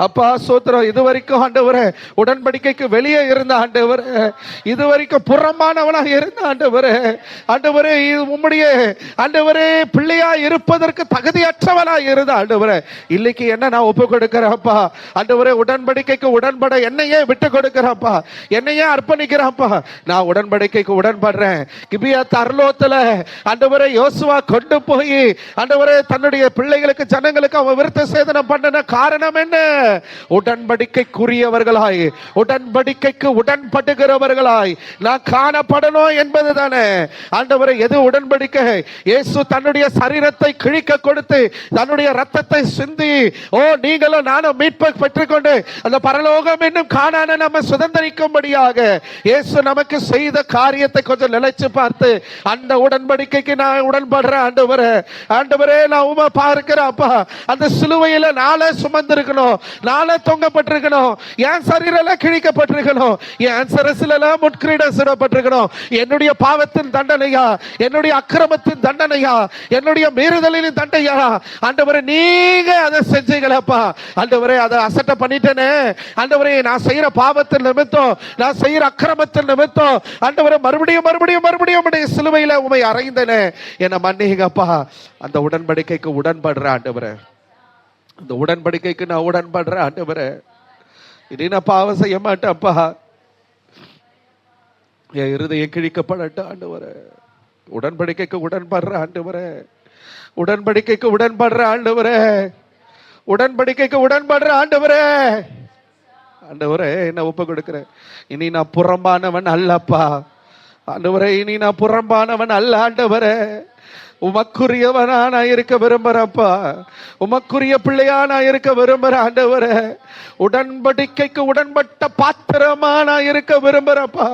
அப்பா சோத்திரம். இதுவரைக்கும் ஆண்டவரே உடன்படிக்கைக்கு வெளியே இருந்த ஆண்டவரே, இதுவரைக்கும் புறம்பானவனாக இருந்த ஆண்டவரே, ஆண்டவரே உம்முடைய ஆண்டவரே பிள்ளையா இருப்பதற்கு தகுதியற்றவனாக இருந்த ஆண்டவரே, இன்னைக்கு என்ன நான் ஒப்பு கொடுக்கிறப்பா ஆண்டவரே, உடன்படிக்கைக்கு உடன்பட என்னையே விட்டு கொடுக்கிறப்பா, என்னையே அர்ப்பணிக்கிறப்பா. நான் உடன்படிக்கைக்கு உடன்படுறேன். கிபியா தர்லோத்துல ஆண்டவரே யோசுவா கொண்டு போய் ஆண்டவரே தன்னுடைய பிள்ளைகளுக்கு ஜனங்களுக்கு அவன் விருத்த சேதனம் பண்ணன காரணம் என்ன? உடன்படிக்கைக்குரியவர்களாய், உடன்படிக்கைக்கு உடன்படுகிறவர்களாய் நான் காணப்படணும் என்பது தானே ஆண்டவரே. எது உடன்படிக்கை? இயேசு தன்னுடைய சரீரத்தை கிழிக்க கொடுத்து தன்னுடைய ரத்தத்தை சிந்தி, ஓ நீங்களும் நானும் மீட்பை பெற்றுக்கொண்டு அந்த பரலோகம் என்னும் கானானை நம்ம சுதந்திரிக்கும்படியாக இயேசு நமக்கு செய்த காரியத்தை கொஞ்சம் நினைச்சு பார்த்து அந்த உடன்படிக்கைக்கு நான் உடன்படுறேன் ஆண்டவரே. ஆண்டவரே, நான் உம்மை பார்க்கிறப்பா, அந்த சிலுவையில நாளை சுமந்திருக்கணும், நாளை தொங்கப்பட்டிருக்கணும், என் சரீரம் கிழிக்கப்பட்டிருக்கணும், என் சிரசில முட்கிரீடம் சுடப்பட்டிருக்கணும். என்னுடைய பாவத்தின் தண்டனையா, என்னுடைய அக்கிரமத்தின் தண்டனையா, என்னுடைய மீறுதலின் தண்டையா ஆண்டவரே நீங்க அதை செஞ்சீங்களப்பா. ஆண்டவரே, அதை அசட்டை பண்ணிட்டேனே ஆண்டவரே, நான் செய்யற பாவத்தின் நிமித்தம், நான் செய்யற அக்கிரமத்தின் நிமித்தம் ஆண்டவரே மறுபடியும் மறுபடியும் மறுபடியும் சிலுவையில உம்மை அறைந்தனே, என்ன மன்னிங்கப்பா. அந்த உடன்படிக்கைக்கு உடன்படுற ஆண்டவரே, அந்த உடன்படிக்கைக்கு நான் உடன்படுற ஆண்டவரே, இனி நான் பாவம் செய்ய மாட்டேன்ப்பா, என் இருதயம் கிழிக்கப்படட்ட ஆண்டவரே. உடன்படிக்கைக்கு உடன்படுற ஆண்டவரே, உடன்படிக்கைக்கு உடன்படுற ஆண்டவரே, உடன்படிக்கைக்கு உடன்படுற ஆண்டவரே. ஆண்டவரே, என்ன ஒப்பு கொடுக்கிறேன். இனி நான் புறம்பானவன் அல்லப்பா ஆண்டவரே, இனி நான் புறம்பானவன் அல்ல ஆண்டவரே. உமக்குரியவனா நான் இருக்க விரும்புறப்பா, உமக்குரிய பிள்ளையா நான் இருக்க விரும்புற ஆண்டவரே. உடன்படிக்கைக்கு உடன்பட்ட பாத்திரமா நான் இருக்க விரும்புறப்பா.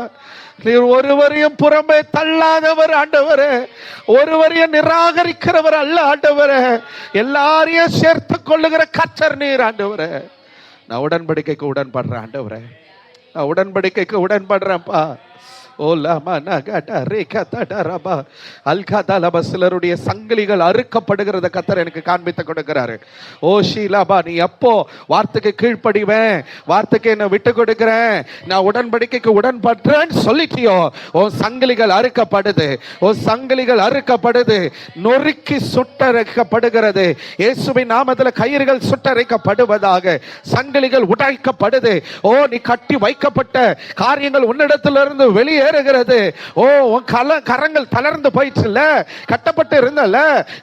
நீர் ஒருவரையும் புறம்பே தள்ளாதவர் ஆண்டவரே, ஒருவரையும் நிராகரிக்கிறவர் அல்ல ஆண்டவரே, எல்லாரையும் சேர்த்து கொள்ளுகிற கர்த்தர் நீர் ஆண்டவரே. நான் உடன்படிக்கைக்கு உடன்படுறேன் ஆண்டவரே, நான் உடன்படிக்கைக்கு உடன்படுறேன்ப்பா. சிலருடைய சங்கிலிகள் அறுக்கப்படுகிறத கர்த்தர் எனக்கு காண்பித்து கொடுக்கிறாரு. ஓ ஷீலாபா, நீ எப்போ வார்த்தைக்கு கீழ்ப்படிவேன், வார்த்தைக்கு என்ன விட்டு கொடுக்கிறேன், நான் உடன்படிக்கைக்கு உடன்படுறேன்னு சொல்லிட்டியோ, உன் சங்கிலிகள் அறுக்கப்படுது, உன் சங்கிலிகள் அறுக்கப்படுது, நொறுக்கி சுட்டரைக்கப்படுகிறது. இயேசுவின் நாமத்தில் கயிறுகள் சுட்டரைக்கப்படுவதாக, சங்கிலிகள் உடைக்கப்படுது. ஓ நீ கட்டி வைக்கப்பட்ட காரியங்கள் உன்னிடத்திலிருந்து வெளியே ஏறுகிறது. ஓ உன் கரங்கள் தளர்ந்து போயிடுச்சுல்ல, கட்டப்பட்டு இருந்தல,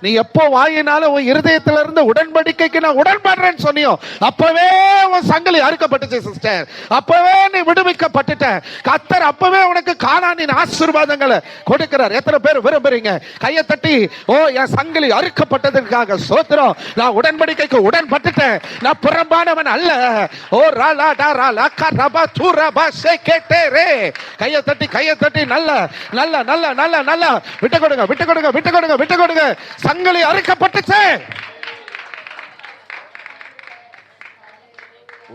நீ எப்போ வாயினாலும் உன் இருதயத்திலிருந்து உடன்படிக்கைக்கு நான் உடன்படுறேன்னு சொன்னியோ அப்பவே உன் சங்கிலி அறுக்கப்பட்டுச்சு சிஸ்டர், அப்பவே நீ விடுவிக்கப்பட்டுட்ட. கர்த்தர் அப்பவே உனக்கு கானானின் ஆசீர்வாதங்களை கொடுக்கிறார். எத்தனை பேர் விரும்புறீங்க? கையை தட்டி, ஓ என் சங்கிலி அறுக்கப்பட்டதற்காக ஸ்தோத்திரம், நான் உடன்படிக்கைக்கு உடன்பட்டுட்டேன், நான் புறம்பானவன் அல்ல. ஓ ராலா டா ராலா கரபா தூரபா சேகேட்டே. கையை தட்டி கையை தட்டி நல்ல நல்ல நல்ல நல்ல நல்ல விட்டு கொடுங்க, விட்டு கொடுங்க, விட்டு கொடுங்க, விட்டு கொடுங்க. சங்கிலி அறுக்கப்பட்டுச்சு.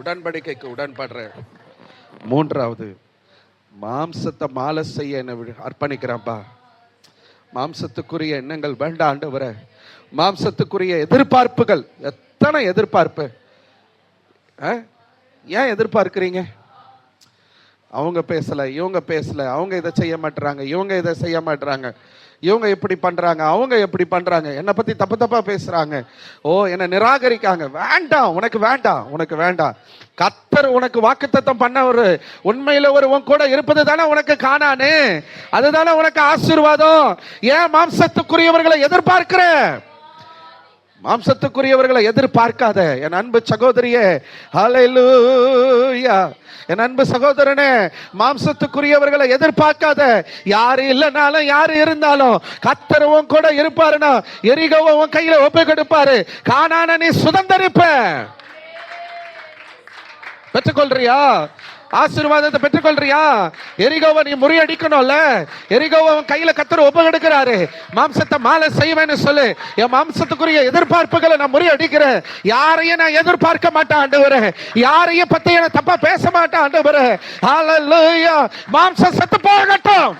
உடன்படிக்கைக்கு உடன்படுற. மூன்றாவது, மாம்சத்தை மாலை செய்ய என்ன அர்ப்பணிக்கிறப்பா. மாம்சத்துக்குரிய எண்ணங்கள் வேண்டாம் ஆண்டவரே, மாம்சத்துக்குரிய எதிர்பார்ப்புகள். எத்தனை எதிர்பார்ப்பு, ஏன் எதிர்பார்க்கிறீங்க? அவங்க பேசல, இவங்க பேசல, அவங்க இதை செய்ய மாட்டாங்க, இவங்க இதை செய்ய மாட்டாங்க. இவங்க எப்படி பண்றாங்க, அவங்க எப்படி பண்றாங்க, என்னை பத்தி தப்பு தப்பா பேசுறாங்க, ஓ என்னை நிராகரிக்காங்க. வேண்டாம், உனக்கு வேண்டாம், உனக்கு வேண்டாம். கர்த்தர் உனக்கு வாக்குத்தத்தம் பண்ணவர், உண்மையில ஒரு உன் கூட இருப்பது தானே உனக்கு காணானே, அதுதானே உனக்கு ஆசீர்வாதம். ஏன் மாம்சத்துக்குரியவர்களை எதிர்பார்க்கிற? மாம்சத்துக்குரியவர்களை எதிர்பார்க்காத என் அன்பு சகோதரியே. ஹல்லேலூயா. என் அன்பு சகோதரனே, மாம்சத்துக்குரியவர்களை எதிர்பார்க்காத. யாரு இல்லைனாலும் யாரு இருந்தாலும் கர்த்தர் உன் கூட இருப்பாருன்னா எரிகோவை உன் கையில ஒப்பு கொடுப்பாரு. கானானை நீ சுதந்தரிப்ப. பெற்றுக்கொள்றியா? ஆசீர்வாதத்தை பெற்றுக்கொள்றியா? எரிகோவை நீ முறியடிக்கணும்ல. எரிகோவை கையில கர்த்தர் ஒப்பு கொடுக்கிறாரு. மாம்சத்தை மாலை செய்வேன்னு சொல்லு. என் மாம்சத்துக்குரிய எதிர்பார்ப்புகளை நான் முறியடிக்கிறேன். யாரையும் நான் எதிர்பார்க்க மாட்டேன் ஆண்டவரே. யாரையும் பத்தி நான் தப்பா பேச மாட்டேன் ஆண்டவரே. ஹல்லேலூயா. மாம்சம் செத்து போகட்டும்,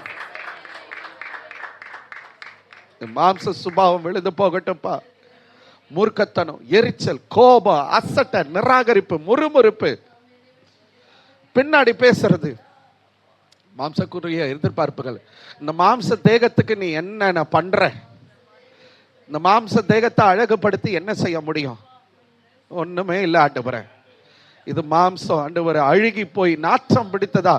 மாம்ச சுபாவம் விழுந்து போகட்டும்பா. மூர்க்கத்தனம், எரிச்சல், கோபம், அசட்டை, நிராகரிப்பு, முறுமுறுப்பு, பின்னாடி பேசுறது, மாம்சக்குரிய எதிர்பார்ப்புகள். இந்த மாம்ச தேகத்துக்கு நீ என்ன பண்ற? இந்த மாம்ச தேகத்தை அழகுபடுத்தி என்ன செய்ய முடியும்? ஒண்ணுமே இல்லை ஆண்டவரே. இது மாம்சம் ஆண்டவரே, அழுகி போய் நாற்றம் பிடித்ததா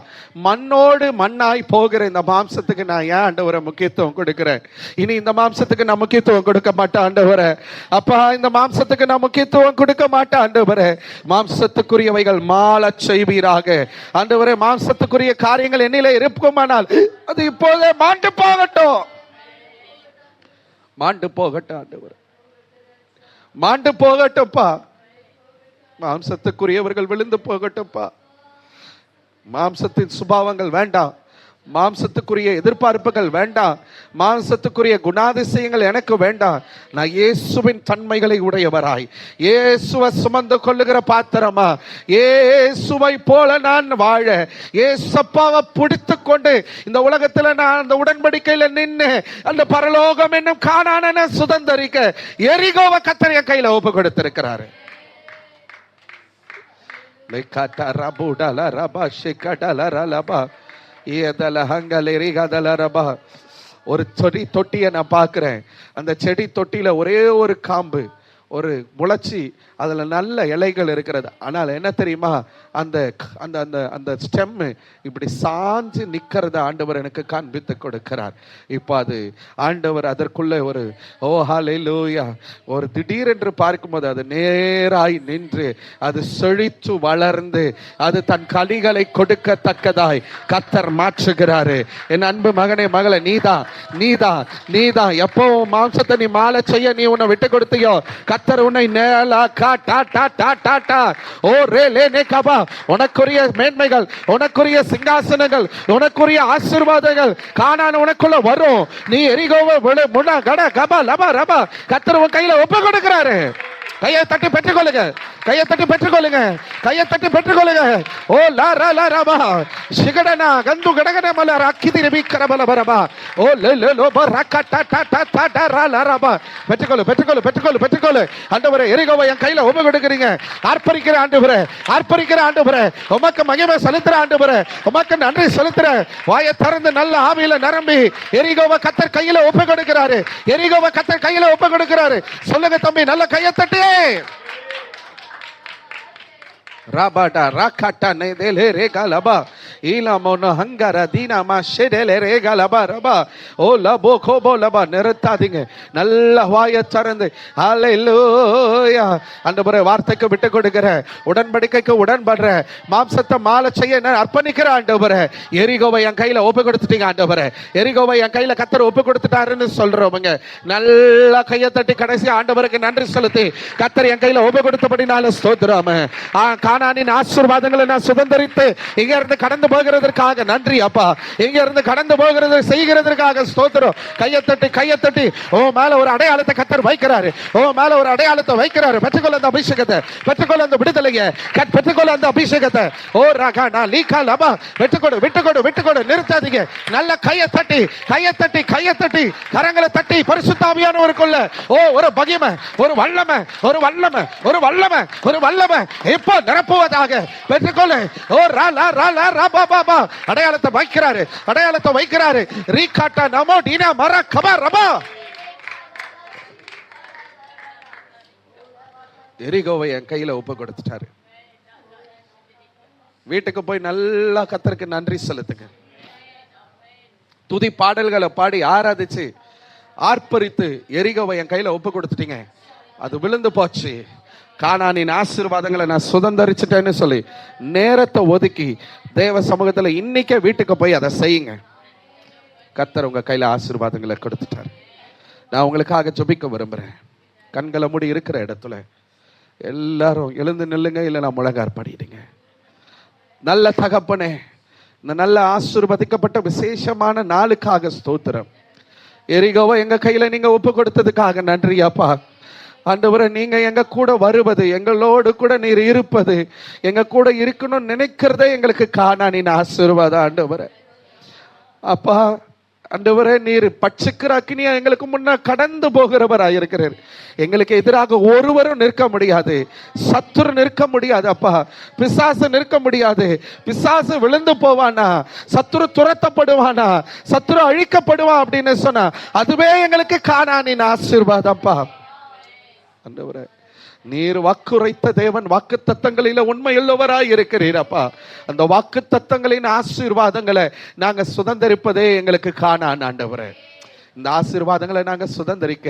மண்ணோடு மண்ணாய் போகிற இந்த மாம்சத்துக்கு நான் ஏன் ஆண்டவரே முக்கியத்துவம் கொடுக்கிறேன்? இனி இந்த மாம்சத்துக்கு நான் முக்கியத்துவம் கொடுக்க மாட்டேன் ஆண்டவரே. அப்பா, இந்த மாம்சத்துக்கு நான் முக்கியத்துவம் கொடுக்க மாட்டேன் ஆண்டவரே. மாம்சத்துக்குரியவைகள் மாள செய்வீராக ஆண்டவரே. மாம்சத்துக்குரிய காரியங்கள் என்னிலே இருக்குமானால் அது இப்போதே மாண்டு போகட்டும், மாண்டு போகட்டும் ஆண்டவரே, மாண்டு போகட்டும்ப்பா. மாம்சத்துக்குரியவர்கள் விழுந்து போகட்டும்ப்பா. மாம்சத்தின் சுபாவங்கள் வேண்டாம், மாம்சத்துக்குரிய எதிர்பார்ப்புகள் வேண்டாம், மாம்சத்துக்குரிய குணாதிசயங்கள் எனக்கு வேண்டாம். நான் இயேசுவின் தன்மைகளை உடையவராய், இயேசுவை சுமந்து கொள்ளுகிற பாத்திரமா, இயேசுவை போல நான் வாழ, இயேசப்பாவை பிடித்து கொண்டு இந்த உலகத்துல நான் அந்த உடன்படிக்கையில நின்று அந்த பரலோகம் என்னும் கானானை சுதந்தரிக்க எரிகோவை கர்த்தர் என் கையில ஒப்பு கொடுத்திருக்கிறாரு. ஒரு செடி தொட்டியை நான் பார்க்கிறேன். அந்த செடி தொட்டியில ஒரே ஒரு காம்பு, ஒரு முளைச்சி அதுல நல்ல இலைகள் இருக்கிறது. ஆனால் என்ன தெரியுமா, அந்த அந்த அந்த அந்த ஸ்டெம் இப்படி சாஞ்சு நிக்கிறத ஆண்டவர் எனக்கு காண்பித்து கொடுக்கிறார். இப்போ அது ஆண்டவர் அதற்குள்ள ஒரு ஓ ஹல்லேலூயா, ஒரு திடீரென்று பார்க்கும்போது அது நேராய் நின்று அது செழித்து வளர்ந்து அது தன் கனிகளை கொடுக்கத்தக்கதாய் கர்த்தர் மாற்றுகிறாரு. என் அன்பு மகனே, மகளே, நீதான் எப்பவும் மாம்சத்தை நீ மாலை செய்ய நீ உன்னை விட்டு கொடுத்தியோ, கர்த்தர் உன்னை நேலா உனக்குரிய மேன்மைகள், உனக்குரிய சிங்காசனங்கள், உனக்குரிய ஆசீர்வாதங்கள் கானான் உனக்குள்ள வரும். நீ எரிகோவை கர்த்தர் உன் கையில ஒப்பு கொடுக்கிறாரு. கையை தட்டி பெற்றுக்கொள்ளுங்க, கையை தட்டி பெற்றுக்கொள்ளுங்க, கையை தட்டி பெற்றுக்கொள்ளுங்க. ஓ லா ரா லா ரபா சிகடனா கந்து கடகன மல ராக்கிதி ரபிக்கரபல பரபா ஓ லே லே லோ பரக்க ட ட ட ட ட ரா லா ரபா. பெற்றுக்கொள்ளு ஆண்டவரே. எரிகோவை என் கையில ஒப்பு கொடுக்கிறீங்க. அர்ப்பணிக்கிற ஆண்டவரே, அர்ப்பணிக்கிற ஆண்டவரே, உமக்கு மகிமை செலுத்துற ஆண்டவரே, உமக்கு நன்றி செலுத்துற. வாயை திறந்து நல்ல ஆவியில நிரம்பி எரிகோவை கர்த்தர் கையில ஒப்பு கொடுக்கிறாரு. எரிகோவை கர்த்தர் கையில ஒப்பு கொடுக்கிறாரு. சொல்லுங்க தம்பி, நல்ல கையை தட்டி. Rabada rakata ne dele regalaba ilamono hangara dina ma shedele regalaba raba o labo kobo laba நிறுத்தாதீங்க. நல்ல வாயை திறந்து ஹல்லேலூயா. ஆண்டவரே, வார்த்தைக்கு விட்டு கொடுக்கிற, உடன்படிக்கைக்கு உடன்படுற, மாம்சத்தை மாலை செய்ய அர்ப்பணிக்கிற ஆண்டவரே. எரிகோவை என் கையில ஒப்பு கொடுத்துட்டீங்க ஆண்டவரே. எரிகோவை என் கையில கர்த்தர் ஒப்பு கொடுத்துட்டாருன்னு சொல்றவங்க நல்ல கையை தட்டி கடைசி ஆண்டவருக்கு நன்றி செலுத்தி, கர்த்தர் என் கையில ஒப்பு கொடுத்தபடினால ஸ்தோத்திரம். கானானின் ஆசீர்வாதங்களை நான் சுதந்தரித்து இங்க இருந்து கடந்து போகிறதற்காக நன்றி அப்பா. இங்க இருந்து கடந்து போகிறது செய்கிறதற்காக ஸ்தோத்திரம். கையை தட்டி ஓ மேல ஒரு அடையாளத்தை கர்த்தர் வைக்கிறாரு. ஓ மேல ஒரு அடையாளத்தை வைக்கிறாரு. பெற்றுக்கொள்ள அந்த அபிஷேகத்தை, பெற்றுக்கொள்ள அந்த விடுதலையை, பெற்றுக்கொள்ள அந்த அபிஷேகத்தை. ஓ ரகனா லீகா லபா. விட்டுக்கொடு, நிறுத்தாதீங்க. நல்ல கையை தட்டி கரங்களை தட்டி பரிசுத்த ஆவியானவருக்குள்ள ஓ ஒரு மகிமை, ஒரு வல்லமை இப்போ நிரப்ப நிரப்புவதாக. பெற்றுக்கொள்ளு. ஓ ராலா ராலா ரபா பாபா. அடையாளத்தை வைக்கிறாரு, அடையாளத்தை வைக்கிறாரு. ரீகாட்டா நமோ டீனா மர கபா ரபா. எரிகோவை என் கையில ஒப்பு கொடுத்துட்டாரு. வீட்டுக்கு போய் நல்லா கர்த்தருக்கு நன்றி செலுத்துங்க. துதி பாடல்களை பாடி ஆராதிச்சு ஆர்ப்பரித்து எரிகோவை என் கையில ஒப்பு கொடுத்துட்டீங்க. அது விழுந்து போச்சு. கானானின் ஆசீர்வாதங்களை நான் சுதந்திரிச்சிட்டேன்னு சொல்லி நேரத்தை ஒதுக்கி தேவ சமூகத்துல இன்னைக்கே வீட்டுக்கு போய் அதை செய்யுங்க. கர்த்தர் உங்க கையில ஆசீர்வாதங்களை கொடுத்துட்டாரு. நான் உங்களுக்காக ஜெபிக்க விரும்புறேன். கண்களை மூடி இருக்கிற இடத்துல எல்லாரும் எழுந்து நில்லுங்க, இல்லைன்னா முழங்கார் படிடுங்க. நல்ல தகப்பனே, இந்த நல்ல ஆசீர்வதிக்கப்பட்ட விசேஷமான நாளுக்காக ஸ்தோத்திரம். எரிகோவை எங்க கையில நீங்க ஒப்பு கொடுத்ததுக்காக நன்றி அப்பா. ஆண்டவரே, நீங்க எங்க கூட வருவது, எங்களோடு கூட நீர் இருப்பது, எங்க கூட இருக்கணும்னு நினைக்கிறதே எங்களுக்கு காணானின் ஆசீர்வாதம் ஆண்டவரே. அப்பா ஆண்டவரே, நீர் பட்சிக்கிற அக்கினியா எங்களுக்கு முன்ன கடந்து போகிறவராக இருக்கிறார். எங்களுக்கு எதிராக ஒருவரும் நிற்க முடியாது. சத்துரு நிற்க முடியாது அப்பா. பிசாசு நிற்க முடியாது. பிசாசு விழுந்து போவானா, சத்துரு துரத்தப்படுவானா, சத்துரு அழிக்கப்படுவான் அப்படின்னு சொன்னா அதுவே எங்களுக்கு காணானின் ஆசீர்வாதம்ப்பா. ஆண்டவரே, நீர் வாக்குரைத்த தேவன், வாக்கு தத்தங்களில உண்மையுள்ளவராய் இருக்கிறீரப்பா. அந்த வாக்கு தத்தங்களின் ஆசீர்வாதங்களை நாங்க சுதந்திரிப்பதே எங்களுக்கு காணான் ஆண்டவரே. இந்த ஆசீர்வாதங்களை நாங்க சுதந்திரிக்க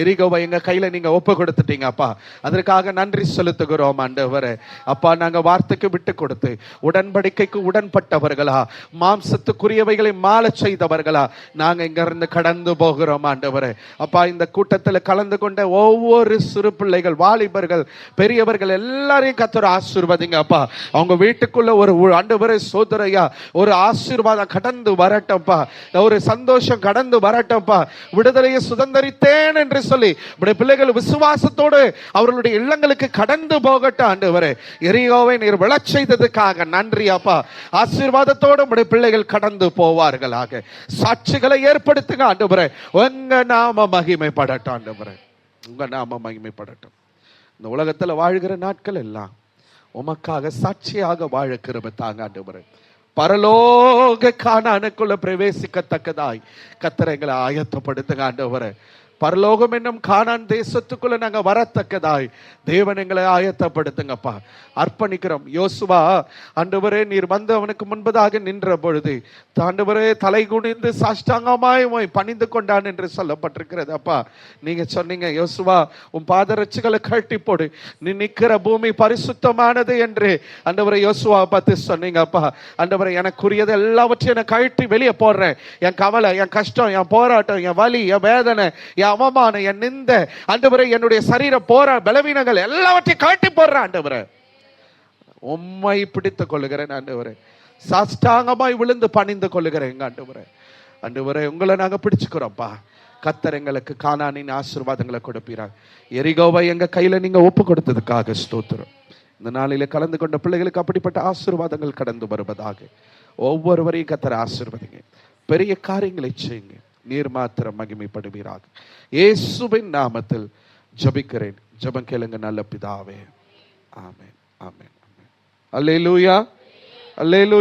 எரிகோவை எங்க கையில நீங்க ஒப்பு கொடுத்துட்டீங்க அப்பா. அதற்காக நன்றி செலுத்துகிறோம் ஆண்டவரே. அப்பா, நாங்க வார்த்தைக்கு விட்டு கொடுத்து உடன்படிக்கைக்கு உடன்பட்டவர்களா, மாம்சத்துக்குரியவைகளை மாள செய்தவர்களா நாங்க இங்க இருந்து கடந்து போகிறோம் ஆண்டவரே. அப்பா, இந்த கூட்டத்தில் கலந்து கொண்ட ஒவ்வொரு சிறு பிள்ளைகள், வாலிபர்கள், பெரியவர்கள் எல்லாரையும் கர்த்தர் ஆசீர்வதிங்க அப்பா. அவங்க வீட்டுக்குள்ள ஒரு ஆண்டவரே சோதரையா ஒரு ஆசீர்வாதம் கடந்து வரட்டும்ப்பா. ஒரு சந்தோஷம் கடந்து வரட்டும். விடுதலையை சுதந்திரித்தேன் என்று சொல்லி பிள்ளைகள் விசுவாசத்தோடு அவர்களுடைய இல்லங்களுக்கு கடந்து போகட்டும் ஆண்டவரே. எரிகோவை நீர் விழச் செய்ததுக்காக நன்றி அப்பா. ஆசீர்வாதத்தோடு உடைய பிள்ளைகள் கடந்து போவார்களாக. சாட்சிகளை ஏற்படுத்துங்க ஆண்டவரே. உங்க நாம மகிமைப்படட்டும் ஆண்டவரே. உங்க நாம மகிமைப்படட்டும். இந்த உலகத்துல வாழ்கிற நாட்கள் எல்லாம் உமக்காக சாட்சியாக வாழ கிருபை தாங்க ஆண்டவரே. பரலோக கானானுக்குள்ள பிரவேசிக்கத்தக்கதாய் கர்த்தர் எங்களை ஆயத்தப்படுத்துங்க ஆண்டவரே. பரலோகம் என்னும் கானான் தேசத்துக்குள்ள நாங்க வரத்தக்கதாய் தேவன் எங்களை ஆயத்தப்படுத்துங்கப்பா. அர்ப்பணிக்கிறோம். யோசுவா ஆண்டவரே, நீர் வந்து அவனுக்கு முன்பதாக நின்ற பொழுது ஆண்டவரே தலை குனிந்து சாஷ்டாங்கமாய் பணிந்து கொண்டான் என்று சொல்லப்பட்டிருக்கிறது அப்பா. நீங்க சொன்னீங்க, யோசுவா உன் பாதரட்சிகளை கழட்டி போடு, நீ நிக்கிற பூமி பரிசுத்தமானது என்று ஆண்டவரை யோசுவா பார்த்து சொன்னீங்க அப்பா. ஆண்டவரை, எனக்குரியது எல்லாவற்றையும் நான் கழட்டி வெளியே போடுறேன். என் கவலை, என் கஷ்டம், என் போராட்டம், என் வலி, என் வேதனை, என் அவமானம், என் நிந்த ஆண்டவரே, என்னுடைய சரீர பலவீனங்கள் எல்லாவற்றையும் கழட்டி போடுற ஆண்டவரே. உம்மை பிடித்துக் கொள்ளுகிறேன் ஆண்டவரே. சாஷ்டாங்கமாய் விழுந்து பணிந்து கொள்ளுகிறேன் ஆண்டவரே. ஆண்டவரே, உங்களை நாங்க பிடிச்சுக்கிறோம்ப்பா. கர்த்தர் எங்களுக்கு கானானின் ஆசீர்வாதங்களை கொடுப்பீராங்க. எரிகோவை எங்க கையில நீங்க ஒப்பு கொடுத்ததுக்காக ஸ்தோத்திரம். இந்த நாளில கலந்து கொண்ட பிள்ளைகளுக்கு அப்படிப்பட்ட ஆசீர்வாதங்கள் கடந்து வருவதாக. ஒவ்வொருவரையும் கர்த்தர் ஆசீர்வதிங்க. பெரிய காரியங்களை செய்யுங்க. நீர் மாத்திரம் மகிமைப்படுவீராக. இயேசுவின் நாமத்தில் ஜெபிக்கிறேன். ஜெபம் கேளுங்க நல்ல பிதாவே. ஆமென், ஆமென், ஆமென். அல்லேலூயா, அல்லேலூயா.